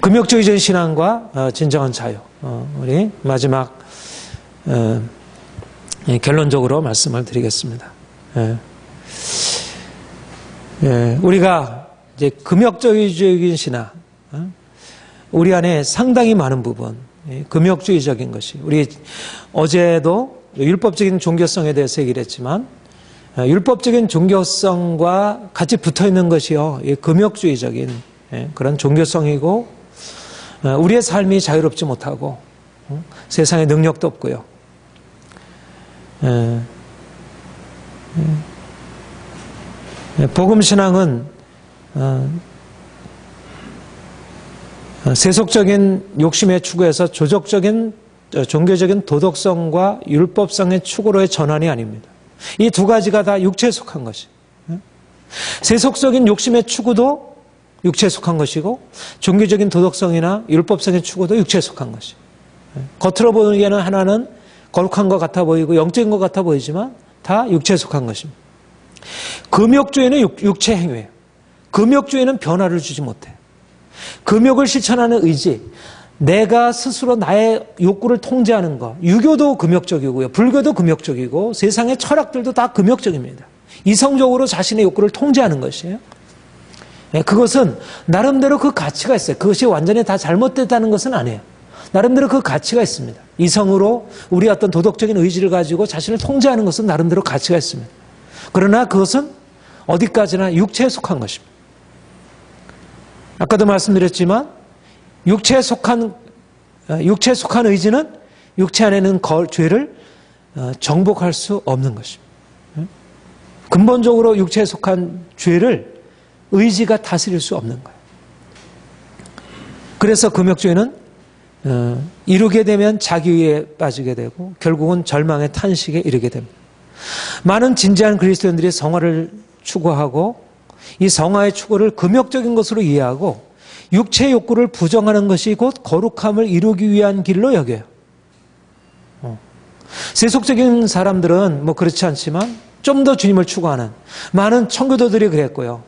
금욕주의적인 신앙과 진정한 자유. 우리 마지막 결론적으로 말씀을 드리겠습니다. 우리가 이제 금욕주의적인 신앙, 우리 안에 상당히 많은 부분, 금욕주의적인 것이, 우리 어제도 율법적인 종교성에 대해서 얘기를 했지만, 율법적인 종교성과 같이 붙어 있는 것이요, 금욕주의적인 그런 종교성이고, 우리의 삶이 자유롭지 못하고, 세상에 능력도 없고요. 복음신앙은 세속적인 욕심의 추구에서 조적적인 종교적인 도덕성과 율법성의 추구로의 전환이 아닙니다. 이 두 가지가 다 육체에 속한 것이. 세속적인 욕심의 추구도 육체에 속한 것이고 종교적인 도덕성이나 율법성의 추구도 육체에 속한 것이. 겉으로 보기에는 하나는 거룩한 것 같아 보이고 영적인 것 같아 보이지만 다 육체에 속한 것입니다. 금욕주의는 육체 행위예요. 금욕주의는 변화를 주지 못해. 금욕을 실천하는 의지, 내가 스스로 나의 욕구를 통제하는 것, 유교도 금욕적이고요, 불교도 금욕적이고 세상의 철학들도 다 금욕적입니다. 이성적으로 자신의 욕구를 통제하는 것이에요. 그것은 나름대로 그 가치가 있어요. 그것이 완전히 다 잘못됐다는 것은 아니에요. 나름대로 그 가치가 있습니다. 이성으로 우리 어떤 도덕적인 의지를 가지고 자신을 통제하는 것은 나름대로 가치가 있습니다. 그러나 그것은 어디까지나 육체에 속한 것입니다. 아까도 말씀드렸지만 육체에 속한 의지는 육체 안에 있는 죄를 정복할 수 없는 것입니다. 근본적으로 육체에 속한 죄를 의지가 다스릴 수 없는 거예요. 그래서 금욕주의는 이루게 되면 자기위에 빠지게 되고 결국은 절망의 탄식에 이르게 됩니다. 많은 진지한 그리스도인들이 성화를 추구하고 이 성화의 추구를 금욕적인 것으로 이해하고 육체의 욕구를 부정하는 것이 곧 거룩함을 이루기 위한 길로 여겨요. 세속적인 사람들은 뭐 그렇지 않지만 좀 더 주님을 추구하는 많은 청교도들이 그랬고요.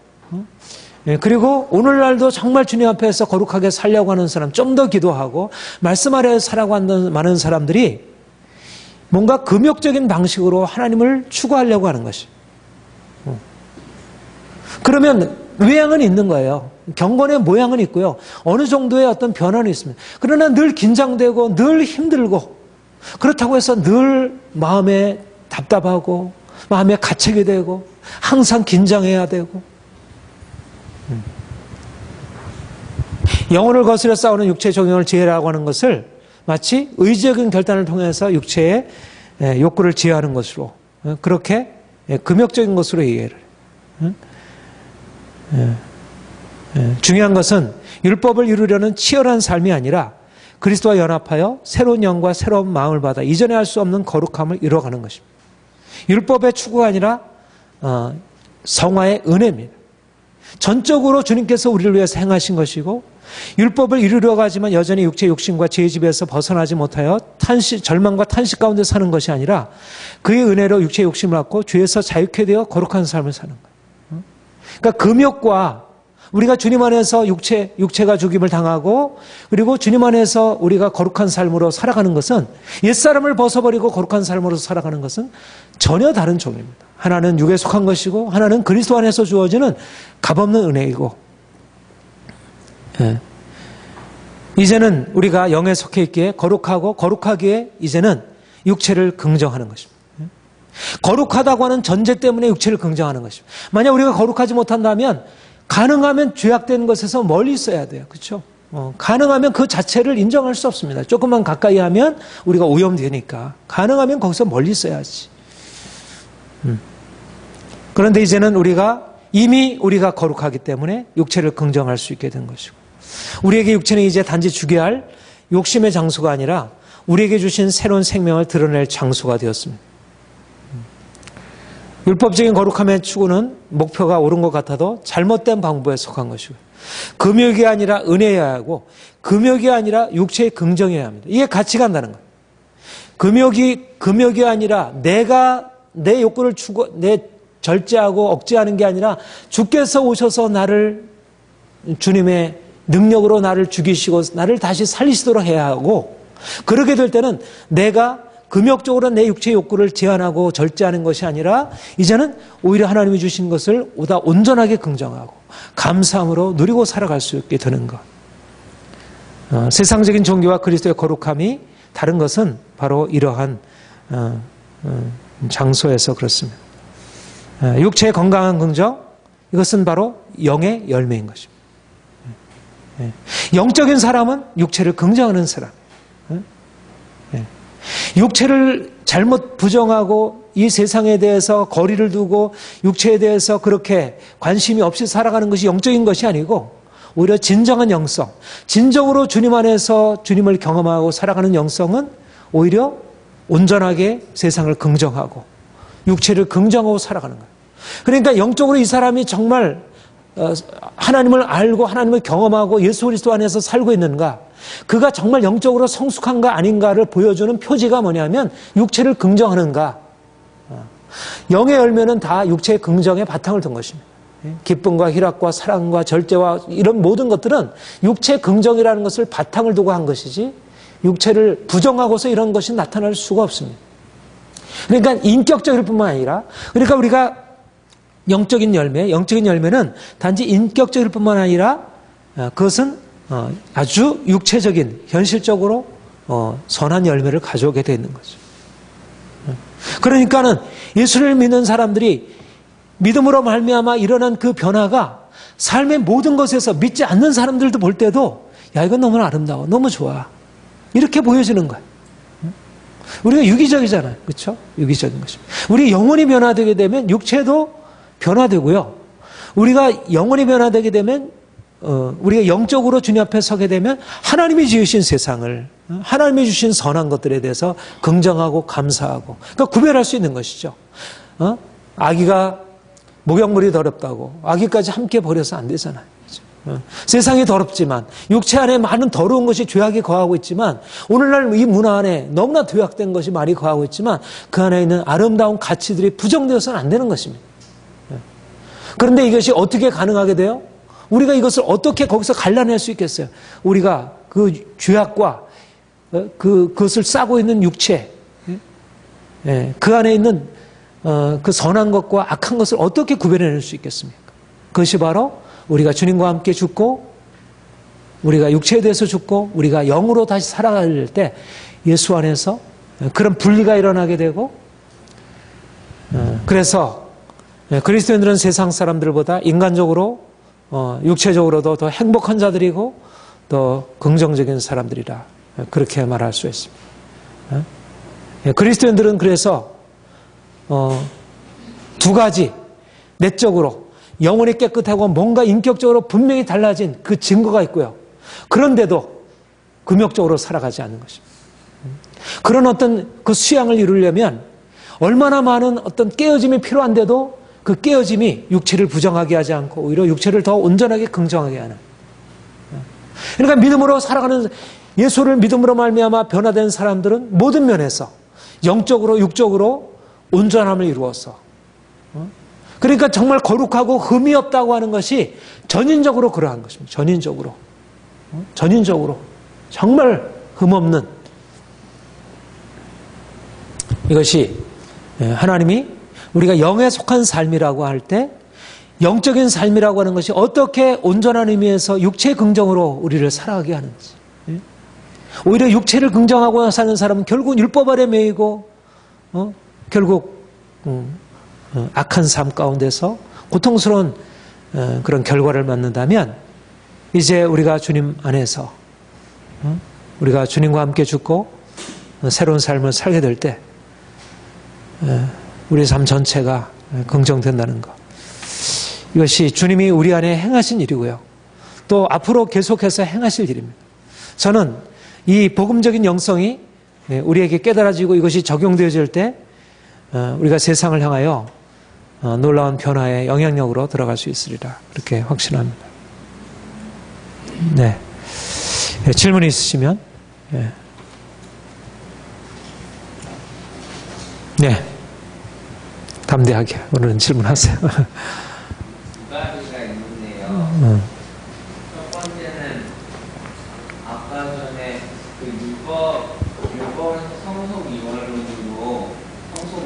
그리고 오늘날도 정말 주님 앞에서 거룩하게 살려고 하는 사람, 좀 더 기도하고 말씀 아래 살라고 하는 많은 사람들이 뭔가 금욕적인 방식으로 하나님을 추구하려고 하는 것이. 그러면 외양은 있는 거예요. 경건의 모양은 있고요. 어느 정도의 어떤 변화는 있습니다. 그러나 늘 긴장되고 늘 힘들고 그렇다고 해서 늘 마음에 답답하고 마음에 가책이 되고 항상 긴장해야 되고 영혼을 거스려 싸우는 육체의 종용을 지혜라고 하는 것을 마치 의지적인 결단을 통해서 육체의 욕구를 지혜하는 것으로 그렇게 금욕적인 것으로 이해를 중요한 것은 율법을 이루려는 치열한 삶이 아니라 그리스도와 연합하여 새로운 영과 새로운 마음을 받아 이전에 할 수 없는 거룩함을 이뤄가는 것입니다. 율법의 추구가 아니라 성화의 은혜입니다. 전적으로 주님께서 우리를 위해서 행하신 것이고 율법을 이루려고 하지만 여전히 육체의 욕심과 죄의 집에서 벗어나지 못하여 절망과 탄식 가운데 사는 것이 아니라 그의 은혜로 육체의 욕심을 갖고 죄에서 자유케 되어 거룩한 삶을 사는 거예요. 그러니까 금욕과 우리가 주님 안에서 육체가 죽임을 당하고 그리고 주님 안에서 우리가 거룩한 삶으로 살아가는 것은 옛사람을 벗어버리고 거룩한 삶으로 살아가는 것은 전혀 다른 종입니다. 하나는 육에 속한 것이고 하나는 그리스도 안에서 주어지는 값없는 은혜이고 이제는 우리가 영에 속해 있기에 거룩하고 거룩하기에 이제는 육체를 긍정하는 것입니다. 거룩하다고 하는 전제 때문에 육체를 긍정하는 것입니다. 만약 우리가 거룩하지 못한다면 가능하면 죄악된 것에서 멀리 있어야 돼요. 그렇죠? 가능하면 그 자체를 인정할 수 없습니다. 조금만 가까이 하면 우리가 오염되니까 가능하면 거기서 멀리 있어야지. 그런데 이제는 이미 우리가 거룩하기 때문에 육체를 긍정할 수 있게 된 것이고 우리에게 육체는 이제 단지 주게 할 욕심의 장소가 아니라 우리에게 주신 새로운 생명을 드러낼 장소가 되었습니다. 율법적인 거룩함의 추구는 목표가 옳은 것 같아도 잘못된 방법에 속한 것이고요. 금욕이 아니라 은혜여야 하고 금욕이 아니라 육체의 긍정이어야 합니다. 이게 같이 간다는 거예요. 금욕이 아니라 내가 내 욕구를 내 절제하고 억제하는 게 아니라 주께서 오셔서 나를 주님의 능력으로 나를 죽이시고 나를 다시 살리시도록 해야 하고 그러게 될 때는 내가 금욕적으로 내 육체의 욕구를 제한하고 절제하는 것이 아니라 이제는 오히려 하나님이 주신 것을 보다 온전하게 긍정하고 감사함으로 누리고 살아갈 수 있게 되는 것. 세상적인 종교와 그리스도의 거룩함이 다른 것은 바로 이러한 장소에서 그렇습니다. 육체의 건강한 긍정, 이것은 바로 영의 열매인 것입니다. 영적인 사람은 육체를 긍정하는 사람. 육체를 잘못 부정하고 이 세상에 대해서 거리를 두고 육체에 대해서 그렇게 관심이 없이 살아가는 것이 영적인 것이 아니고 오히려 진정한 영성, 진정으로 주님 안에서 주님을 경험하고 살아가는 영성은 오히려 온전하게 세상을 긍정하고 육체를 긍정하고 살아가는 거예요. 그러니까 영적으로 이 사람이 정말 하나님을 알고 하나님을 경험하고 예수 그리스도 안에서 살고 있는가, 그가 정말 영적으로 성숙한가 아닌가를 보여주는 표지가 뭐냐면 육체를 긍정하는가. 영의 열매는 다 육체의 긍정에 바탕을 둔 것입니다. 기쁨과 희락과 사랑과 절제와 이런 모든 것들은 육체의 긍정이라는 것을 바탕을 두고 한 것이지 육체를 부정하고서 이런 것이 나타날 수가 없습니다. 그러니까 인격적일 뿐만 아니라, 그러니까 우리가 영적인 열매는 단지 인격적일 뿐만 아니라 그것은 아주 육체적인, 현실적으로 선한 열매를 가져오게 되는 거죠. 그러니까는 예수를 믿는 사람들이 믿음으로 말미암아 일어난 그 변화가 삶의 모든 것에서 믿지 않는 사람들도 볼 때도 야, 이건 너무 아름다워, 너무 좋아, 이렇게 보여지는 거예요. 우리가 유기적이잖아요. 그렇죠? 유기적인 것입니다. 우리 영혼이 변화되게 되면 육체도 변화되고요. 우리가 영혼이 변화되게 되면 우리가 영적으로 주님 앞에 서게 되면 하나님이 지으신 세상을, 하나님이 주신 선한 것들에 대해서 긍정하고 감사하고, 그러니까 구별할 수 있는 것이죠. 아기가 목욕물이 더럽다고 아기까지 함께 버려서 안 되잖아요. 세상이 더럽지만, 육체 안에 많은 더러운 것이 죄악이 거하고 있지만, 오늘날 이 문화 안에 너무나 죄악된 것이 많이 거하고 있지만 그 안에 있는 아름다운 가치들이 부정되어서는 안 되는 것입니다. 그런데 이것이 어떻게 가능하게 돼요? 우리가 이것을 어떻게 거기서 갈라낼 수 있겠어요? 우리가 그 죄악과 그것을 싸고 있는 육체, 그 안에 있는 그 선한 것과 악한 것을 어떻게 구별해낼 수 있겠습니까? 그것이 바로 우리가 주님과 함께 죽고, 우리가 육체에 대해서 죽고, 우리가 영으로 다시 살아갈 때 예수 안에서 그런 분리가 일어나게 되고, 그래서 그리스도인들은 세상 사람들보다 인간적으로, 육체적으로도 더 행복한 자들이고 더 긍정적인 사람들이라 그렇게 말할 수 있습니다. 그리스도인들은 그래서 두 가지 내적으로 영혼이 깨끗하고 뭔가 인격적으로 분명히 달라진 그 증거가 있고요. 그런데도 금욕적으로 살아가지 않는 것입니다. 그런 어떤 그 수양을 이루려면 얼마나 많은 어떤 깨어짐이 필요한데도 그 깨어짐이 육체를 부정하게 하지 않고 오히려 육체를 더 온전하게 긍정하게 하는. 그러니까 믿음으로 살아가는, 예수를 믿음으로 말미암아 변화된 사람들은 모든 면에서 영적으로 육적으로 온전함을 이루어서, 그러니까 정말 거룩하고 흠이 없다고 하는 것이 전인적으로 그러한 것입니다. 전인적으로 정말 흠 없는, 이것이 하나님이 우리가 영에 속한 삶이라고 할 때 영적인 삶이라고 하는 것이 어떻게 온전한 의미에서 육체 긍정으로 우리를 살아가게 하는지. 오히려 육체를 긍정하고 사는 사람은 결국 율법 아래 매이고 결국 악한 삶 가운데서 고통스러운 그런 결과를 맞는다면, 이제 우리가 주님 안에서 우리가 주님과 함께 죽고 새로운 삶을 살게 될 때 우리 삶 전체가 긍정된다는 것, 이것이 주님이 우리 안에 행하신 일이고요. 또 앞으로 계속해서 행하실 일입니다. 저는 이 복음적인 영성이 우리에게 깨달아지고 이것이 적용되어질 때 우리가 세상을 향하여 놀라운 변화의 영향력으로 들어갈 수 있으리라 그렇게 확신합니다. 네, 질문이 있으시면 네, 담대하게 오늘은 질문하세요. 두 가지가 있는데요. 첫 번째는 아까 전에 그 율법에서 성속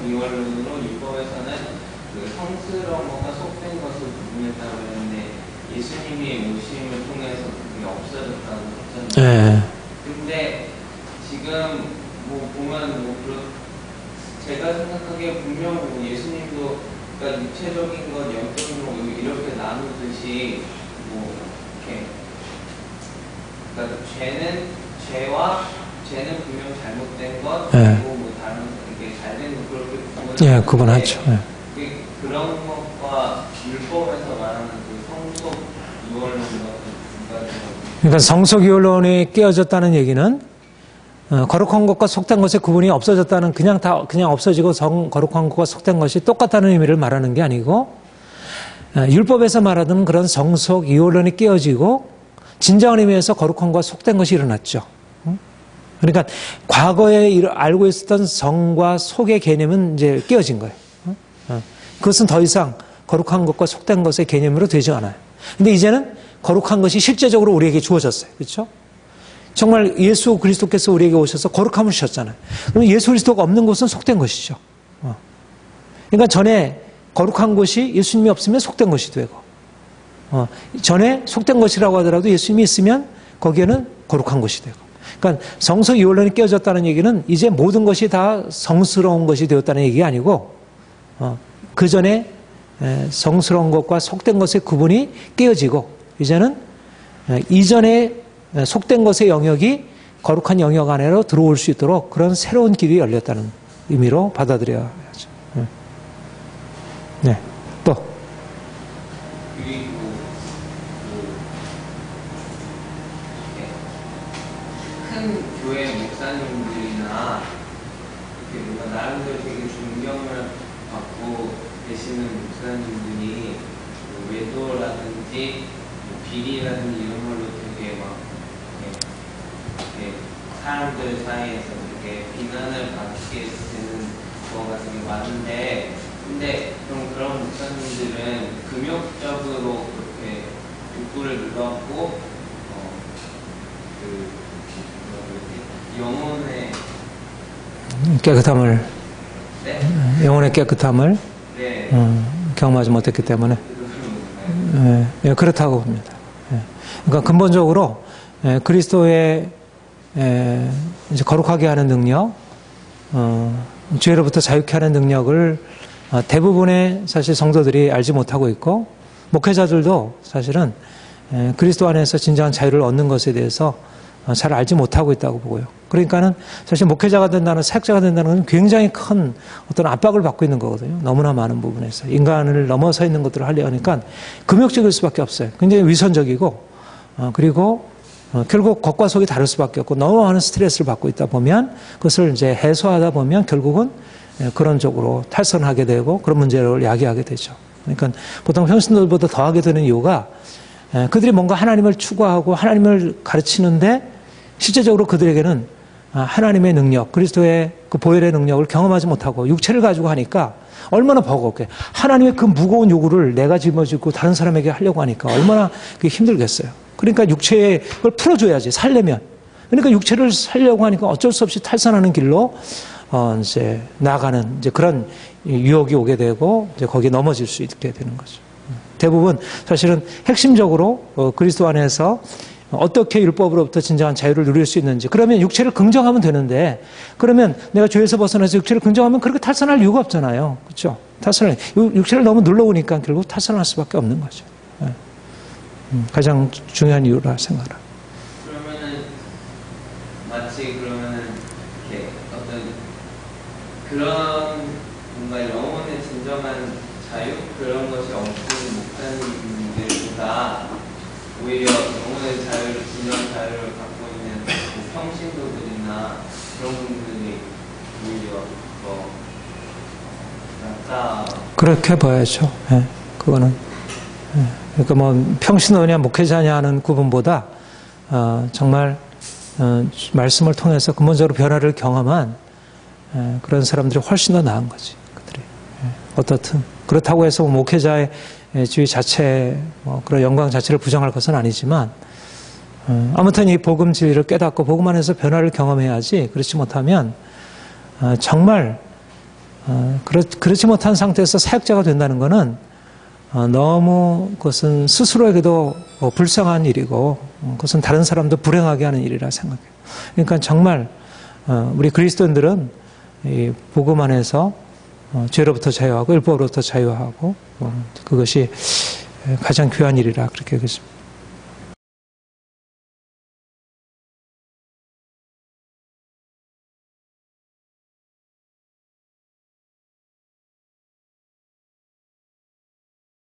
이원론으로 율법에서는 그 성스러운 것과 속된 것을 구분했다고 했는데 예수님이 오심을 통해서 그게 없어졌다고 했잖아요. 근데 지금 뭐 보면 제가 생각하기에 분명 예수님도 그러니까 육체적인 것, 영적인 것 이렇게 나누듯이 뭐 이렇게 그러니까 죄는 분명 잘못된 것 그리고 뭐 다른 이게 잘된 것 그렇게 구분하죠. 그런 것과 율법에서 말하는 그 성속 이원론과 그러니까 성속 이원론이 깨어졌다는 얘기는 거룩한 것과 속된 것의 구분이 없어졌다는, 그냥 없어지고 거룩한 것과 속된 것이 똑같다는 의미를 말하는 게 아니고, 율법에서 말하던 그런 성속 이원론이 깨어지고 진정한 의미에서 거룩한 것과 속된 것이 일어났죠. 그러니까 과거에 알고 있었던 성과 속의 개념은 이제 깨어진 거예요. 그것은 더 이상 거룩한 것과 속된 것의 개념으로 되지 않아요. 근데 이제는 거룩한 것이 실제적으로 우리에게 주어졌어요. 그렇죠? 정말 예수 그리스도께서 우리에게 오셔서 거룩함을 주셨잖아요. 그럼 예수 그리스도가 없는 곳은 속된 것이죠. 그러니까 전에 거룩한 것이 예수님이 없으면 속된 것이 되고, 전에 속된 것이라고 하더라도 예수님이 있으면 거기에는 거룩한 것이 되고. 그러니까 성속 이원론이 깨어졌다는 얘기는 이제 모든 것이 다 성스러운 것이 되었다는 얘기가 아니고, 그 전에 성스러운 것과 속된 것의 구분이 깨어지고, 이제는 이전에 속된 것의 영역이 거룩한 영역 안으로 들어올 수 있도록 그런 새로운 길이 열렸다는 의미로 받아들여야 하죠. 네, 또. 그리고 큰 교회 목사님들이나 이렇게 뭔가 나름대로 되게 존경을 받고 계시는 목사님들이 외도라든지 비리라든지 이런 걸로 되게 막 이렇게 사람들 사이에서 되게 비난을 받게 되는 경우가 되게 많은데, 근데 그런 목사님들은 금욕적으로 그렇게 욕구를 눌렀고 영혼의 깨끗함을, 영혼의 깨끗함을 네. 경험하지 못했기 때문에 그렇다고 봅니다. 그러니까 근본적으로 그리스도의 이제 거룩하게 하는 능력, 죄로부터 자유케 하는 능력을 대부분의 사실 성도들이 알지 못하고 있고, 목회자들도 사실은 그리스도 안에서 진정한 자유를 얻는 것에 대해서 잘 알지 못하고 있다고 보고요. 그러니까는 사실 목회자가 된다는, 사역자가 된다는 건 굉장히 큰 어떤 압박을 받고 있는 거거든요. 너무나 많은 부분에서. 인간을 넘어서 있는 것들을 하려 하니까 금욕적일 수밖에 없어요. 굉장히 위선적이고, 그리고 결국 겉과 속이 다를 수밖에 없고, 너무 많은 스트레스를 받고 있다 보면 그것을 이제 해소하다 보면 결국은 그런 쪽으로 탈선하게 되고 그런 문제를 야기하게 되죠. 그러니까 보통 평신도들보다 더 하게 되는 이유가 그들이 뭔가 하나님을 추구하고 하나님을 가르치는데 실제적으로 그들에게는 하나님의 능력, 그리스도의 그 보혈의 능력을 경험하지 못하고 육체를 가지고 하니까 얼마나 버겁게, 하나님의 그 무거운 요구를 내가 짊어지고 다른 사람에게 하려고 하니까 얼마나 힘들겠어요. 그러니까 육체를 풀어줘야지, 살려면. 그러니까 육체를 살려고 하니까 어쩔 수 없이 탈선하는 길로 이제 나가는 이제 그런 유혹이 오게 되고 이제 거기에 넘어질 수 있게 되는 거죠. 대부분 사실은 핵심적으로 그리스도 안에서 어떻게 율법으로부터 진정한 자유를 누릴 수 있는지, 그러면 육체를 긍정하면 되는데, 그러면 내가 죄에서 벗어나서 육체를 긍정하면 그렇게 탈선할 이유가 없잖아요. 그렇죠? 탈선을, 육체를 너무 눌러오니까 결국 탈선할 수밖에 없는 거죠. 가장 중요한 이유라 생각합니다. 그러면은 마치 그러면은 이렇게 어떤 그런 뭔가 영혼의 진정한 자유 그런 것이 없지 못하는 분들보다 오히려 영혼의 자유를, 진정한 자유를 갖고 있는 뭐 평신도들이나 그런 분들이 오히려 더 낫다. 그렇게 봐야죠. 예, 그거는. 예, 그러니까 뭐 평신도냐 목회자냐 하는 구분보다 정말 말씀을 통해서 근본적으로 변화를 경험한 그런 사람들이 훨씬 더 나은 거지. 그들이. 예, 어떻든 그렇다고 해서 목회자의 지위 자체, 그런 영광 자체를 부정할 것은 아니지만, 아무튼 이 복음 진리를 깨닫고 복음 안에서 변화를 경험해야지, 그렇지 못하면, 정말, 그렇지 못한 상태에서 사역자가 된다는 것은 너무 그것은 스스로에게도 불쌍한 일이고, 그것은 다른 사람도 불행하게 하는 일이라 생각해요. 그러니까 정말, 우리 그리스도인들은 이 복음 안에서 죄로부터 자유하고 율법으로부터 자유하고 그것이 가장 귀한 일이라 그렇게 여겼습니다.